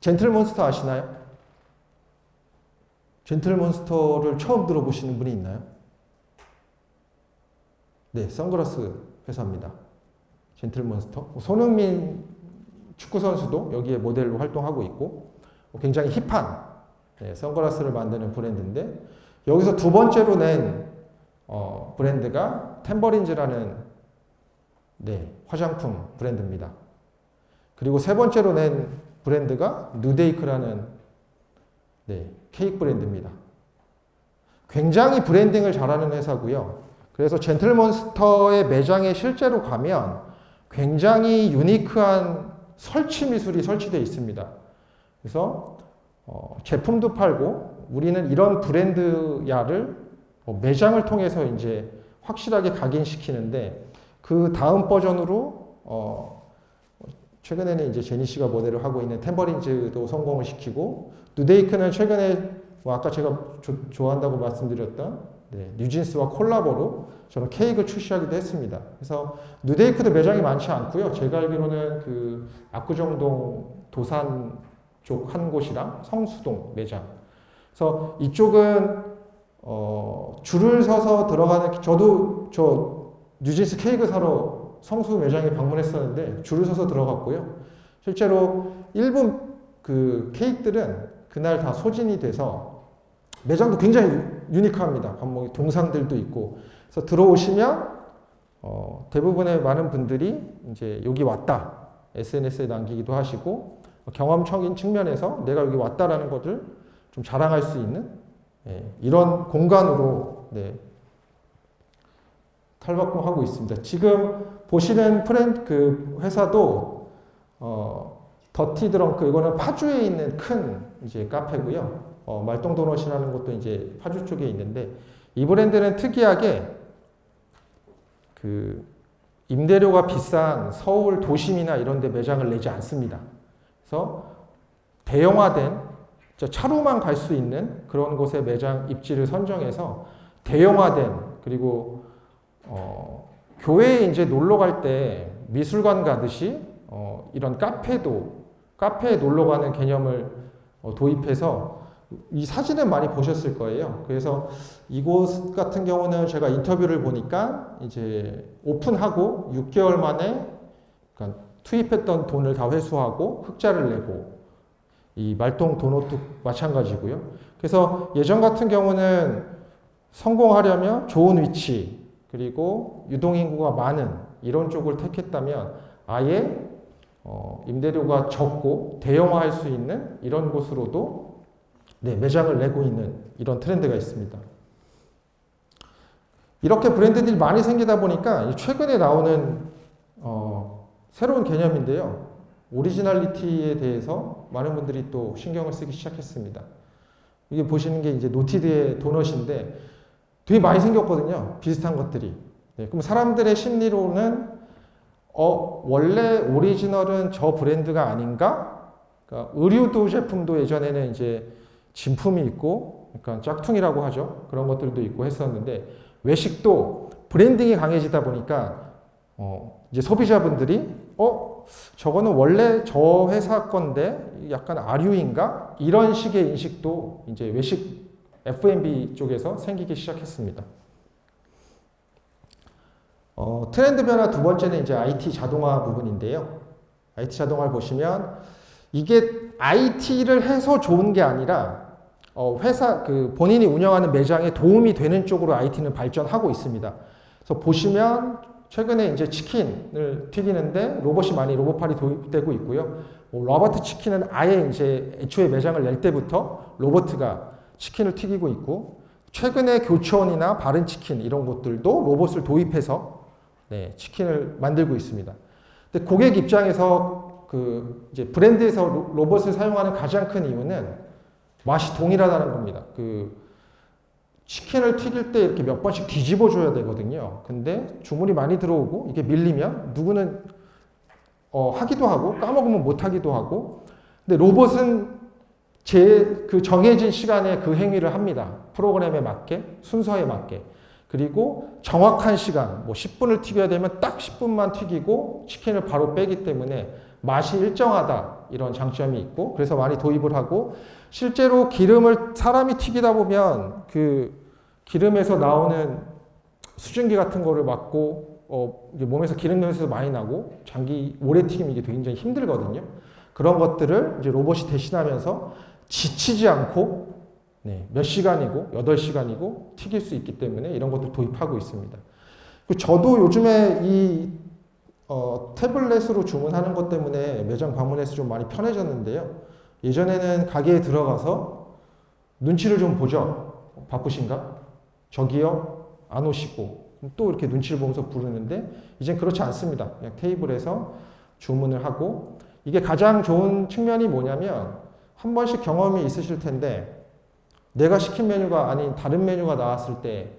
젠틀몬스터 아시나요? 젠틀몬스터를 처음 들어보시는 분이 있나요? 선글라스 회사입니다. 젠틀몬스터. 손흥민 축구선수도 여기에 모델로 활동하고 있고 굉장히 힙한 선글라스를 만드는 브랜드인데 여기서 두 번째로 낸 브랜드가 템버린즈라는 화장품 브랜드입니다. 그리고 세 번째로 낸 브랜드가 누데이크라는 케이크 브랜드입니다. 굉장히 브랜딩을 잘하는 회사고요. 그래서 젠틀몬스터의 매장에 실제로 가면 굉장히 유니크한 설치 미술이 설치되어 있습니다. 그래서 제품도 팔고 우리는 이런 브랜드야를 매장을 통해서 이제 확실하게 각인시키는데 그 다음 버전으로 최근에는 이제 제니 씨가 모델을 하고 있는 탬버린즈도 성공을 시키고 누데이크는 최근에 뭐 아까 제가 좋아한다고 말씀드렸던 뉴진스와 콜라보로 저는 케이크를 출시하기도 했습니다. 그래서 누데이크도 매장이 많지 않고요. 제가 알기로는 그 압구정동 도산 쪽 한 곳이랑 성수동 매장. 그래서 이쪽은 줄을 서서 들어가는 저도 저 뉴진스 케이크 사러 성수 매장에 방문했었는데 줄을 서서 들어갔고요. 실제로 일본 그 케이크들은 그날 다 소진이 돼서 매장도 굉장히 유니크합니다. 뭐 동상들도 있고. 그래서 들어오시면 대부분의 많은 분들이 이제 여기 왔다 SNS에 남기기도 하시고 경험적인 측면에서 내가 여기 왔다라는 것을 좀 자랑할 수 있는 이런 공간으로 탈바꿈하고 있습니다. 지금 보시는 그 회사도 더티 드렁크 이거는 파주에 있는 큰 이제 카페고요. 말똥 도넛이라는 것도 이제 파주 쪽에 있는데 이 브랜드는 특이하게 그 임대료가 비싼 서울 도심이나 이런 데 매장을 내지 않습니다. 그래서 대형화된 차로만 갈 수 있는 그런 곳에 매장 입지를 선정해서 대형화된 그리고 교회에 이제 놀러 갈 때 미술관 가듯이 이런 카페에 놀러 가는 개념을 도입해서 이 사진은 많이 보셨을 거예요. 그래서 이곳 같은 경우는 제가 인터뷰를 보니까 이제 오픈하고 6개월 만에 그러니까 투입했던 돈을 다 회수하고 흑자를 내고 이 말똥 도넛도 마찬가지고요. 그래서 예전 같은 경우는 성공하려면 좋은 위치 그리고 유동인구가 많은 이런 쪽을 택했다면 아예 임대료가 적고 대형화할 수 있는 이런 곳으로도 매장을 내고 있는 이런 트렌드가 있습니다. 이렇게 브랜드들이 많이 생기다 보니까 최근에 나오는 새로운 개념인데요. 오리지널리티에 대해서 많은 분들이 또 신경을 쓰기 시작했습니다. 이게 보시는 게 이제 노티드의 도넛인데 되게 많이 생겼거든요. 비슷한 것들이. 그럼 사람들의 심리로는 원래 오리지널은 저 브랜드가 아닌가? 그러니까 의류도 제품도 예전에는 이제 진품이 있고, 그러니까 짝퉁이라고 하죠. 그런 것들도 있고 했었는데 외식도 브랜딩이 강해지다 보니까 이제 소비자분들이 저거는 원래 저 회사 건데 약간 아류인가? 이런 식의 인식도 이제 외식 F&B 쪽에서 생기기 시작했습니다. 트렌드 변화 두 번째는 이제 IT 자동화 부분인데요. IT 자동화를 보시면 이게 IT를 해서 좋은 게 아니라 회사 본인이 운영하는 매장에 도움이 되는 쪽으로 IT는 발전하고 있습니다. 그래서 보시면 최근에 이제 치킨을 튀기는데 로봇팔이 도입되고 있고요. 로버트 치킨은 아예 이제 애초에 매장을 낼 때부터 로봇가 치킨을 튀기고 있고 최근에 교촌이나 바른치킨 이런 곳들도 로봇을 도입해서 치킨을 만들고 있습니다. 근데 고객 입장에서 이제 브랜드에서 로봇을 사용하는 가장 큰 이유는 맛이 동일하다는 겁니다. 치킨을 튀길 때 이렇게 몇 번씩 뒤집어 줘야 되거든요. 근데 주문이 많이 들어오고 이게 밀리면 누구는 하기도 하고 까먹으면 못 하기도 하고 근데 로봇은 정해진 시간에 그 행위를 합니다. 프로그램에 맞게, 순서에 맞게. 그리고 정확한 시간, 10분을 튀겨야 되면 딱 10분만 튀기고 치킨을 바로 빼기 때문에 맛이 일정하다. 이런 장점이 있고, 그래서 많이 도입을 하고, 실제로 기름을 사람이 튀기다 보면 기름에서 나오는 수증기 같은 거를 막고, 몸에서 기름 냄새도 많이 나고, 오래 튀기면 이게 굉장히 힘들거든요. 그런 것들을 이제 로봇이 대신하면서 지치지 않고, 몇 시간이고 8시간이고 튀길 수 있기 때문에 이런 것들 도입하고 있습니다. 저도 요즘에 이 태블릿으로 주문하는 것 때문에 매장 방문해서 좀 많이 편해졌는데요. 예전에는 가게에 들어가서 눈치를 좀 보죠. 바쁘신가? 저기요? 안 오시고 또 이렇게 눈치를 보면서 부르는데 이젠 그렇지 않습니다. 그냥 테이블에서 주문을 하고 이게 가장 좋은 측면이 뭐냐면 한 번씩 경험이 있으실 텐데 내가 시킨 메뉴가 아닌 다른 메뉴가 나왔을 때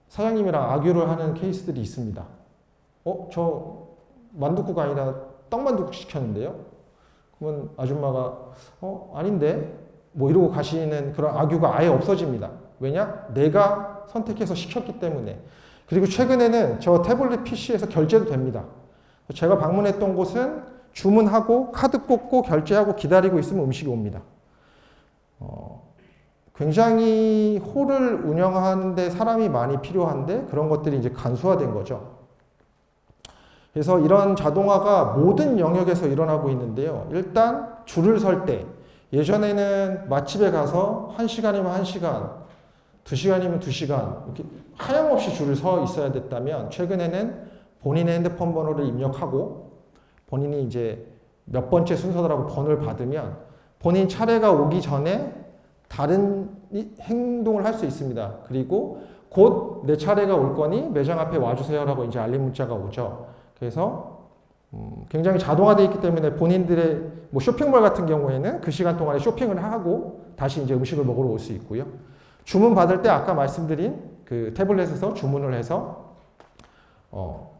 사장님이랑 악유를 하는 케이스들이 있습니다. 저 만둣국가 아니라 떡만둣국 시켰는데요. 그러면 아줌마가 아닌데 뭐 이러고 가시는 그런 악유가 아예 없어집니다. 왜냐? 내가 선택해서 시켰기 때문에. 그리고 최근에는 저 태블릿 PC에서 결제도 됩니다. 제가 방문했던 곳은 주문하고 카드 꽂고 결제하고 기다리고 있으면 음식이 옵니다. 굉장히 홀을 운영하는데 사람이 많이 필요한데 그런 것들이 이제 간소화된 거죠. 그래서 이런 자동화가 모든 영역에서 일어나고 있는데요. 일단 줄을 설 때 예전에는 맛집에 가서 1시간이면 1시간, 2시간이면 2시간 이렇게 하염없이 줄을 서 있어야 됐다면 최근에는 본인의 핸드폰 번호를 입력하고 본인이 이제 몇 번째 순서라고 번호를 받으면 본인 차례가 오기 전에 다른 행동을 할 수 있습니다. 그리고 곧 내 차례가 올 거니 매장 앞에 와주세요라고 이제 알림 문자가 오죠. 그래서 굉장히 자동화되어 있기 때문에 본인들의 뭐 쇼핑몰 같은 경우에는 그 시간 동안에 쇼핑을 하고 다시 이제 음식을 먹으러 올 수 있고요. 주문 받을 때 아까 말씀드린 그 태블릿에서 주문을 해서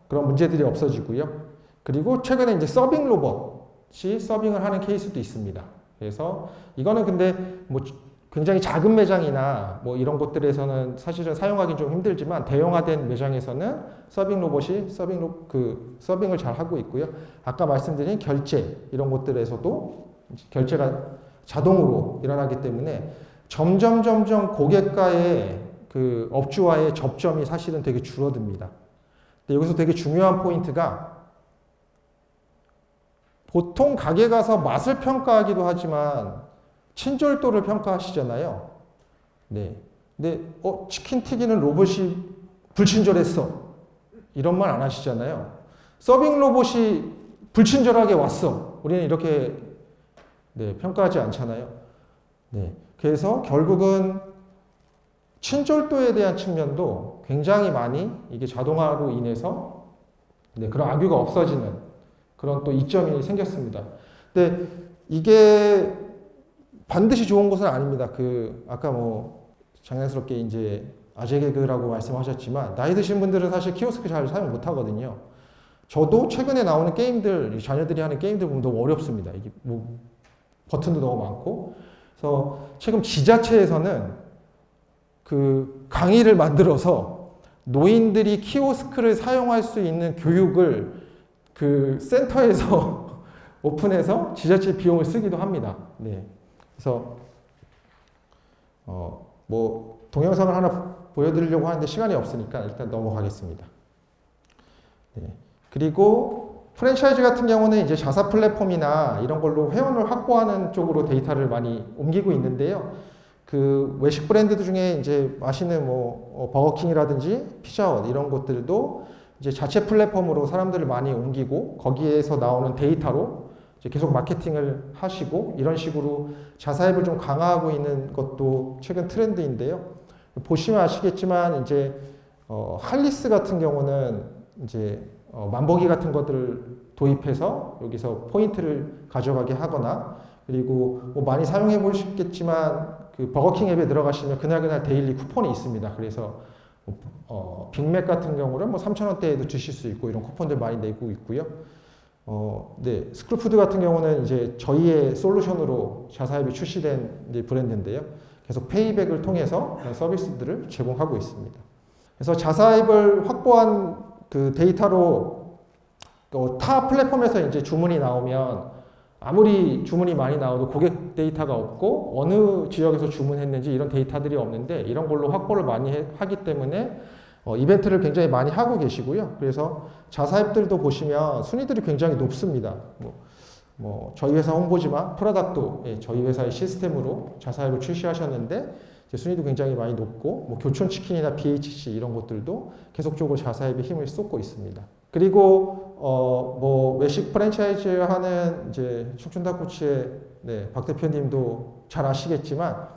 그런 문제들이 없어지고요. 그리고 최근에 이제 서빙 로봇이 서빙을 하는 케이스도 있습니다. 그래서 이거는 근데 뭐 굉장히 작은 매장이나 뭐 이런 곳들에서는 사실은 사용하기 좀 힘들지만 대형화된 매장에서는 서빙 로봇이 서빙을 잘 하고 있고요. 아까 말씀드린 결제 이런 곳들에서도 결제가 자동으로 일어나기 때문에 점점 고객과의 그 업주와의 접점이 사실은 되게 줄어듭니다. 근데 여기서 되게 중요한 포인트가 보통 가게 가서 맛을 평가하기도 하지만 친절도를 평가하시잖아요. 네. 근데 치킨 튀기는 로봇이 불친절했어. 이런 말 안 하시잖아요. 서빙 로봇이 불친절하게 왔어. 우리는 이렇게 평가하지 않잖아요. 네. 그래서 결국은 친절도에 대한 측면도 굉장히 많이 이게 자동화로 인해서 그런 악유가 없어지는 그런 또 이점이 생겼습니다. 근데 이게 반드시 좋은 것은 아닙니다. 아까 뭐 장난스럽게 이제 아재 개그라고 말씀하셨지만 나이 드신 분들은 사실 키오스크 잘 사용 못 하거든요. 저도 최근에 나오는 게임들, 자녀들이 하는 게임들 보면 너무 어렵습니다. 이게 뭐 버튼도 너무 많고. 그래서 최근 지자체에서는 그 강의를 만들어서 노인들이 키오스크를 사용할 수 있는 교육을 그 센터에서 오픈해서 지자체 비용을 쓰기도 합니다. 네. 그래서 뭐 동영상을 하나 보여드리려고 하는데 시간이 없으니까 일단 넘어가겠습니다. 네. 그리고 프랜차이즈 같은 경우는 이제 자사 플랫폼이나 이런 걸로 회원을 확보하는 쪽으로 데이터를 많이 옮기고 있는데요. 그 외식 브랜드 중에 이제 맛있는 뭐 버거킹이라든지 피자헛 이런 곳들도 이제 자체 플랫폼으로 사람들을 많이 옮기고 거기에서 나오는 데이터로 이제 계속 마케팅을 하시고 이런 식으로 자사앱을 좀 강화하고 있는 것도 최근 트렌드인데요. 보시면 아시겠지만 이제 할리스 같은 경우는 이제 만보기 같은 것들을 도입해서 여기서 포인트를 가져가게 하거나 그리고 뭐 많이 사용해 보셨겠지만 그 버거킹 앱에 들어가시면 그날 데일리 쿠폰이 있습니다. 그래서 빅맥 같은 경우는 뭐 3,000원대에도 드실 수 있고 이런 쿠폰들 많이 내고 있고요. 네, 스크루푸드 같은 경우는 이제 저희의 솔루션으로 자사앱이 출시된 이제 브랜드인데요. 계속 페이백을 통해서 그런 서비스들을 제공하고 있습니다. 그래서 자사앱을 확보한 그 데이터로 타 플랫폼에서 이제 주문이 나오면 아무리 주문이 많이 나와도 고객 데이터가 없고 어느 지역에서 주문했는지 이런 데이터들이 없는데 이런 걸로 확보를 많이 하기 때문에 이벤트를 굉장히 많이 하고 계시고요. 그래서 자사앱들도 보시면 순위들이 굉장히 높습니다. 뭐 저희 회사 홍보지만 프라닥도 저희 회사의 시스템으로 자사앱을 출시하셨는데 이제 순위도 굉장히 많이 높고 뭐 교촌치킨이나 BHC 이런 것들도 계속적으로 자사앱에 힘을 쏟고 있습니다. 그리고 뭐 외식 프랜차이즈 하는 이제 척춘닭꼬치의 박 대표님도 잘 아시겠지만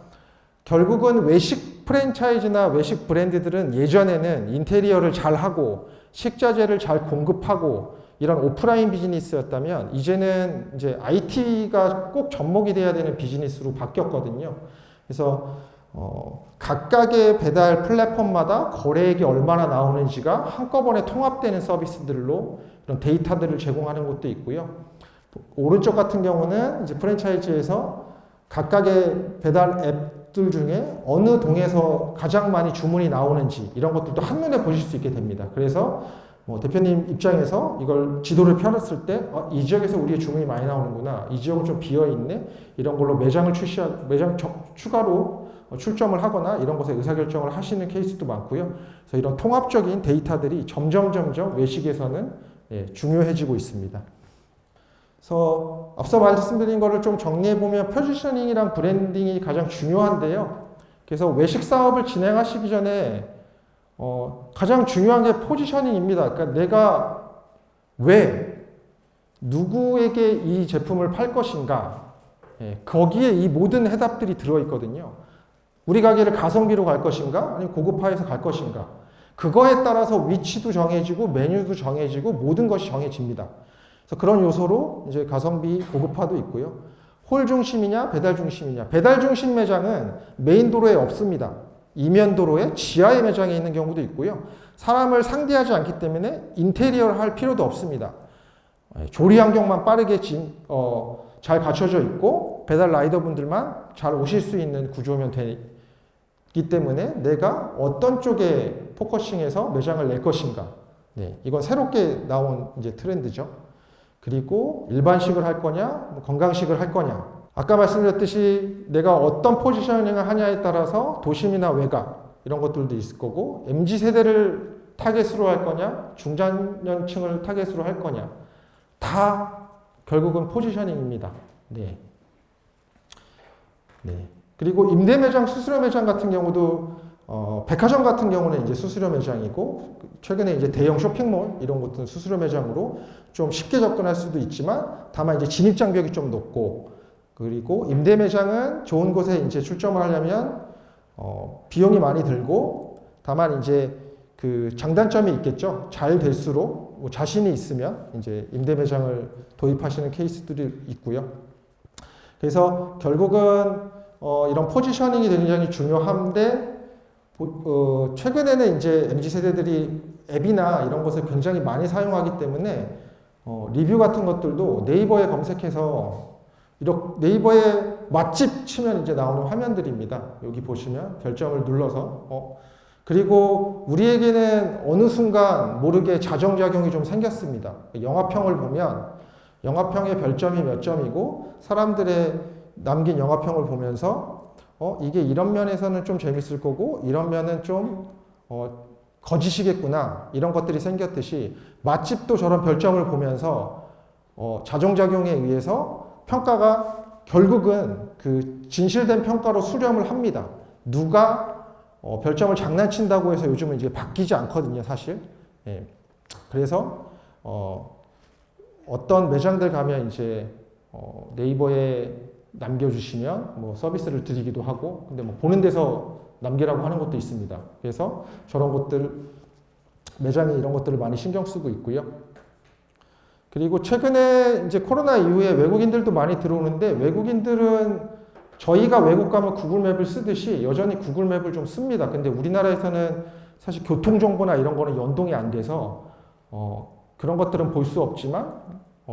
결국은 외식 프랜차이즈나 외식 브랜드들은 예전에는 인테리어를 잘 하고 식자재를 잘 공급하고 이런 오프라인 비즈니스였다면 이제는 이제 IT가 꼭 접목이 돼야 되는 비즈니스로 바뀌었거든요. 그래서 각각의 배달 플랫폼마다 거래액이 얼마나 나오는지가 한꺼번에 통합되는 서비스들로 이런 데이터들을 제공하는 것도 있고요. 오른쪽 같은 경우는 이제 프랜차이즈에서 각각의 배달 앱들 중에 어느 동에서 가장 많이 주문이 나오는지 이런 것들도 한눈에 보실 수 있게 됩니다. 그래서 뭐 대표님 입장에서 이걸 지도를 펴놨을 때 이 지역에서 우리의 주문이 많이 나오는구나, 이 지역은 좀 비어있네, 이런 걸로 매장 추가로 출점을 하거나 이런 것에 의사결정을 하시는 케이스도 많고요. 그래서 이런 통합적인 데이터들이 점점 외식에서는 중요해지고 있습니다. 그래서 앞서 말씀드린 거를 좀 정리해보면 포지셔닝이랑 브랜딩이 가장 중요한데요. 그래서 외식 사업을 진행하시기 전에 가장 중요한 게 포지셔닝입니다. 그러니까 내가 왜 누구에게 이 제품을 팔 것인가, 거기에 이 모든 해답들이 들어있거든요. 우리 가게를 가성비로 갈 것인가, 아니면 고급화해서 갈 것인가, 그거에 따라서 위치도 정해지고 메뉴도 정해지고 모든 것이 정해집니다. 그래서 그런 요소로 이제 가성비 고급화도 있고요. 홀 중심이냐 배달 중심이냐. 배달 중심 매장은 메인 도로에 없습니다. 이면 도로에 지하의 매장에 있는 경우도 있고요. 사람을 상대하지 않기 때문에 인테리어를 할 필요도 없습니다. 조리 환경만 빠르게 잘 갖춰져 있고 배달 라이더분들만 잘 오실 수 있는 구조면 되기 때문에 내가 어떤 쪽에 포커싱해서 매장을 낼 것인가. 이건 새롭게 나온 이제 트렌드죠. 그리고 일반식을 할 거냐, 건강식을 할 거냐. 아까 말씀드렸듯이 내가 어떤 포지셔닝을 하냐에 따라서 도심이나 외곽 이런 것들도 있을 거고, MZ세대를 타겟으로 할 거냐, 중장년층을 타겟으로 할 거냐. 다 결국은 포지셔닝입니다. 그리고 임대 매장, 수수료 매장 같은 경우도 백화점 같은 경우는 이제 수수료 매장이고, 최근에 이제 대형 쇼핑몰 이런 것들은 수수료 매장으로 좀 쉽게 접근할 수도 있지만, 다만 이제 진입 장벽이 좀 높고, 그리고 임대 매장은 좋은 곳에 이제 출점을 하려면 비용이 많이 들고, 다만 이제 그 장단점이 있겠죠. 잘 될수록 뭐 자신이 있으면 이제 임대 매장을 도입하시는 케이스들이 있고요. 그래서 결국은 이런 포지셔닝이 굉장히 중요한데, 최근에는 이제 MZ세대들이 앱이나 이런 것을 굉장히 많이 사용하기 때문에 리뷰 같은 것들도 네이버에 검색해서 네이버에 맛집 치면 이제 나오는 화면들입니다. 여기 보시면 별점을 눌러서 그리고 우리에게는 어느 순간 모르게 자정작용이 좀 생겼습니다. 영화평을 보면 영화평의 별점이 몇 점이고 사람들의 남긴 영화평을 보면서 이게 이런 면에서는 좀 재밌을 거고 이런 면은 좀 거짓이겠구나, 이런 것들이 생겼듯이 맛집도 저런 별점을 보면서 자정작용에 의해서 평가가 결국은 그 진실된 평가로 수렴을 합니다. 누가 별점을 장난친다고 해서 요즘은 이제 바뀌지 않거든요, 사실. 그래서 어떤 매장들 가면 이제 네이버에 남겨주시면 뭐 서비스를 드리기도 하고, 근데 뭐 보는 데서 남기라고 하는 것도 있습니다. 그래서 저런 것들, 매장에 이런 것들을 많이 신경 쓰고 있고요. 그리고 최근에 이제 코로나 이후에 외국인들도 많이 들어오는데, 외국인들은 저희가 외국 가면 구글맵을 쓰듯이 여전히 구글맵을 좀 씁니다. 근데 우리나라에서는 사실 교통정보나 이런 거는 연동이 안 돼서 그런 것들은 볼 수 없지만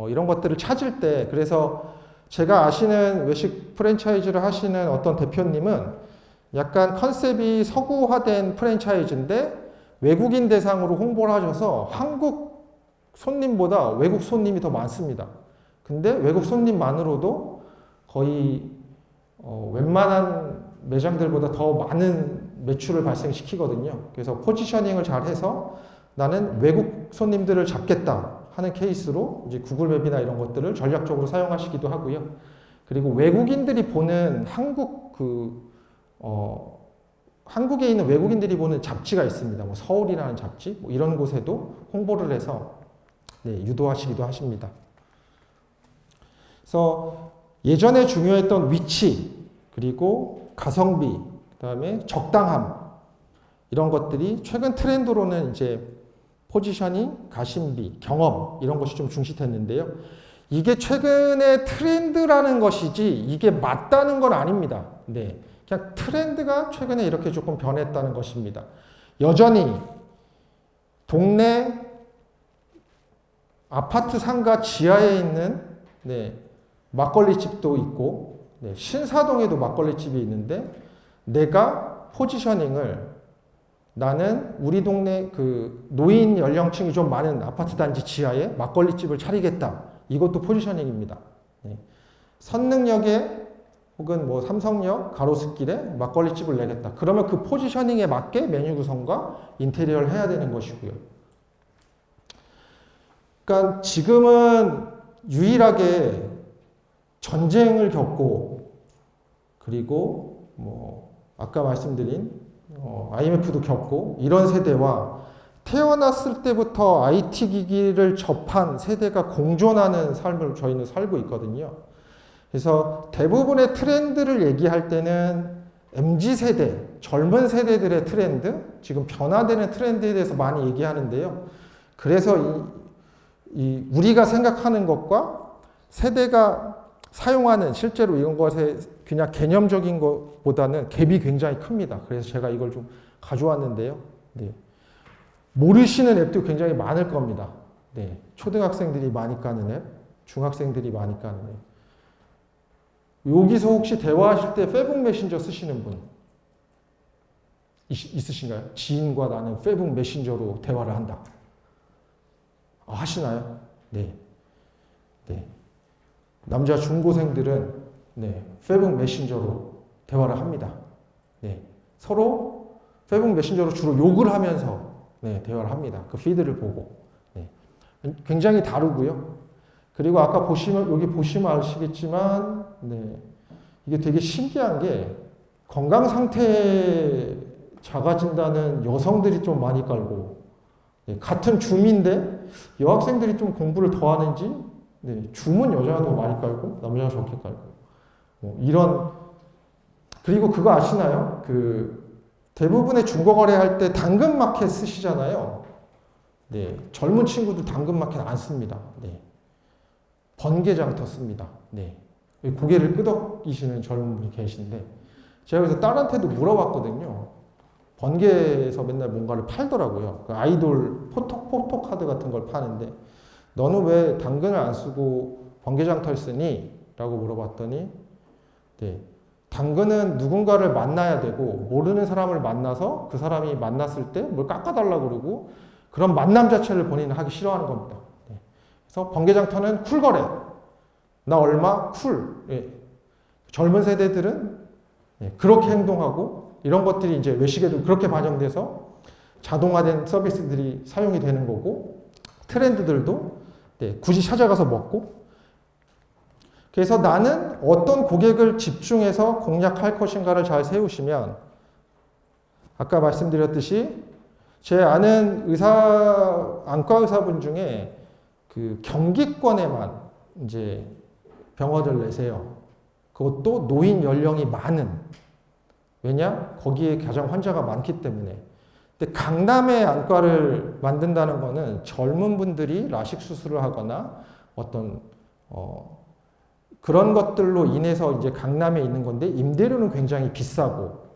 이런 것들을 찾을 때, 그래서 제가 아시는 외식 프랜차이즈를 하시는 어떤 대표님은 약간 컨셉이 서구화된 프랜차이즈인데 외국인 대상으로 홍보를 하셔서 한국 손님보다 외국 손님이 더 많습니다. 근데 외국 손님만으로도 거의 웬만한 매장들보다 더 많은 매출을 발생시키거든요. 그래서 포지셔닝을 잘 해서 나는 외국 손님들을 잡겠다 하는 케이스로 이제 구글맵이나 이런 것들을 전략적으로 사용하시기도 하고요. 그리고 외국인들이 보는 한국에 있는 외국인들이 보는 잡지가 있습니다. 뭐 서울이라는 잡지, 뭐 이런 곳에도 홍보를 해서 유도하시기도 하십니다. 그래서 예전에 중요했던 위치, 그리고 가성비, 그다음에 적당함, 이런 것들이 최근 트렌드로는 이제 포지셔닝, 가심비, 경험, 이런 것이 좀 중시됐는데요. 이게 최근의 트렌드라는 것이지 이게 맞다는 건 아닙니다. 그냥 트렌드가 최근에 이렇게 조금 변했다는 것입니다. 여전히 동네 아파트 상가 지하에 있는 막걸리 집도 있고 신사동에도 막걸리 집이 있는데 내가 포지셔닝을 나는 우리 동네 그 노인 연령층이 좀 많은 아파트 단지 지하에 막걸리 집을 차리겠다. 이것도 포지셔닝입니다. 선능역에 혹은 뭐 삼성역 가로수길에 막걸리 집을 내겠다. 그러면 그 포지셔닝에 맞게 메뉴 구성과 인테리어를 해야 되는 것이고요. 그러니까 지금은 유일하게 전쟁을 겪고 그리고 뭐 아까 말씀드린 IMF도 겪고 이런 세대와 태어났을 때부터 IT 기기를 접한 세대가 공존하는 삶을 저희는 살고 있거든요. 그래서 대부분의 트렌드를 얘기할 때는 MZ세대, 젊은 세대들의 트렌드, 지금 변화되는 트렌드에 대해서 많이 얘기하는데요. 그래서 우리가 생각하는 것과 세대가 사용하는 실제로 이런 것에 그냥 개념적인 것보다는 갭이 굉장히 큽니다. 그래서 제가 이걸 좀 가져왔는데요. 모르시는 앱도 굉장히 많을 겁니다. 초등학생들이 많이 까는 앱, 중학생들이 많이 까는 앱. 여기서 혹시 대화하실 때 페북 메신저 쓰시는 분 있으신가요? 지인과 나는 페북 메신저로 대화를 한다. 하시나요? 네. 남자 중고생들은 페북 메신저로 대화를 합니다. 서로 페북 메신저로 주로 욕을 하면서 대화를 합니다. 그 피드를 보고. 굉장히 다르고요. 그리고 아까 여기 보시면 아시겠지만, 이게 되게 신기한 게 건강 상태 작아진다는 여성들이 좀 많이 깔고, 같은 줌인데 여학생들이 좀 공부를 더 하는지, 줌은 여자가 더 많이 깔고 남자가 적게 깔고, 그리고 그거 아시나요? 대부분의 중고거래할 때 당근마켓 쓰시잖아요. 젊은 친구들 당근마켓 안 씁니다. 번개장터 씁니다. 고개를 끄덕이시는 젊은 분이 계신데 제가 그래서 딸한테도 물어봤거든요. 번개에서 맨날 뭔가를 팔더라고요. 그 아이돌 포토카드 같은 걸 파는데 너는 왜 당근을 안 쓰고 번개장터를 쓰니? 라고 물어봤더니 당근은 누군가를 만나야 되고 모르는 사람을 만나서 그 사람이 만났을 때 뭘 깎아달라고 그러고 그런 만남 자체를 본인은 하기 싫어하는 겁니다. 그래서 번개장터는 쿨거래. 나 얼마? 쿨. 젊은 세대들은 그렇게 행동하고 이런 것들이 이제 외식에도 그렇게 반영돼서 자동화된 서비스들이 사용이 되는 거고 트렌드들도 굳이 찾아가서 먹고 그래서 나는 어떤 고객을 집중해서 공략할 것인가를 잘 세우시면 아까 말씀드렸듯이 제 아는 안과 의사분 중에 그 경기권에만 이제 병원을 내세요. 그것도 노인 연령이 많은. 왜냐? 거기에 가장 환자가 많기 때문에. 근데 강남에 안과를 만든다는 거는 젊은 분들이 라식 수술을 하거나 어떤 그런 것들로 인해서 이제 강남에 있는 건데 임대료는 굉장히 비싸고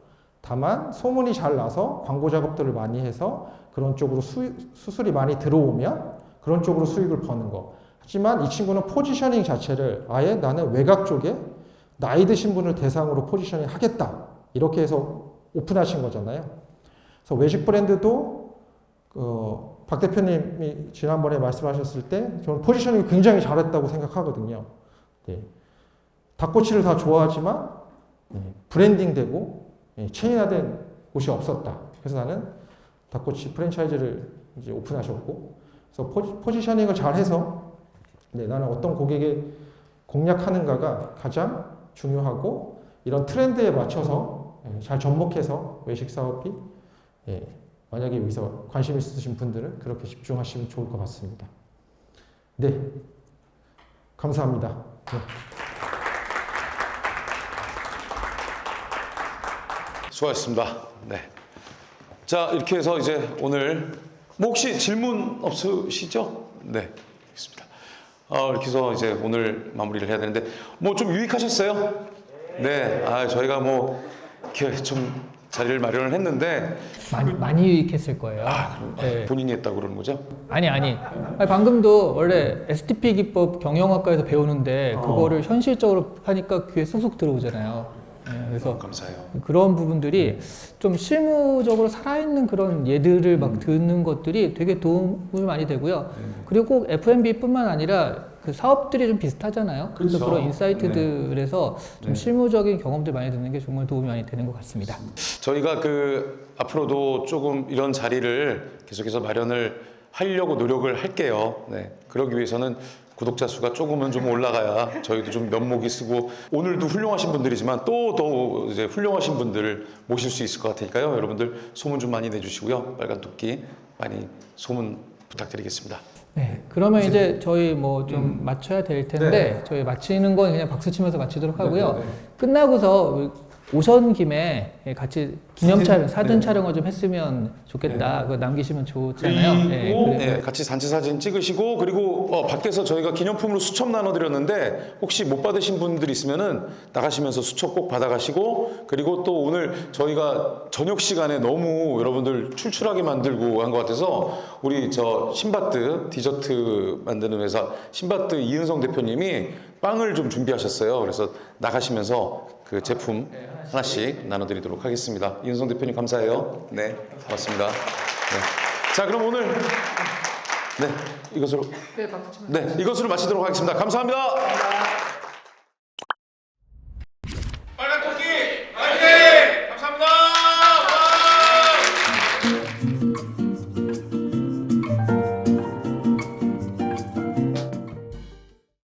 다만 소문이 잘 나서 광고 작업들을 많이 해서 그런 쪽으로 수술이 많이 들어오면 그런 쪽으로 수익을 버는 거. 하지만 이 친구는 포지셔닝 자체를 아예 나는 외곽 쪽에 나이 드신 분을 대상으로 포지셔닝 하겠다. 이렇게 해서 오픈하신 거잖아요. 그래서 외식 브랜드도 박 대표님이 지난번에 말씀하셨을 때 저는 포지셔닝을 굉장히 잘했다고 생각하거든요. 닭꼬치를 다 좋아하지만 브랜딩되고 체인화된 곳이 없었다. 그래서 나는 닭꼬치 프랜차이즈를 이제 오픈하셨고, 그래서 포지셔닝을 잘해서 나는 어떤 고객에 공략하는가가 가장 중요하고 이런 트렌드에 맞춰서 잘 접목해서 외식 사업이 만약에 여기서 관심 있으신 분들은 그렇게 집중하시면 좋을 것 같습니다. 네, 감사합니다. 네. 수고하셨습니다. 네. 자, 이렇게 해서 이제 오늘 뭐 혹시 질문 없으시죠? 네, 있습니다. 이렇게 해서 이제 오늘 마무리를 해야 되는데 뭐 좀 유익하셨어요? 네. 저희가 뭐 이렇게 좀 자리를 마련을 했는데 많이 유익했을 거예요. 네. 본인이 했다고 그러는 거죠? 아니. 방금도 원래 STP 기법 경영학과에서 배우는데 그거를 현실적으로 하니까 귀에 쏙쏙 들어오잖아요. 네, 그래서 감사해요. 그런 부분들이 좀 실무적으로 살아있는 그런 예들을 막 듣는 것들이 되게 도움이 많이 되고요. 그리고 꼭 F&B뿐만 아니라 그 사업들이 좀 비슷하잖아요. 그래서 그렇죠. 그런 인사이트들에서 좀 실무적인 경험들 많이 듣는 게 정말 도움이 많이 되는 것 같습니다. 저희가 그 앞으로도 조금 이런 자리를 계속해서 마련을 하려고 노력을 할게요. 네. 그러기 위해서는 구독자 수가 조금은 좀 올라가야 저희도 좀 면목이 쓰고 오늘도 훌륭하신 분들이지만 또 더 이제 훌륭하신 분들을 모실 수 있을 것 같으니까요. 여러분들 소문 좀 많이 내주시고요. 빨간 토끼 많이 소문 부탁드리겠습니다. 네, 그러면 이제 저희 뭐 좀 맞춰야 될 텐데 저희 마치는 건 그냥 박수 치면서 마치도록 하고요. 끝나고서 오전 김에 같이 기념 촬영, 사진 촬영을 좀 했으면 좋겠다. 그거 남기시면 좋잖아요. 그리고 네, 네, 같이 단체 사진 찍으시고 그리고 밖에서 저희가 기념품으로 수첩 나눠드렸는데 혹시 못 받으신 분들 있으면은 나가시면서 수첩 꼭 받아가시고 그리고 또 오늘 저희가 저녁 시간에 너무 여러분들 출출하게 만들고 한 것 같아서 우리 저 신바트 디저트 만드는 회사 신바트 이은성 대표님이 빵을 좀 준비하셨어요. 그래서 나가시면서 그 제품 하나씩 나눠드리도록 하겠습니다. 이은성 대표님 감사해요. 네, 고맙습니다. 네. 자, 그럼 오늘 이것으로 이것으로 마치도록 하겠습니다. 감사합니다.